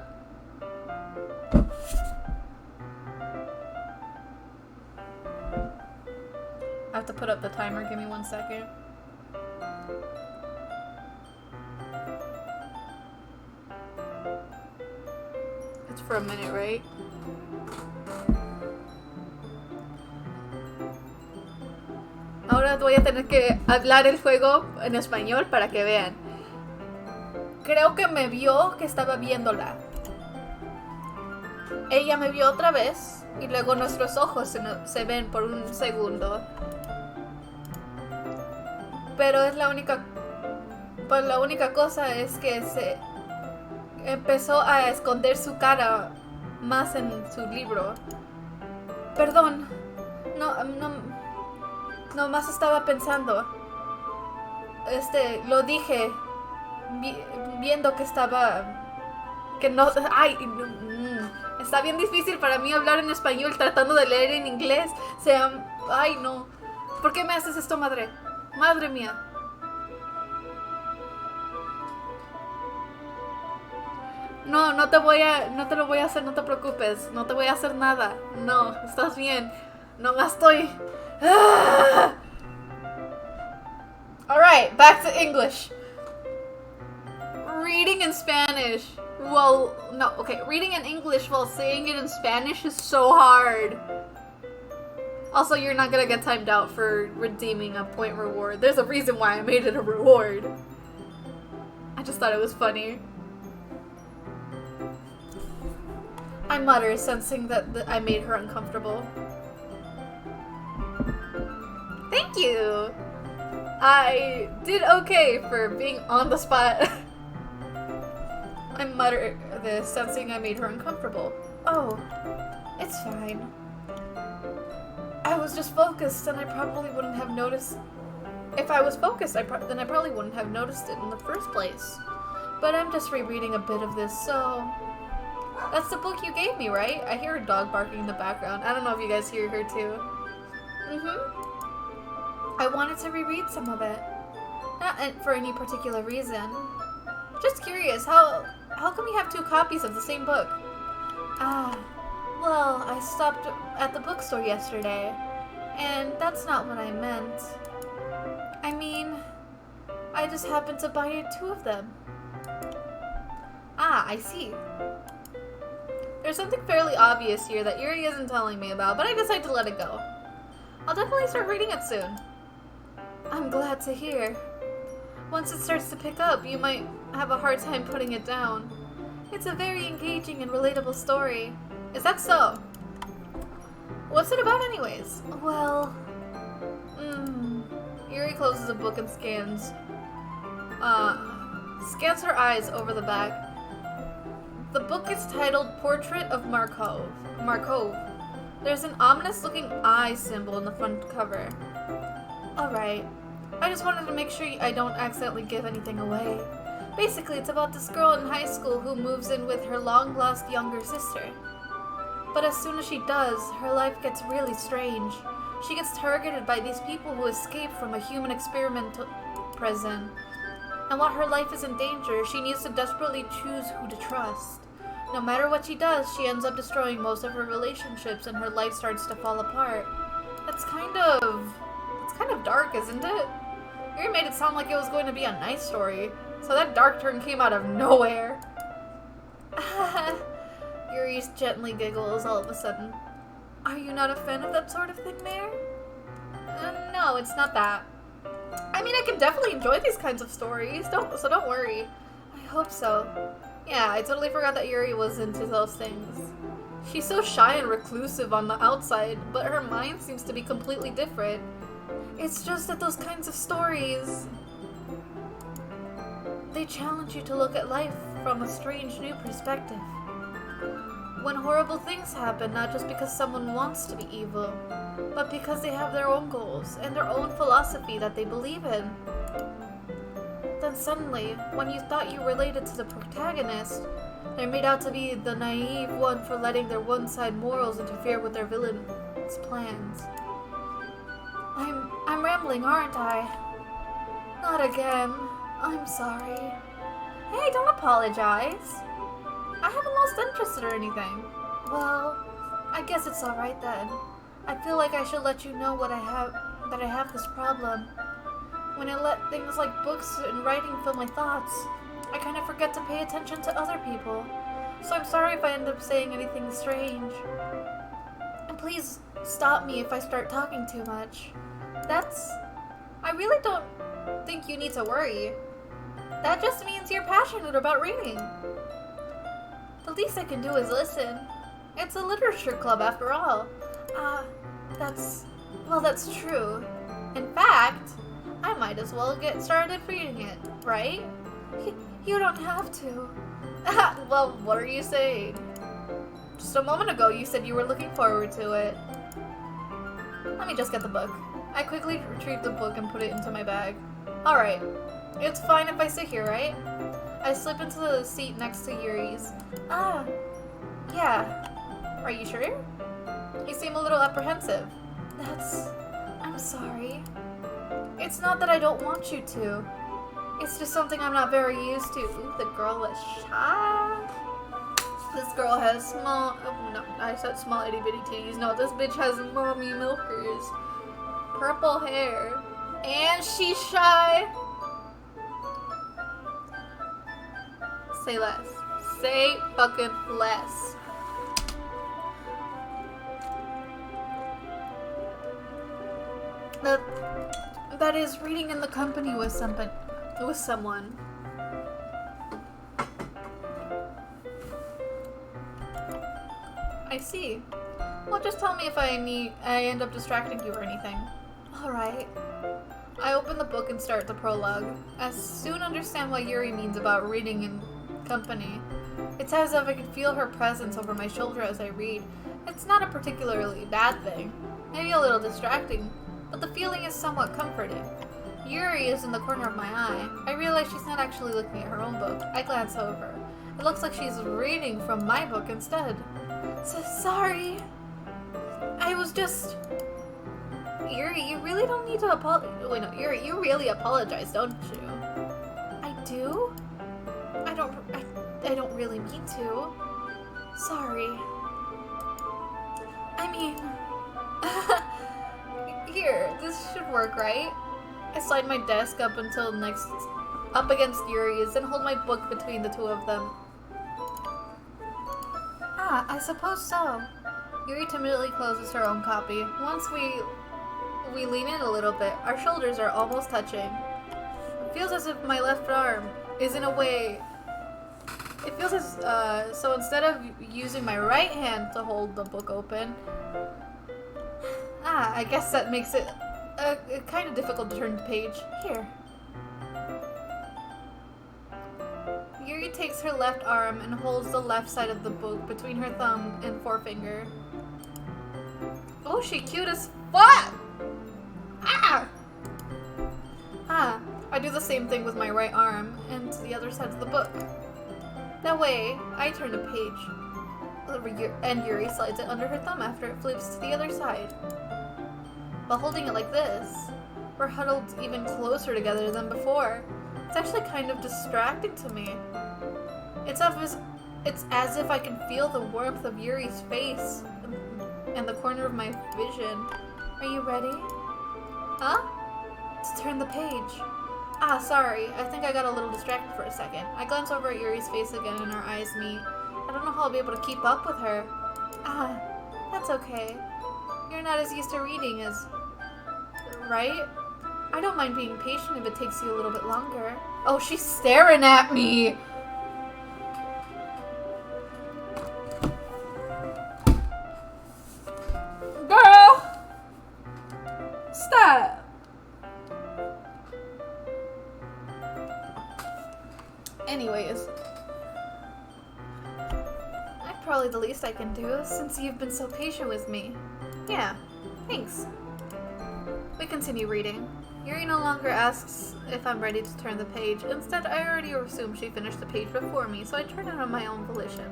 I have to put up the timer. Give me 1 second. for a minute, right? Ahora voy a tener que hablar el juego en español para que vean. Creo que me vio que estaba viéndola. Ella me vio otra vez y luego nuestros ojos se ven por un segundo. Pero es la única... Pues la única cosa es que se empezó a esconder su cara más en su libro. Perdón. No más estaba pensando. Lo dije viendo que estaba... Que no... Ay, está bien difícil para mí hablar en español tratando de leer en inglés. Ay, no. ¿Por qué me haces esto, madre? Madre mía. No te lo voy a hacer, no te preocupes. No te voy a hacer nada. No, estás bien. No más estoy... Alright, back to English. Reading in Spanish. Well, no, okay. Reading in English while saying it in Spanish is so hard. Also, you're not gonna get timed out for redeeming a point reward. There's a reason why I made it a reward. I just thought it was funny. I mutter, sensing that I made her uncomfortable. Thank you! I did okay for being on the spot. I mutter this, sensing I made her uncomfortable. Oh, it's fine. I was just focused and I probably wouldn't have noticed... If I was focused, then I probably wouldn't have noticed it in the first place. But I'm just rereading a bit of this, so... That's the book you gave me, right? I hear a dog barking in the background. I don't know if you guys hear her too. I wanted to reread some of it. Not for any particular reason. Just curious, how come you have 2 copies of the same book? Well, I stopped at the bookstore yesterday, and that's not what I meant. I mean, I just happened to buy 2 of them. I see. There's something fairly obvious here that Yuri isn't telling me about, but I decided to let it go. I'll definitely start reading it soon. I'm glad to hear. Once it starts to pick up, you might have a hard time putting it down. It's a very engaging and relatable story. Is that so? What's it about anyways? Well... Yuri closes the book and scans her eyes over the back. The book is titled Portrait of Markov. There's an ominous-looking eye symbol in the front cover. Alright. I just wanted to make sure I don't accidentally give anything away. Basically, it's about this girl in high school who moves in with her long-lost younger sister. But as soon as she does, her life gets really strange. She gets targeted by these people who escaped from a human experimental prison. And while her life is in danger, she needs to desperately choose who to trust. No matter what she does, she ends up destroying most of her relationships and her life starts to fall apart. It's kind of dark, isn't it? You made it sound like it was going to be a nice story, so that dark turn came out of nowhere. Yuri gently giggles all of a sudden. Are you not a fan of that sort of thing, Mayor? No, it's not that. I mean, I can definitely enjoy these kinds of stories, so don't worry. I hope so. Yeah, I totally forgot that Yuri was into those things. She's so shy and reclusive on the outside, but her mind seems to be completely different. It's just that those kinds of stories... They challenge you to look at life from a strange new perspective. When horrible things happen, not just because someone wants to be evil, but because they have their own goals and their own philosophy that they believe in. Then suddenly, when you thought you related to the protagonist, they're made out to be the naive one for letting their one-side morals interfere with their villain's plans. I'm rambling, aren't I? Not again. I'm sorry. Hey, don't apologize. I haven't lost interest or anything. Well, I guess it's alright then. I feel like I should let you know that I have this problem. When I let things like books and writing fill my thoughts, I kind of forget to pay attention to other people. so I'm sorry if I end up saying anything strange. And please stop me if I start talking too much. I really don't think you need to worry. That just means you're passionate about reading. The least I can do is listen. It's a literature club after all. That's true. In fact, I might as well get started reading it, right? You don't have to. Well, what are you saying? Just a moment ago you said you were looking forward to it. Let me just get the book. I quickly retrieved the book and put it into my bag. Alright, it's fine if I sit here, right? I slip into the seat next to Yuri's. Yeah. Are you sure? You seem a little apprehensive. I'm sorry. It's not that I don't want you to. It's just something I'm not very used to. Ooh, the girl is shy. This girl has small, I said small itty bitty titties. No, this bitch has mommy milkers. Purple hair. And she's shy. Say less. Say fucking less. That is reading in the company with someone. I see. Well, just tell me if I end up distracting you or anything. Alright. I open the book and start the prologue. I soon understand what Yuri means about reading in company. It's as if I can feel her presence over my shoulder as I read. It's not a particularly bad thing. Maybe a little distracting, but the feeling is somewhat comforting. Yuri is in the corner of my eye. I realize she's not actually looking at her own book. I glance over. It looks like she's reading from my book instead. So sorry. I was just... Yuri, you really don't need to apologize. Wait, no, Yuri, you really apologize, don't you? I do? I don't really mean to. Sorry. I mean... Here, this should work, right? I slide my desk up against Yuri's and hold my book between the two of them. I suppose so. Yuri timidly closes her own copy. Once we lean in a little bit, our shoulders are almost touching. It feels as if my left arm is in a way... It feels as, so instead of using my right hand to hold the book open, I guess that makes it kind of difficult to turn the page. Here. Yuri takes her left arm and holds the left side of the book between her thumb and forefinger. Oh, she cute as fuck! I do the same thing with my right arm and to the other side of the book. That way, I turn the page, and Yuri slides it under her thumb after it flips to the other side. By holding it like this, we're huddled even closer together than before. It's actually kind of distracting to me. It's as if I can feel the warmth of Yuri's face in the corner of my vision. Are you ready? Huh? To turn the page. Sorry. I think I got a little distracted for a second. I glance over at Yuri's face again and our eyes meet. I don't know how I'll be able to keep up with her. That's okay. You're not as used to reading as... Right? I don't mind being patient if it takes you a little bit longer. Oh, she's staring at me! Girl! Stop! Anyways. That's probably the least I can do, since you've been so patient with me. Yeah, thanks. We continue reading. Yuri no longer asks if I'm ready to turn the page. Instead, I already assumed she finished the page before me, so I turn it on my own volition.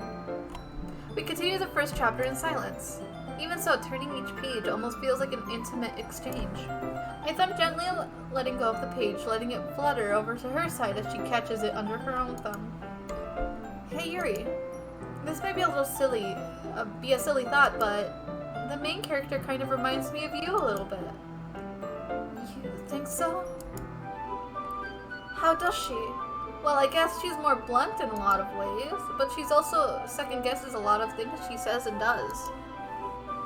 We continue the first chapter in silence. Even so, turning each page almost feels like an intimate exchange. I thumb gently letting go of the page, letting it flutter over to her side as she catches it under her own thumb. Hey Yuri, this may be a little silly, be a silly thought, but the main character kind of reminds me of you a little bit. You think so? How does she? Well, I guess she's more blunt in a lot of ways, but she's also second guesses a lot of things she says and does.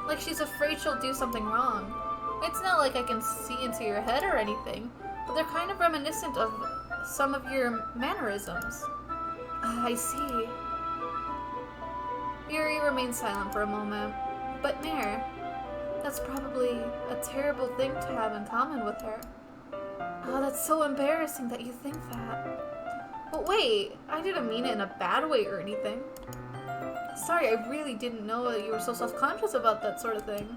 Like she's afraid she'll do something wrong. It's not like I can see into your head or anything, but they're kind of reminiscent of some of your mannerisms. I see. Yuri remained silent for a moment. But Nair, that's probably a terrible thing to have in common with her. Oh, that's so embarrassing that you think that. But wait, I didn't mean it in a bad way or anything. Sorry, I really didn't know that you were so self-conscious about that sort of thing.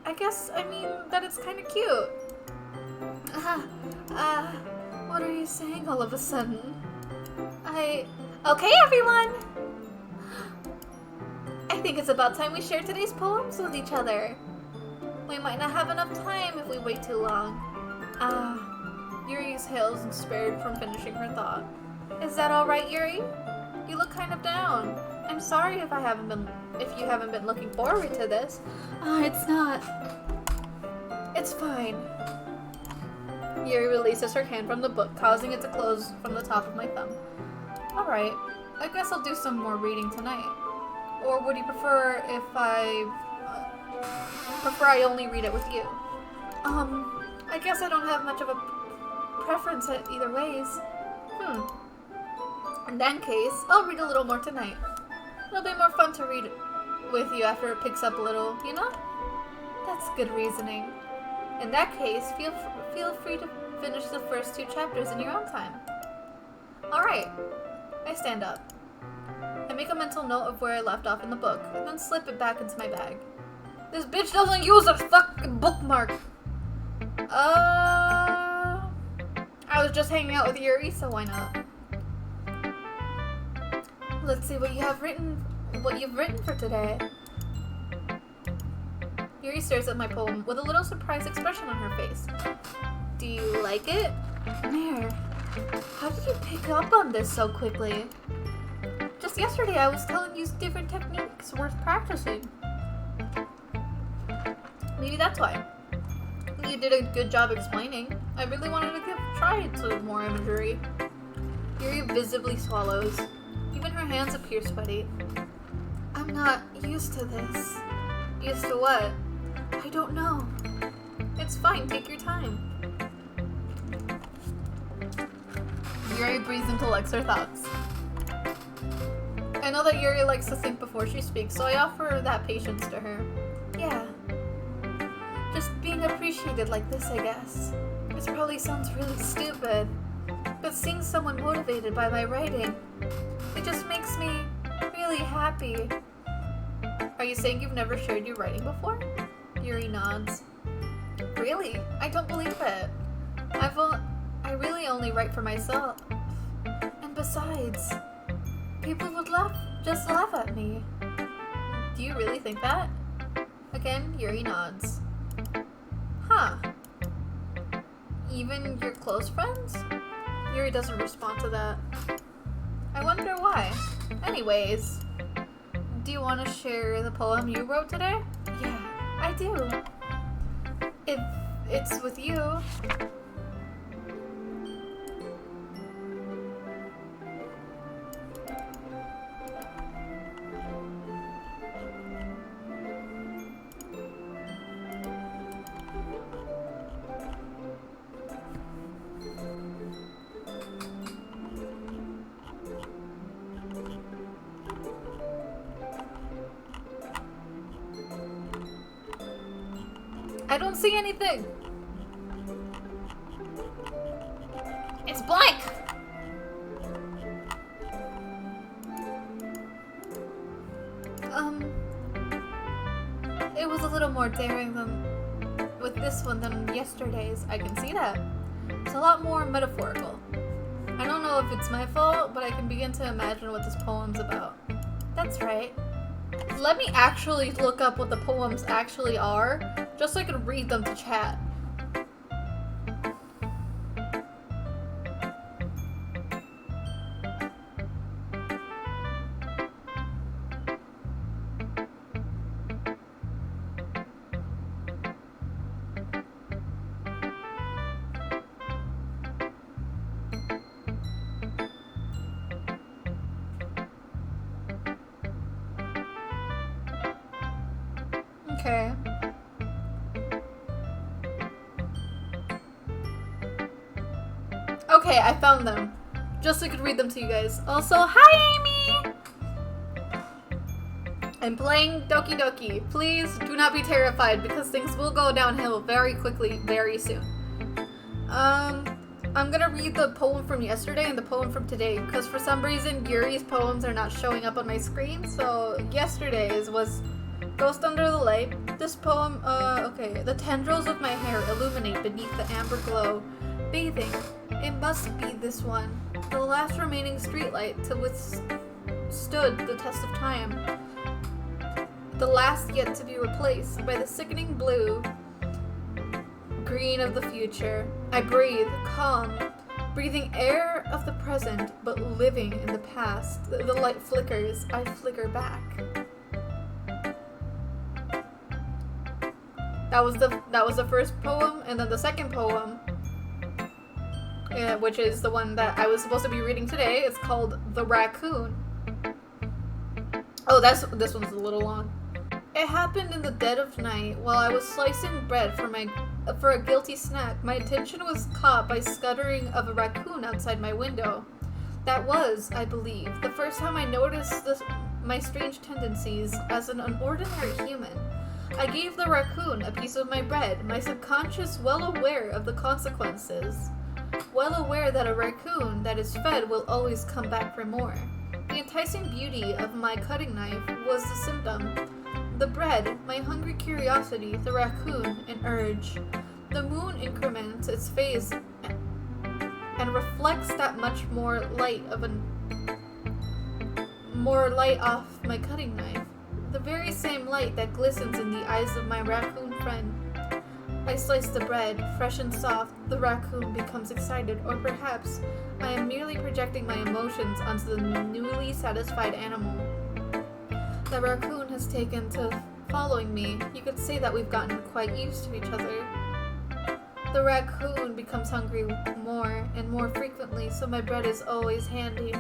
I guess I mean that it's kind of cute. What are you saying all of a sudden? Okay, everyone! I think it's about time we share today's poems with each other. We might not have enough time if we wait too long. Yuri exhales and spared from finishing her thought. Is that alright, Yuri? You look kind of down. I'm sorry if you haven't been looking forward to this. It's not. It's fine. Yuri releases her hand from the book, causing it to close from the top of my thumb. Alright, I guess I'll do some more reading tonight. Or would you prefer if I only read it with you? I guess I don't have much of a preference either ways. In that case, I'll read a little more tonight. It'll be more fun to read with you after it picks up a little, you know? That's good reasoning. In that case, feel free to finish the first 2 chapters in your own time. Alright. I stand up. I make a mental note of where I left off in the book, and then slip it back into my bag. This bitch doesn't use a fucking bookmark! I was just hanging out with Yuri, so why not? Let's see what you've written for today. Yuri stares at my poem with a little surprised expression on her face. Do you like it? Nair, how did you pick up on this so quickly? Just yesterday I was telling you different techniques worth practicing. Maybe that's why. You did a good job explaining. I really wanted to try to more imagery. Yuri visibly swallows. Even her hands appear sweaty. I'm not used to this. Used to what? I don't know. It's fine, take your time. Yuri breathes and collects her thoughts. I know that Yuri likes to think before she speaks, so I offer that patience to her. Yeah. Just being appreciated like this, I guess. This probably sounds really stupid, but seeing someone motivated by my writing, it just makes me really happy. Are you saying you've never shared your writing before? Yuri nods. Really? I don't believe it. I really only write for myself. And besides, people would just laugh at me. Do you really think that? Again, Yuri nods. Huh. Even your close friends? Yuri doesn't respond to that. I wonder why. Anyways, do you want to share the poem you wrote today? Yeah, I do. If it's with you. I don't see anything. It's blank. It was a little more daring with this one than yesterday's. I can see that. It's a lot more metaphorical. I don't know if it's my fault, but I can begin to imagine what this poem's about. That's right. Let me actually look up what the poems actually are, just so I can read them to chat. Okay. Okay, I found them. Just so I could read them to you guys. Also, hi Amy! I'm playing Doki Doki. Please do not be terrified because things will go downhill very quickly, very soon. I'm gonna read the poem from yesterday and the poem from today because for some reason Yuri's poems are not showing up on my screen. So yesterday's was Ghost Under the Light. This poem, okay. The tendrils of my hair illuminate beneath the amber glow. Bathing. It must be this one. The last remaining streetlight to withstood the test of time. The last yet to be replaced by the sickening blue green of the future. I breathe, calm, breathing air of the present, but living in the past. The light flickers, I flicker back. That was the first poem, and then the second poem, which is the one that I was supposed to be reading today. It's called The Raccoon. Oh, this one's a little long. It happened in the dead of night while I was slicing bread for a guilty snack. My attention was caught by scuttering of a raccoon outside my window. That was, I believe, the first time I noticed my strange tendencies as an unordinary human. I gave the raccoon a piece of my bread, my subconscious well aware of the consequences. Well aware that a raccoon that is fed will always come back for more. The enticing beauty of my cutting knife was the symptom. The bread, my hungry curiosity, the raccoon, an urge. The moon increments its phase and reflects that much more light off my cutting knife. The very same light that glistens in the eyes of my raccoon friend. I slice the bread, fresh and soft. The raccoon becomes excited, or perhaps I am merely projecting my emotions onto the newly satisfied animal. The raccoon has taken to following me. You could say that we've gotten quite used to each other. The raccoon becomes hungry more and more frequently, so my bread is always handy.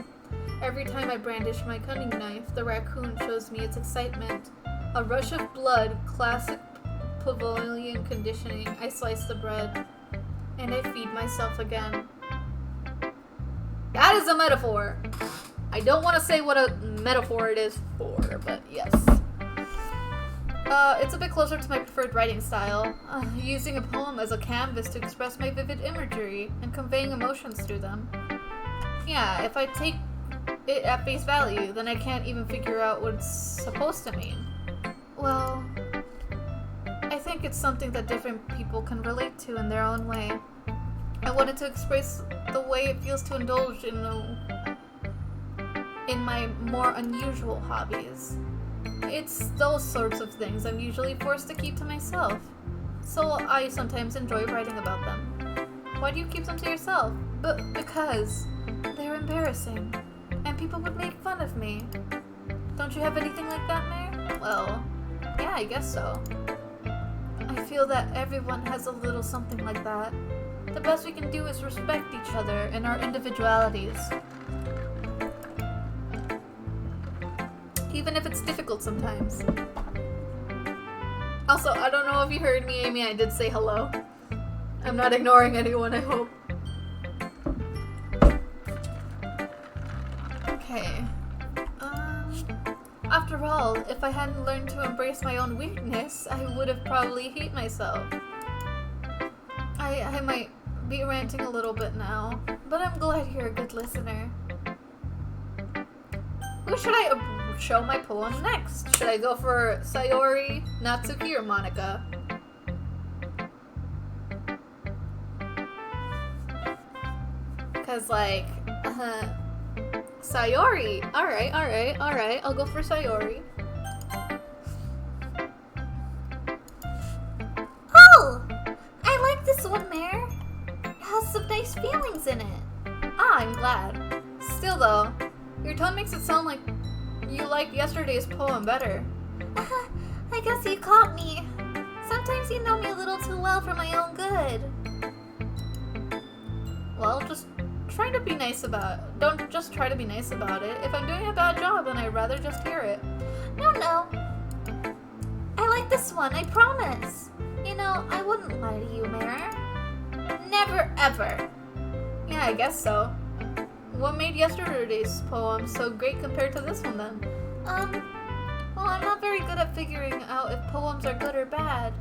Every time I brandish my cutting knife, the raccoon shows me its excitement. A rush of blood, classic Pavlovian conditioning. I slice the bread, and I feed myself again. That is a metaphor. I don't want to say what a metaphor it is for, but yes. It's a bit closer to my preferred writing style, using a poem as a canvas to express my vivid imagery and conveying emotions through them. Yeah, if I take it at face value, then I can't even figure out what it's supposed to mean. Well, I think it's something that different people can relate to in their own way. I wanted to express the way it feels to indulge in my more unusual hobbies. It's those sorts of things I'm usually forced to keep to myself, so I sometimes enjoy writing about them. Why do you keep them to yourself? Because they're embarrassing, and people would make fun of me. Don't you have anything like that, Mare? Well, yeah, I guess so. I feel that everyone has a little something like that. The best we can do is respect each other and our individualities. Even if it's difficult sometimes. Also, I don't know if you heard me, Amy, I did say hello. I'm not ignoring anyone, I hope. Okay. After all, if I hadn't learned to embrace my own weirdness, I would have probably hate myself. I might be ranting a little bit now, but I'm glad you're a good listener. Who should I show my poem next? Should I go for Sayori, Natsuki, or Monica? Cause like, Sayori. Alright. I'll go for Sayori. Oh! I like this one, Mare. It has some nice feelings in it. Ah, I'm glad. Still though, your tone makes it sound like you liked yesterday's poem better. I guess you caught me. Sometimes you know me a little too well for my own good. Well, just try to be nice about it. Don't just try to be nice about it. If I'm doing a bad job, then I'd rather just hear it. No. I like like this one, I promise. You know, I wouldn't lie to you, Mare. Never ever. Yeah, I guess so. What made yesterday's poem so great compared to this one then? Well, I'm not very good at figuring out if poems are good or bad.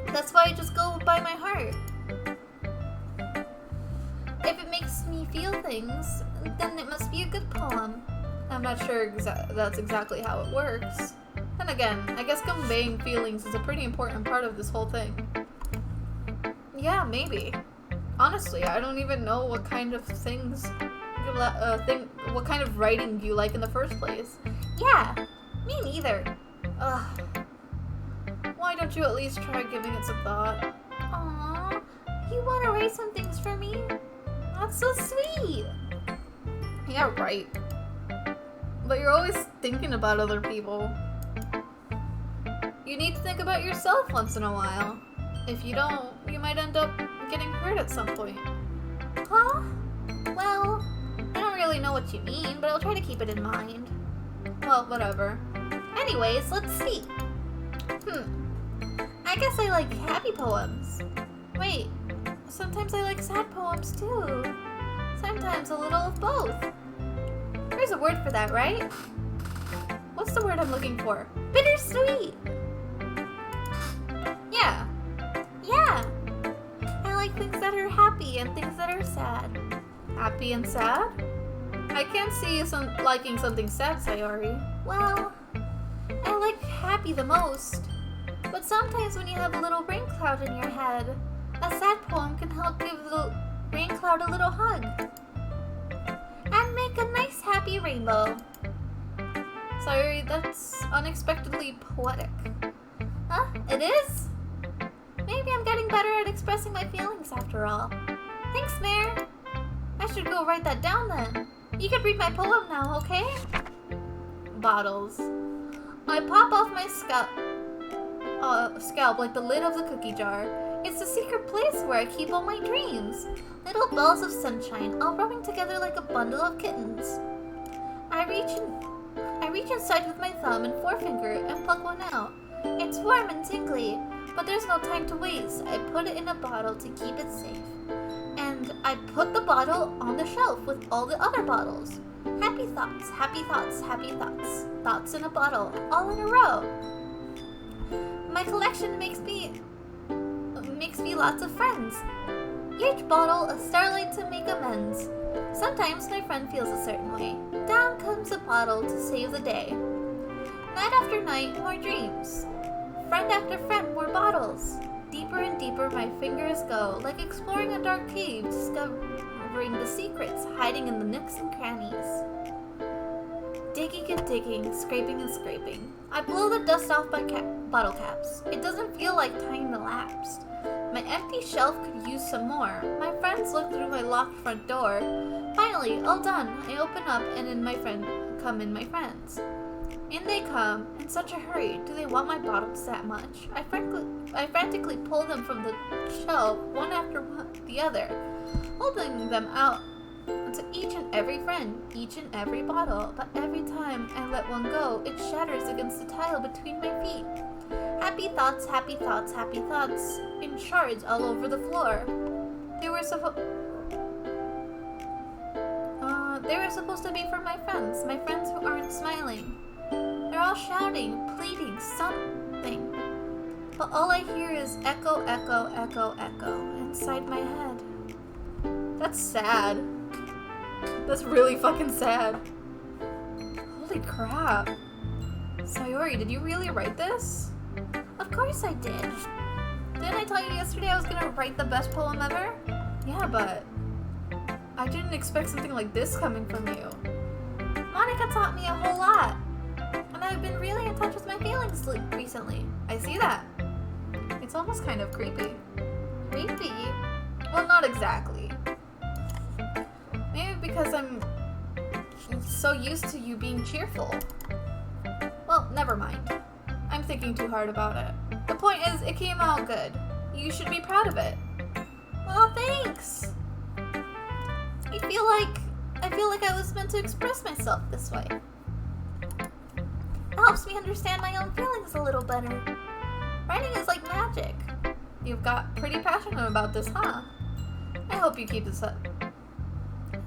That's why I just go by my heart. If it makes me feel things, then it must be a good poem. I'm not sure that's exactly how it works. Then again, I guess conveying feelings is a pretty important part of this whole thing. Yeah, maybe. Honestly, I don't even know what kind of what kind of writing you like in the first place. Yeah, me neither. Ugh. Why don't you at least try giving it some thought? Aww, you want to write some things for me? That's so sweet. Yeah, right. But you're always thinking about other people. You need to think about yourself once in a while. If you don't, you might end up getting hurt at some point. Huh? Well, I don't really know what you mean, but I'll try to keep it in mind. Well, whatever. Anyways, let's see. I guess I like happy poems. Wait, sometimes I like sad poems too. Sometimes a little of both. There's a word for that, right? What's the word I'm looking for? Bittersweet! Yeah. Yeah. I like things that are happy and things that are sad. Happy and sad? I can't see you liking something sad, Sayori. Well, I like happy the most. But sometimes when you have a little rain cloud in your head, a sad poem can help give the rain cloud a little hug. And make a nice happy rainbow. Sorry, that's unexpectedly poetic. Huh? It is? Maybe I'm getting better at expressing my feelings after all. Thanks, Mare. I should go write that down then. You can read my poem now, okay? Bottles. I pop off my scalp like the lid of the cookie jar. It's the secret place where I keep all my dreams. Little balls of sunshine, all rubbing together like a bundle of kittens. I reach inside with my thumb and forefinger and pluck one out. It's warm and tingly, but there's no time to waste. I put it in a bottle to keep it safe. And I put the bottle on the shelf with all the other bottles. Happy thoughts, happy thoughts, happy thoughts. Thoughts in a bottle, all in a row. My collection makes me lots of friends. Each bottle a starlight to make amends. Sometimes my friend feels a certain way. Down comes a bottle to save the day. Night after night, more dreams. Friend after friend, more bottles. Deeper and deeper my fingers go, like exploring a dark cave, discovering the secrets hiding in the nooks and crannies. Digging and digging, scraping and scraping. I blow the dust off my bottle caps. It doesn't feel like time elapsed. My empty shelf could use some more. My friends look through my locked front door. Finally, all done. I open up and come in my friends. In they come, in such a hurry. Do they want my bottles that much? I frantically pull them from the shelf, one after the other, holding them out to each and every friend, each and every bottle. But every time I let one go, it shatters against the tile between my feet. Happy thoughts, happy thoughts, happy thoughts, in shards all over the floor. They were supposed to be for my friends who aren't smiling. They're all shouting, pleading, something. But all I hear is echo, echo, echo, echo inside my head. That's sad. That's really fucking sad. Holy crap. Sayori, did you really write this? Of course I did. Didn't I tell you yesterday I was gonna write the best poem ever? Yeah, but I didn't expect something like this coming from you. Monica taught me a whole lot. And I've been really in touch with my feelings recently. I see that. It's almost kind of creepy. Creepy? Well, not exactly. Maybe because I'm so used to you being cheerful. Well, never mind. I'm thinking too hard about it. The point is, it came out good. You should be proud of it. Well, thanks. I feel like I was meant to express myself this way. helps me understand my own feelings a little better. Writing is like magic. You've got pretty passionate about this, huh? I hope you keep this up.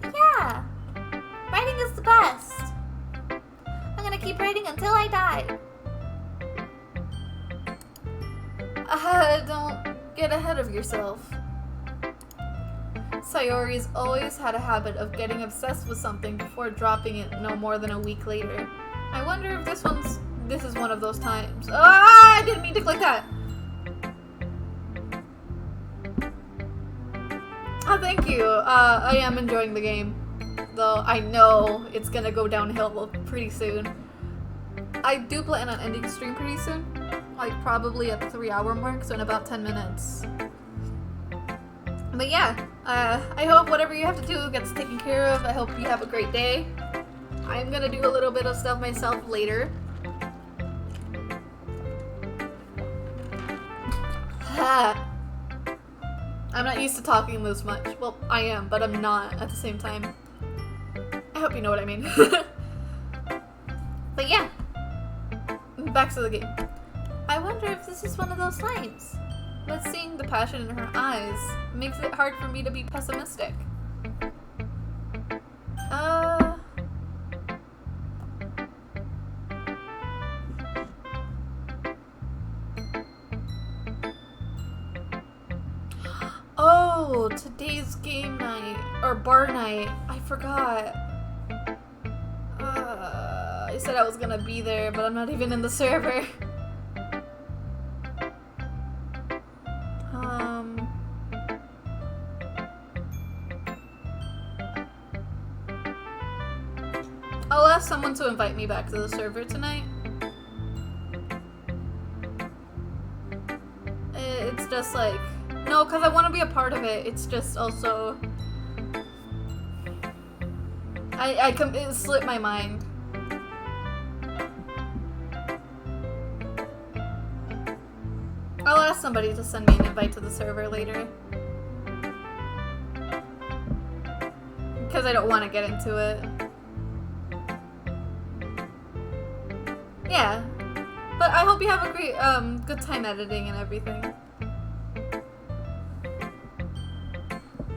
Yeah! Writing is the best! I'm gonna keep writing until I die. Don't get ahead of yourself. Sayori's always had a habit of getting obsessed with something before dropping it no more than a week later. I wonder if this is one of those times. Ah! I didn't mean to click that! Oh, thank you. I am enjoying the game. Though I know it's gonna go downhill pretty soon. I do plan on ending stream pretty soon. Like, probably at the 3-hour mark, so in about 10 minutes. But yeah, I hope whatever you have to do gets taken care of. I hope you have a great day. I'm gonna do a little bit of stuff myself later. I'm not used to talking this much. Well, I am, but I'm not at the same time. I hope you know what I mean. But yeah, back to the game. I wonder if this is one of those times. But seeing the passion in her eyes makes it hard for me to be pessimistic. Oh, today's game night, or bar night, I forgot. I said I was gonna be there, but I'm not even in the server. I'll ask someone to invite me back to the server tonight. It's just like, no, because I want to be a part of it. It's just also, it slipped my mind. I'll ask somebody to send me an invite to the server later. Because I don't want to get into it. Yeah, but I hope you have a great, good time editing and everything.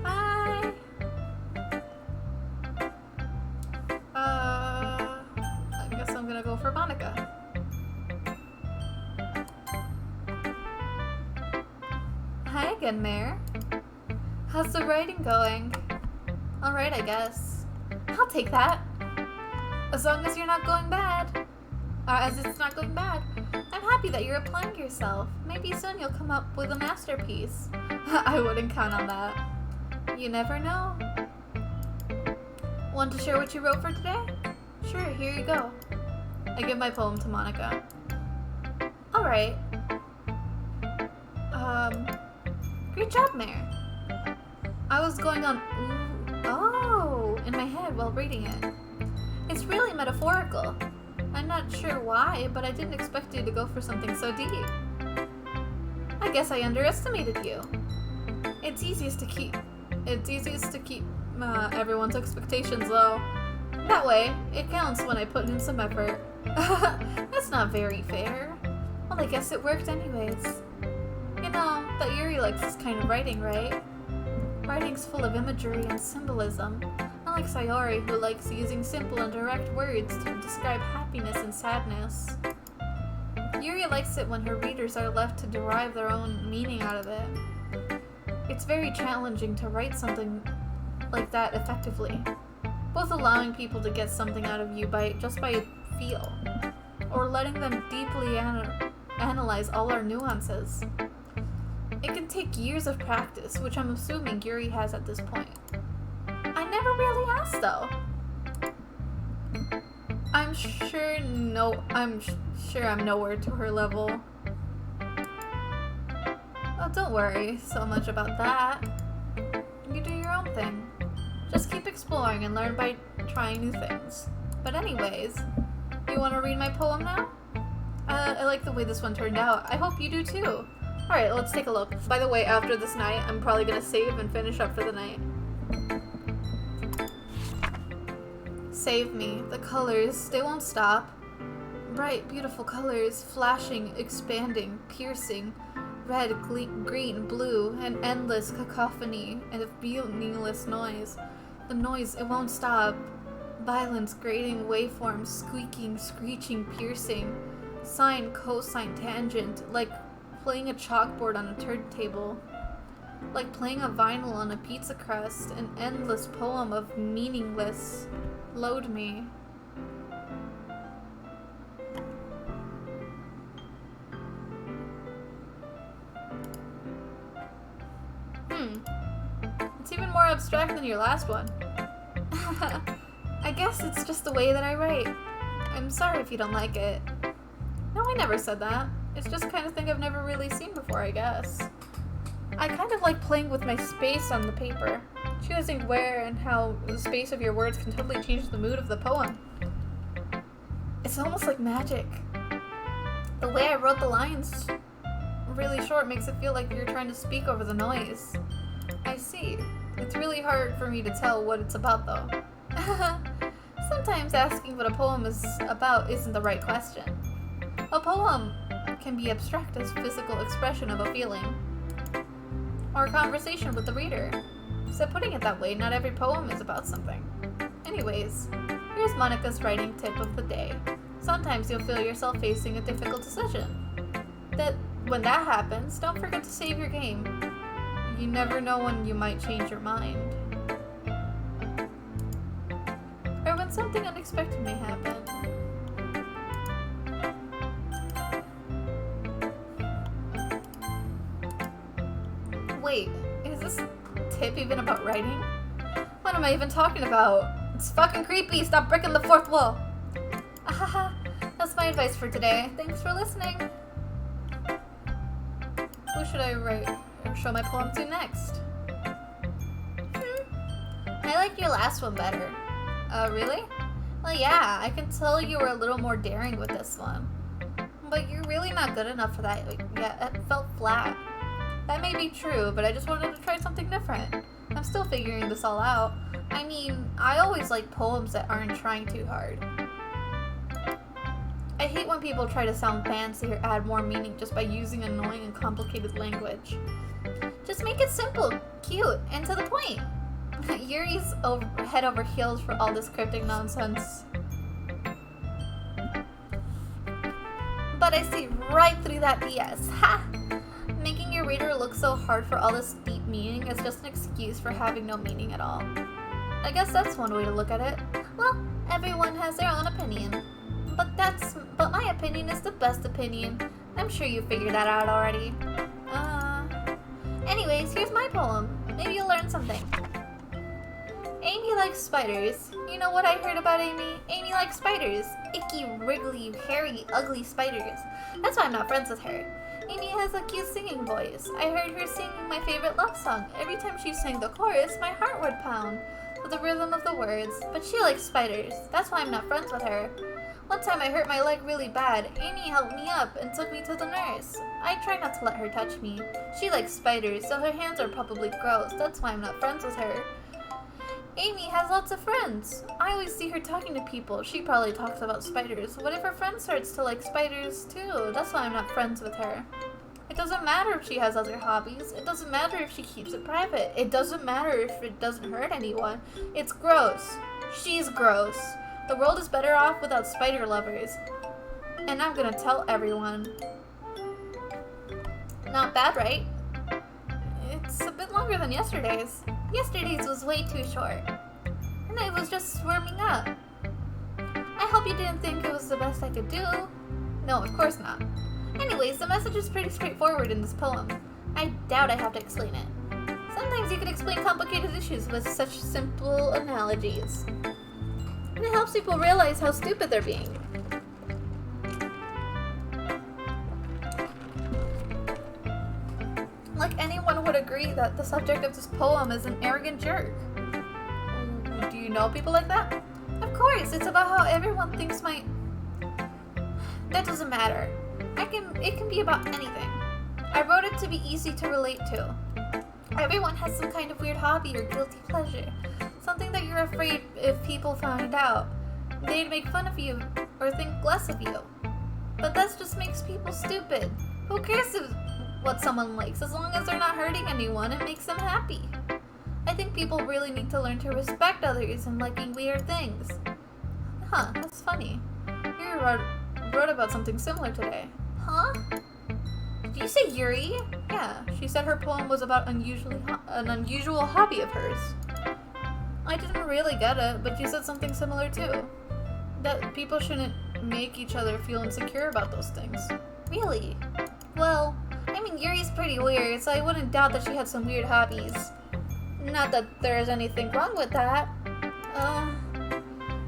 Bye! I guess I'm gonna go for Monica. Hi again, Mare. How's the writing going? Alright, I guess. I'll take that. As long as you're not going bad. As it's not going bad. I'm happy that you're applying yourself. Maybe soon you'll come up with a masterpiece. I wouldn't count on that. You never know. Want to share what you wrote for today? Sure, here you go. I give my poem to Monica. Alright. Great job, Mare. I was going on in my head while reading it. It's really metaphorical. I'm not sure why, but I didn't expect you to go for something so deep. I guess I underestimated you. It's easiest to keep everyone's expectations low. That way, it counts when I put in some effort. That's not very fair. Well, I guess it worked anyways. You know, that Yuri likes this kind of writing, right? Writing's full of imagery and symbolism. Unlike Sayori, who likes using simple and direct words to describe happiness and sadness. Yuri likes it when her readers are left to derive their own meaning out of it. It's very challenging to write something like that effectively, both allowing people to get something out of you just by feel, or letting them deeply analyze all our nuances. It can take years of practice, which I'm assuming Yuri has at this point. I never really asked, though. I'm sure I'm nowhere to her level. Oh, don't worry so much about that. You do your own thing. Just keep exploring and learn by trying new things. But anyways, you want to read my poem now? I like the way this one turned out. I hope you do too. Alright, let's take a look. By the way, after this night, I'm probably gonna save and finish up for the night. Save me. The colors, they won't stop. Bright, beautiful colors, flashing, expanding, piercing, red, green, blue, an endless cacophony and of meaningless noise. The noise, it won't stop. Violence, grating waveforms, squeaking, screeching, piercing. Sine, cosine, tangent, like playing a chalkboard on a turntable. Like playing a vinyl on a pizza crust, an endless poem of meaningless. Load me. It's even more abstract than your last one. I guess it's just the way that I write. I'm sorry if you don't like it. No, I never said that. It's just the kind of thing I've never really seen before, I guess. I kind of like playing with my space on the paper. Choosing where and how the space of your words can totally change the mood of the poem. It's almost like magic. The way I wrote the lines really short makes it feel like you're trying to speak over the noise. I see. It's really hard for me to tell what it's about, though. Sometimes asking what a poem is about isn't the right question. A poem can be abstract as physical expression of a feeling, or a conversation with the reader. So putting it that way, not every poem is about something. Anyways, here's Monica's writing tip of the day. Sometimes you'll feel yourself facing a difficult decision. When that happens, don't forget to save your game. You never know when you might change your mind. Or when something unexpected may happen. Wait, is this tip even about writing? What am I even talking about? It's fucking creepy, stop breaking the fourth wall! Ahaha, that's my advice for today. Thanks for listening! Who should I write or show my poem to next? I like your last one better. Really? Well, yeah, I can tell you were a little more daring with this one. But you're really not good enough for that yet. It felt flat. That may be true, but I just wanted to try something different. I'm still figuring this all out. I mean, I always like poems that aren't trying too hard. I hate when people try to sound fancy or add more meaning just by using annoying and complicated language. Just make it simple, cute, and to the point. Yuri's head over heels for all this cryptic nonsense. But I see right through that BS. Ha! Making your reader look so hard for all this deep meaning is just an excuse for having no meaning at all. I guess that's one way to look at it. Well, everyone has their own opinion. But my opinion is the best opinion. I'm sure you figured that out already. Anyways, here's my poem. Maybe you'll learn something. Amy likes spiders. You know what I heard about Amy? Amy likes spiders. Icky, wriggly, hairy, ugly spiders. That's why I'm not friends with her. Amy has a cute singing voice. I heard her singing my favorite love song. Every time she sang the chorus, my heart would pound with the rhythm of the words. But she likes spiders. That's why I'm not friends with her. One time I hurt my leg really bad. Amy helped me up and took me to the nurse. I try not to let her touch me. She likes spiders, so her hands are probably gross. That's why I'm not friends with her. Amy has lots of friends. I always see her talking to people. She probably talks about spiders. What if her friend starts to like spiders too? That's why I'm not friends with her. It doesn't matter if she has other hobbies. It doesn't matter if she keeps it private. It doesn't matter if it doesn't hurt anyone. It's gross. She's gross. The world is better off without spider lovers. And I'm gonna tell everyone. Not bad, right? It's a bit longer than yesterday's. Yesterday's was way too short. And I was just warming up. I hope you didn't think it was the best I could do. No, of course not. Anyways, the message is pretty straightforward in this poem. I doubt I have to explain it. Sometimes you can explain complicated issues with such simple analogies. And it helps people realize how stupid they're being. Like anyone would agree that the subject of this poem is an arrogant jerk. Do you know people like that? Of course, it's about how everyone thinks That doesn't matter. It can be about anything. I wrote it to be easy to relate to. Everyone has some kind of weird hobby or guilty pleasure. Something that you're afraid if people find out, they'd make fun of you or think less of you. But that just makes people stupid. Who cares what someone likes? As long as they're not hurting anyone, it makes them happy. I think people really need to learn to respect others and liking weird things. Huh, that's funny. Yuri wrote about something similar today. Huh? Did you say Yuri? Yeah, she said her poem was about an unusual hobby of hers. I didn't really get it, but she said something similar too. That people shouldn't make each other feel insecure about those things. Really? Well, I mean, Yuri's pretty weird, so I wouldn't doubt that she had some weird hobbies. Not that there's anything wrong with that.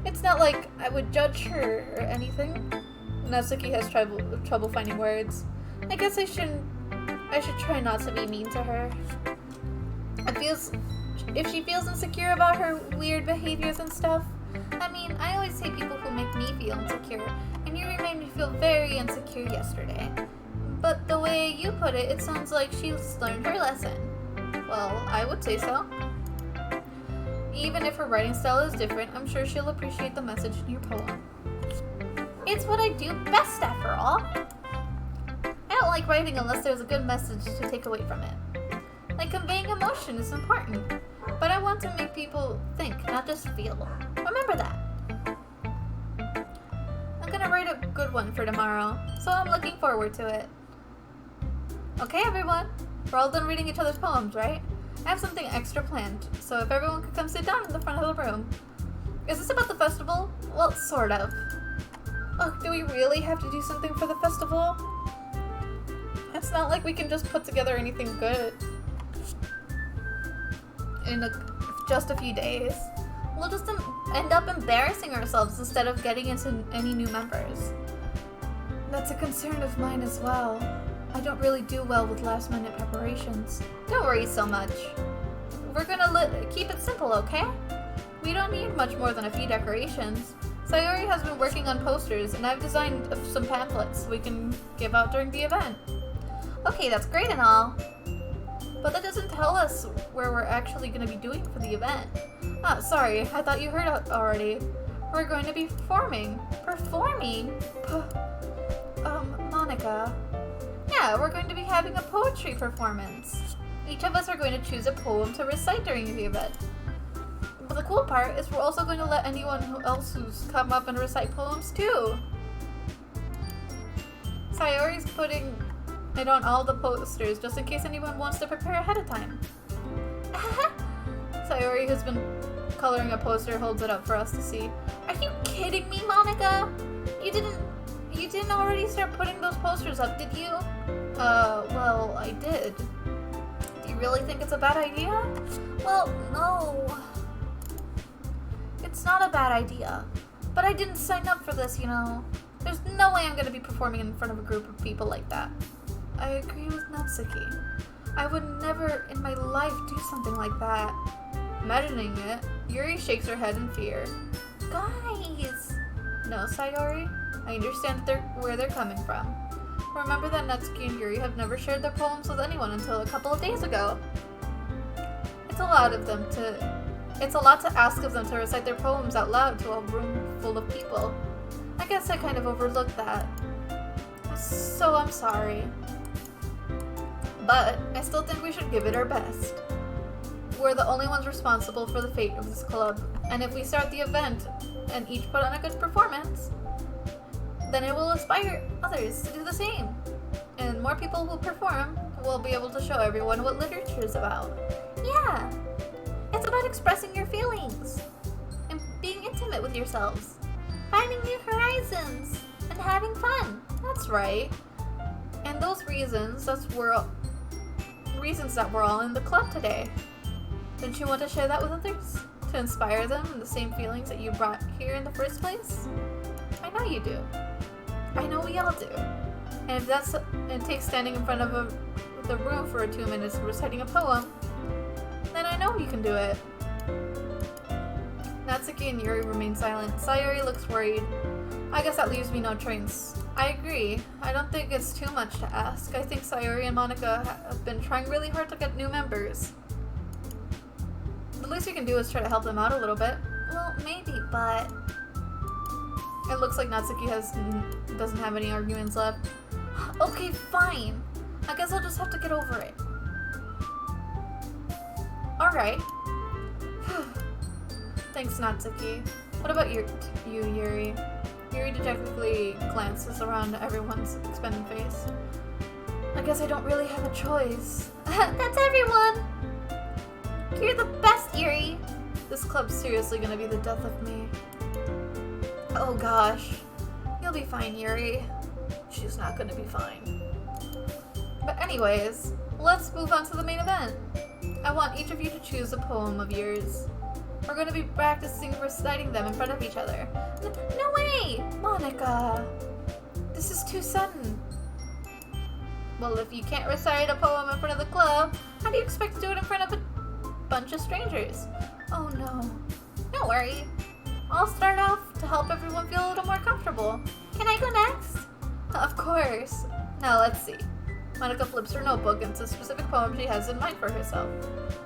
It's not like I would judge her or anything. Natsuki has trouble finding words. I guess I should try not to be mean to her. If she feels insecure about her weird behaviors and stuff, I mean, I always say people who make me feel insecure, and Yuri made me feel very insecure yesterday. But the way you put it, it sounds like she's learned her lesson. Well, I would say so. Even if her writing style is different, I'm sure she'll appreciate the message in your poem. It's what I do best, after all. I don't like writing unless there's a good message to take away from it. Like, conveying emotion is important, but I want to make people think, not just feel. Remember that. I'm gonna write a good one for tomorrow, so I'm looking forward to it. Okay, everyone, we're all done reading each other's poems, right? I have something extra planned, so if everyone could come sit down in the front of the room. Is this about the festival? Well, sort of. Oh, do we really have to do something for the festival? It's not like we can just put together anything good in just a few days. We'll just end up embarrassing ourselves instead of getting into any new members. That's a concern of mine as well. I don't really do well with last-minute preparations. Don't worry so much. We're gonna keep it simple, okay? We don't need much more than a few decorations. Sayori has been working on posters, and I've designed some pamphlets we can give out during the event. Okay, that's great and all, but that doesn't tell us where we're actually going to be doing for the event. Ah, sorry, I thought you heard already. We're going to be performing. Performing? Monica. Yeah, we're going to be having a poetry performance. Each of us are going to choose a poem to recite during the event. But the cool part is we're also going to let anyone else who's come up and recite poems too. Sayori's putting it on all the posters just in case anyone wants to prepare ahead of time. Sayori, who's been coloring a poster, holds it up for us to see. Are you kidding me, Monica? You didn't already start putting those posters up, did you? Well, I did. Do you really think it's a bad idea? Well, no. It's not a bad idea. But I didn't sign up for this, you know. There's no way I'm gonna be performing in front of a group of people like that. I agree with Natsuki. I would never in my life do something like that. Imagining it, Yuri shakes her head in fear. Guys! No, Sayori. I understand where they're coming from. Remember that Natsuki and Yuri have never shared their poems with anyone until a couple of days ago. It's a lot to ask of them to recite their poems out loud to a room full of people. I guess I kind of overlooked that. So I'm sorry. But I still think we should give it our best. We're the only ones responsible for the fate of this club, and if we start the event and each put on a good performance, then it will inspire others to do the same. And more people will perform, will be able to show everyone what literature is about. Yeah! It's about expressing your feelings and being intimate with yourselves, finding new horizons, and having fun. That's right. And those reasons, reasons that we're all in the club today. Don't you want to share that with others? To inspire them in the same feelings that you brought here in the first place? I know you do. I know we all do. And if it takes standing in front of the room for 2 minutes reciting a poem, then I know you can do it. Natsuki and Yuri remain silent. Sayori looks worried. I guess that leaves me no choice. I agree. I don't think it's too much to ask. I think Sayori and Monica have been trying really hard to get new members. The least we can do is try to help them out a little bit. Well, maybe, but It looks like Natsuki doesn't have any arguments left. Okay, fine. I guess I'll just have to get over it. Alright. Thanks, Natsuki. What about you, Yuri? Yuri dejectedly glances around at everyone's expended face. I guess I don't really have a choice. That's everyone! You're the best, Yuri! This club's seriously gonna be the death of me. Oh gosh. You'll be fine, Yuri. She's not gonna be fine. But anyways, let's move on to the main event. I want each of you to choose a poem of yours. We're going to be practicing reciting them in front of each other. No way! Monica! This is too sudden. Well, if you can't recite a poem in front of the club, how do you expect to do it in front of a bunch of strangers? Oh no. Don't worry. I'll start off to help everyone feel a little more comfortable. Can I go next? Of course. Now let's see. Monica flips her notebook into a specific poem she has in mind for herself.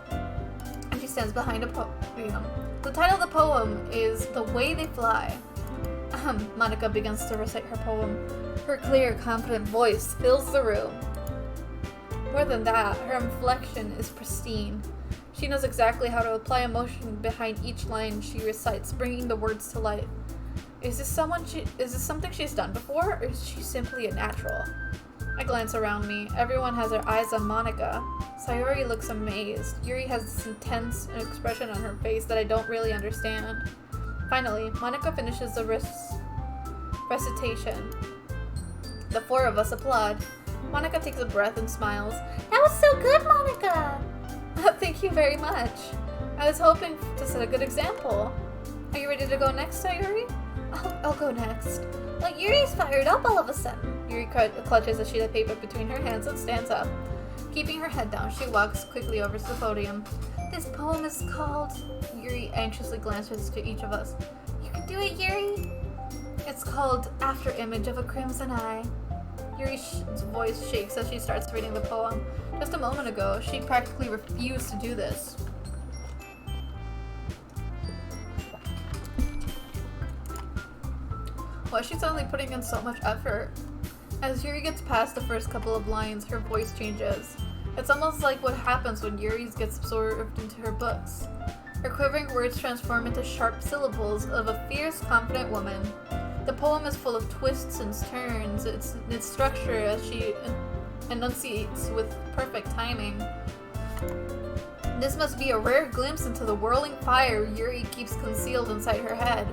And she stands behind a podium. The title of the poem is The Way They Fly. Monica begins to recite her poem. Her clear, confident voice fills the room. More than that, her inflection is pristine. She knows exactly how to apply emotion behind each line she recites, bringing the words to life. Is this something she's done before, or is she simply a natural? I glance around me. Everyone has their eyes on Monica. Sayori looks amazed. Yuri has this intense expression on her face that I don't really understand. Finally, Monica finishes the recitation. The four of us applaud. Monica takes a breath and smiles. That was so good, Monica! Thank you very much. I was hoping to set a good example. Are you ready to go next, Sayori? I'll go next. Like, Yuri's fired up all of a sudden. Yuri clutches a sheet of paper between her hands and stands up. Keeping her head down, she walks quickly over to the podium. This poem is called... Yuri anxiously glances to each of us. You can do it, Yuri! It's called After Image of a Crimson Eye. Yuri's voice shakes as she starts reading the poem. Just a moment ago, she practically refused to do this. Why is she suddenly putting in so much effort? As Yuri gets past the first couple of lines, her voice changes. It's almost like what happens when Yuri gets absorbed into her books. Her quivering words transform into sharp syllables of a fierce, confident woman. The poem is full of twists and turns, its structure as she enunciates with perfect timing. This must be a rare glimpse into the whirling fire Yuri keeps concealed inside her head.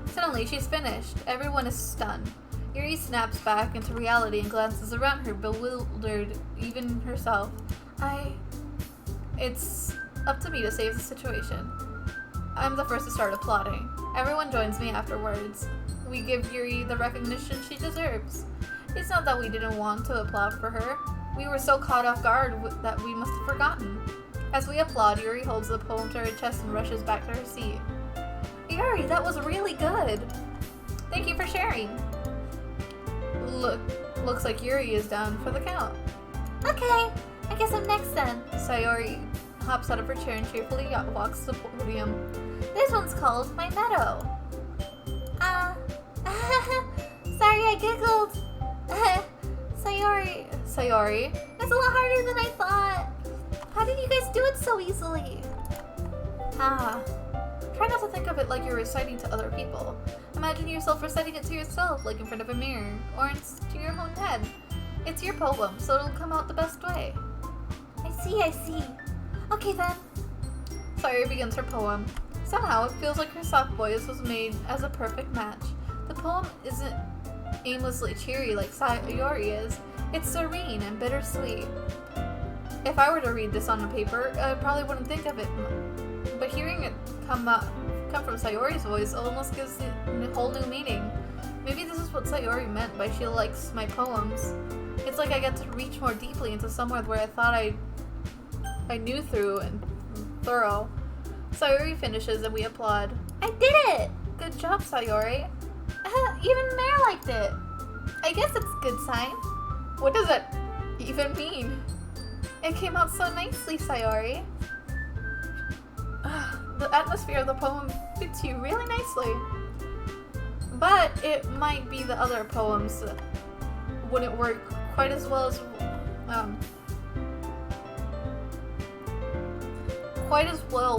Suddenly, she's finished. Everyone is stunned. Yuri snaps back into reality and glances around her, bewildered, even herself. It's up to me to save the situation. I'm the first to start applauding. Everyone joins me afterwards. We give Yuri the recognition she deserves. It's not that we didn't want to applaud for her. We were so caught off guard that we must have forgotten. As we applaud, Yuri holds the poem to her chest and rushes back to her seat. Yuri, that was really good. Thank you for sharing. Looks like Yuri is down for the count. Okay, I guess I'm next then. Sayori hops out of her chair and cheerfully walks to the podium. This one's called My Meadow. Sorry I giggled. Sayori, it's a lot harder than I thought. How did you guys do it so easily? Try not to think of it like you're reciting to other people. Imagine yourself reciting it to yourself, like in front of a mirror, or to your own head. It's your poem, so it'll come out the best way. I see. Okay then. Sayori begins her poem. Somehow, it feels like her soft voice was made as a perfect match. The poem isn't aimlessly cheery like Sayori is. It's serene and bittersweet. If I were to read this on a paper, I probably wouldn't think of it. But hearing it come from Sayori's voice almost gives it a whole new meaning. Maybe this is what Sayori meant by she likes my poems. It's like I get to reach more deeply into somewhere where I thought I knew through and thorough. Sayori finishes and we applaud. I did it! Good job, Sayori. Even Mare liked it. I guess it's a good sign. What does that even mean? It came out so nicely, Sayori. The atmosphere of the poem fits you really nicely. But it might be the other poems that wouldn't work quite as well as,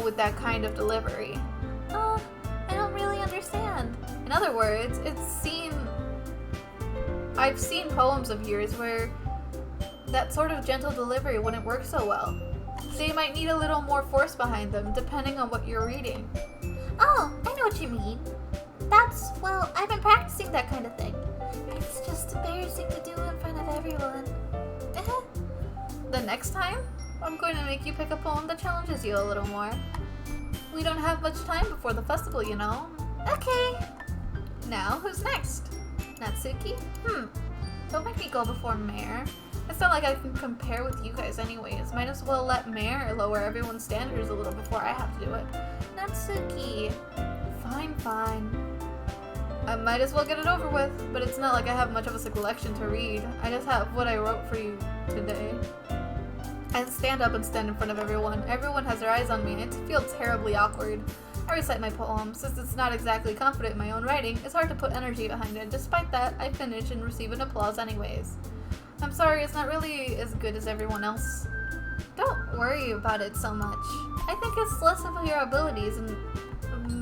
with that kind of delivery. I don't really understand. In other words, I've seen poems of yours where that sort of gentle delivery wouldn't work so well. So you might need a little more force behind them, depending on what you're reading. Oh, I know what you mean. Well, I've been practicing that kind of thing. It's just embarrassing to do in front of everyone. The next time, I'm going to make you pick a poem that challenges you a little more. We don't have much time before the festival, you know. Okay. Now, who's next? Natsuki? Don't make me go before Mare. It's not like I can compare with you guys anyways. Might as well let Mare lower everyone's standards a little before I have to do it. Natsuki. Fine. I might as well get it over with, but it's not like I have much of a selection to read. I just have what I wrote for you today. I stand up and stand in front of everyone. Everyone has their eyes on me. I feel terribly awkward. I recite my poem. Since it's not exactly confident in my own writing, it's hard to put energy behind it. Despite that, I finish and receive an applause anyways. I'm sorry, it's not really as good as everyone else. Don't worry about it so much. I think it's less of your abilities and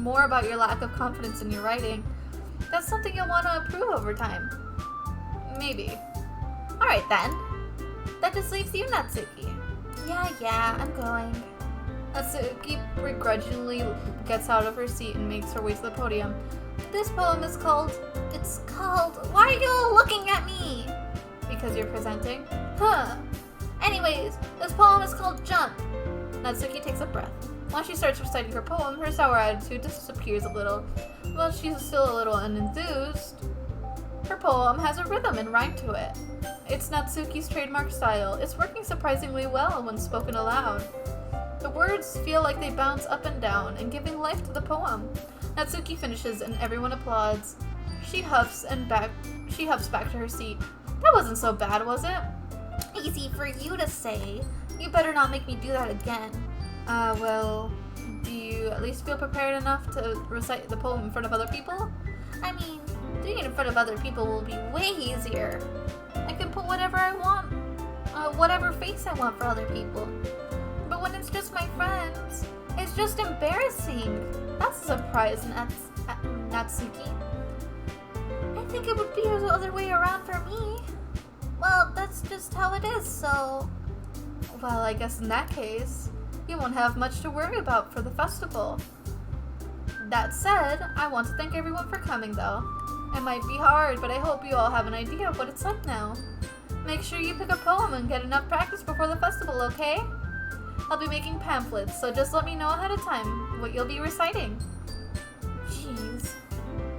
more about your lack of confidence in your writing. That's something you'll want to improve over time. Maybe. Alright then. That just leaves you, Natsuki. Yeah, I'm going. Natsuki begrudgingly gets out of her seat and makes her way to the podium. This poem is called... Why are you looking at me? Because you're presenting? Anyways, this poem is called Jump. Natsuki takes a breath. Once she starts reciting her poem, her sour attitude disappears a little. While she's still a little unenthused, her poem has a rhythm and rhyme to it. It's Natsuki's trademark style. It's working surprisingly well when spoken aloud. The words feel like they bounce up and down and giving life to the poem. Natsuki finishes and everyone applauds. She huffs back to her seat. That wasn't so bad, was it? Easy for you to say. You better not make me do that again. Well, do you at least feel prepared enough to recite the poem in front of other people? I mean, doing it in front of other people will be way easier. I can put whatever I want, whatever face I want for other people. But when it's just my friends, it's just embarrassing. That's a surprise, Natsuki. I think it would be the other way around for me. Well, that's just how it is, so... Well, I guess in that case, you won't have much to worry about for the festival. That said, I want to thank everyone for coming though. It might be hard, but I hope you all have an idea of what it's like now. Make sure you pick a poem and get enough practice before the festival, okay? I'll be making pamphlets, so just let me know ahead of time what you'll be reciting. Jeez.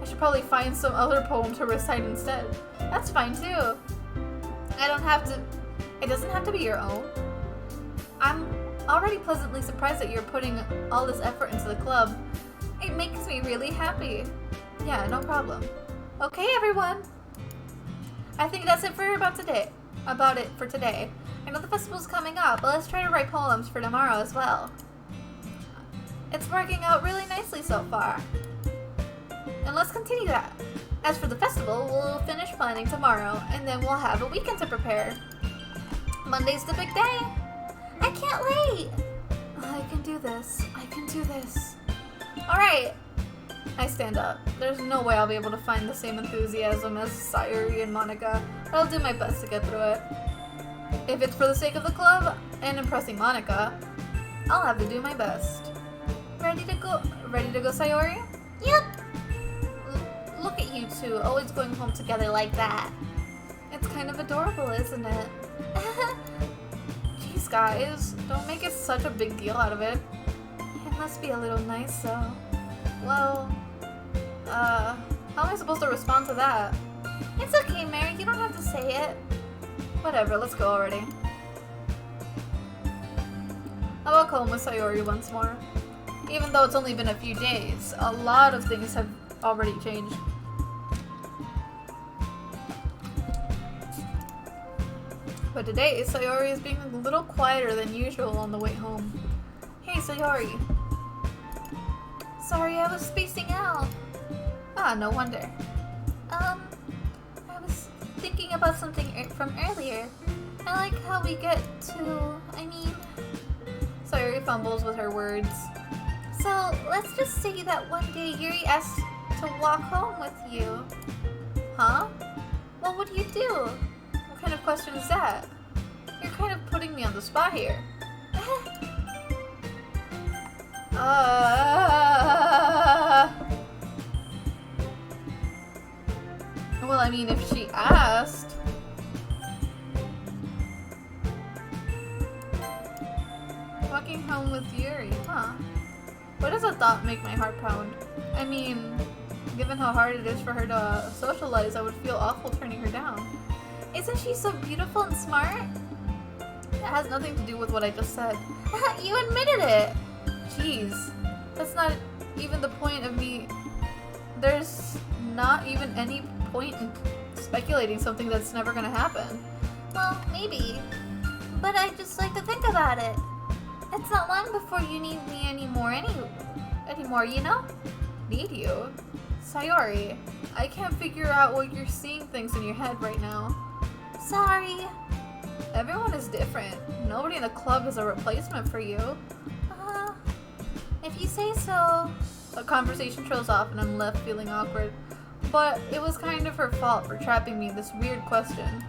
I should probably find some other poem to recite instead. That's fine too. It doesn't have to be your own. I'm already pleasantly surprised that you're putting all this effort into the club. It makes me really happy. Yeah, no problem. Okay, everyone. I think that's it for today. I know the festival's coming up, but let's try to write poems for tomorrow as well. It's working out really nicely so far. And let's continue that. As for the festival, we'll finish planning tomorrow, and then we'll have a weekend to prepare. Monday's the big day. I can't wait. I can do this. Alright. I stand up. There's no way I'll be able to find the same enthusiasm as Sayuri and Monica, but I'll do my best to get through it. If it's for the sake of the club and impressing Monica, I'll have to do my best. Ready to go, Sayuri? Yep. Look at you two, always going home together like that. It's kind of adorable, isn't it? Jeez, guys, don't make it such a big deal out of it. It must be a little nice, though. Well, how am I supposed to respond to that? It's okay, Mary, you don't have to say it. Whatever, let's go already. I'll walk home with Sayori once more. Even though it's only been a few days, a lot of things have already changed. But today, Sayori is being a little quieter than usual on the way home. Hey, Sayori. Sorry, I was spacing out. Ah, no wonder. about something from earlier. I like how we get to, Sayuri fumbles with her words. So, let's just say that one day Yuri asked to walk home with you. Huh? What would you do? What kind of question is that? You're kind of putting me on the spot here. Well, I mean, if she asked... Walking home with Yuri, huh? Why does that thought make my heart pound? I mean, given how hard it is for her to socialize, I would feel awful turning her down. Isn't she so beautiful and smart? It has nothing to do with what I just said. You admitted it! Jeez, that's not even the point of me. There's not even any point in speculating something that's never gonna happen. Well, maybe. But I just like to think about it. It's not long before you need me anymore, you know? Need you? Sayori, I can't figure out what you're seeing things in your head right now. Sorry. Everyone is different. Nobody in the club is a replacement for you. If you say so. A conversation trails off and I'm left feeling awkward. But it was kind of her fault for trapping me in this weird question.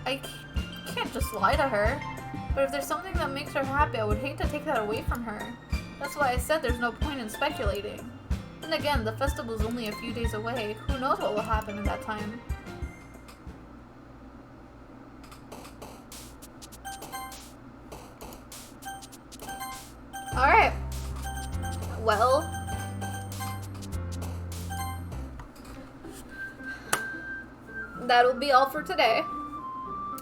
I can't just lie to her. But if there's something that makes her happy, I would hate to take that away from her. That's why I said there's no point in speculating. And again, the festival's only a few days away. Who knows what will happen in that time? Alright. Well. That'll be all for today.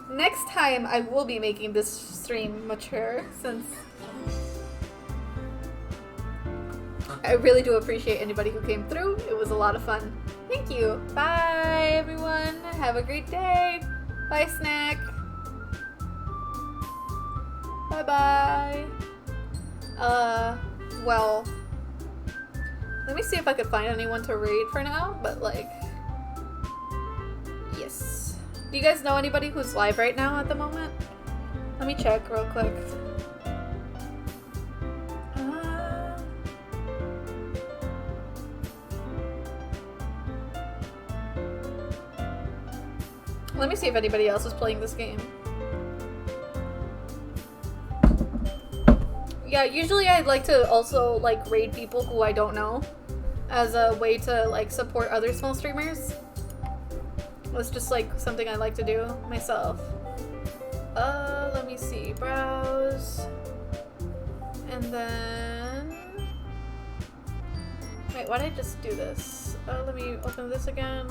Next time, I will be making this stream mature, since I really do appreciate anybody who came through. It was a lot of fun. Thank you. Bye, everyone. Have a great day. Bye, Snack. Bye-bye. Well, let me see if I could find anyone to raid for now, but like, yes. Do you guys know anybody who's live right now at the moment? Let me check real quick. Let me see if anybody else is playing this game. Yeah, usually I'd like to also like raid people who I don't know as a way to like support other small streamers. It's just like something I like to do myself. Let me see. Browse. And then... Wait, why did I just do this? Let me open this again.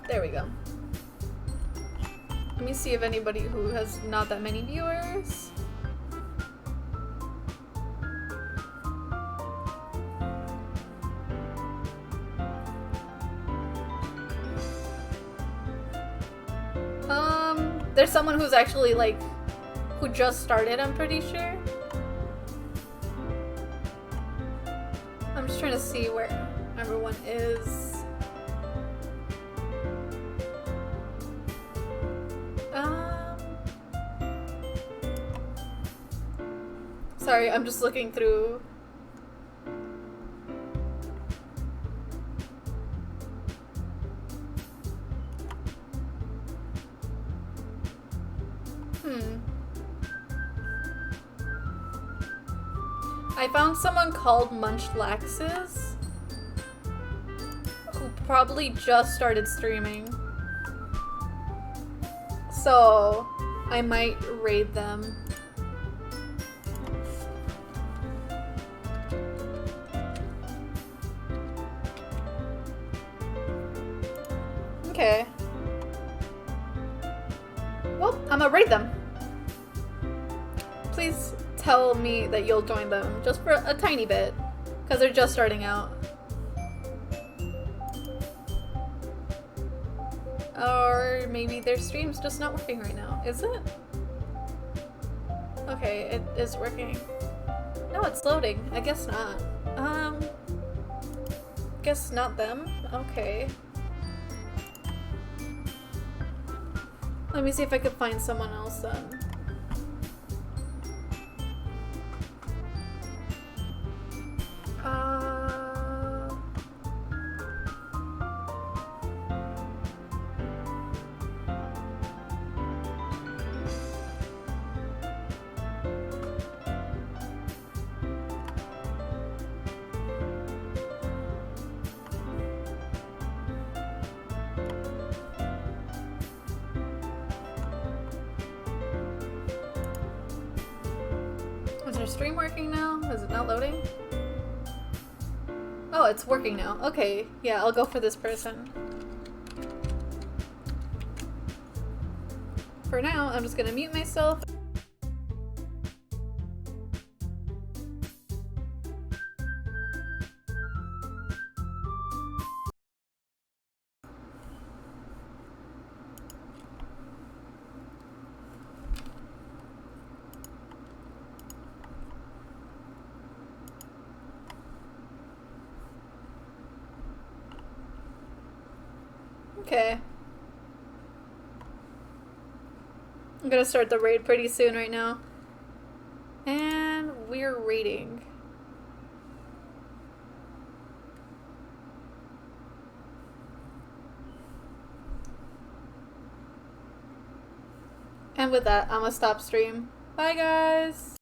There we go. Let me see if anybody who has not that many viewers. There's someone who's actually like, who just started, I'm pretty sure. I'm just trying to see where everyone is. Sorry, I'm just looking through. I found someone called Munchlaxes who probably just started streaming. So I might raid them. Okay. Well, I'm gonna raid them. Please tell me that you'll join them, just for a tiny bit, because they're just starting out. Or maybe their stream's just not working right now. Is it? Okay, it is working. No, it's loading. I guess not. Guess not them. Okay. Let me see if I could find someone else then. Is our stream working now? Is it not loading? Oh, it's working now. Okay, yeah, I'll go for this person. For now, I'm just gonna mute myself. Okay. I'm gonna start the raid pretty soon right now. And we're raiding. And with that, I'm gonna stop stream. Bye guys!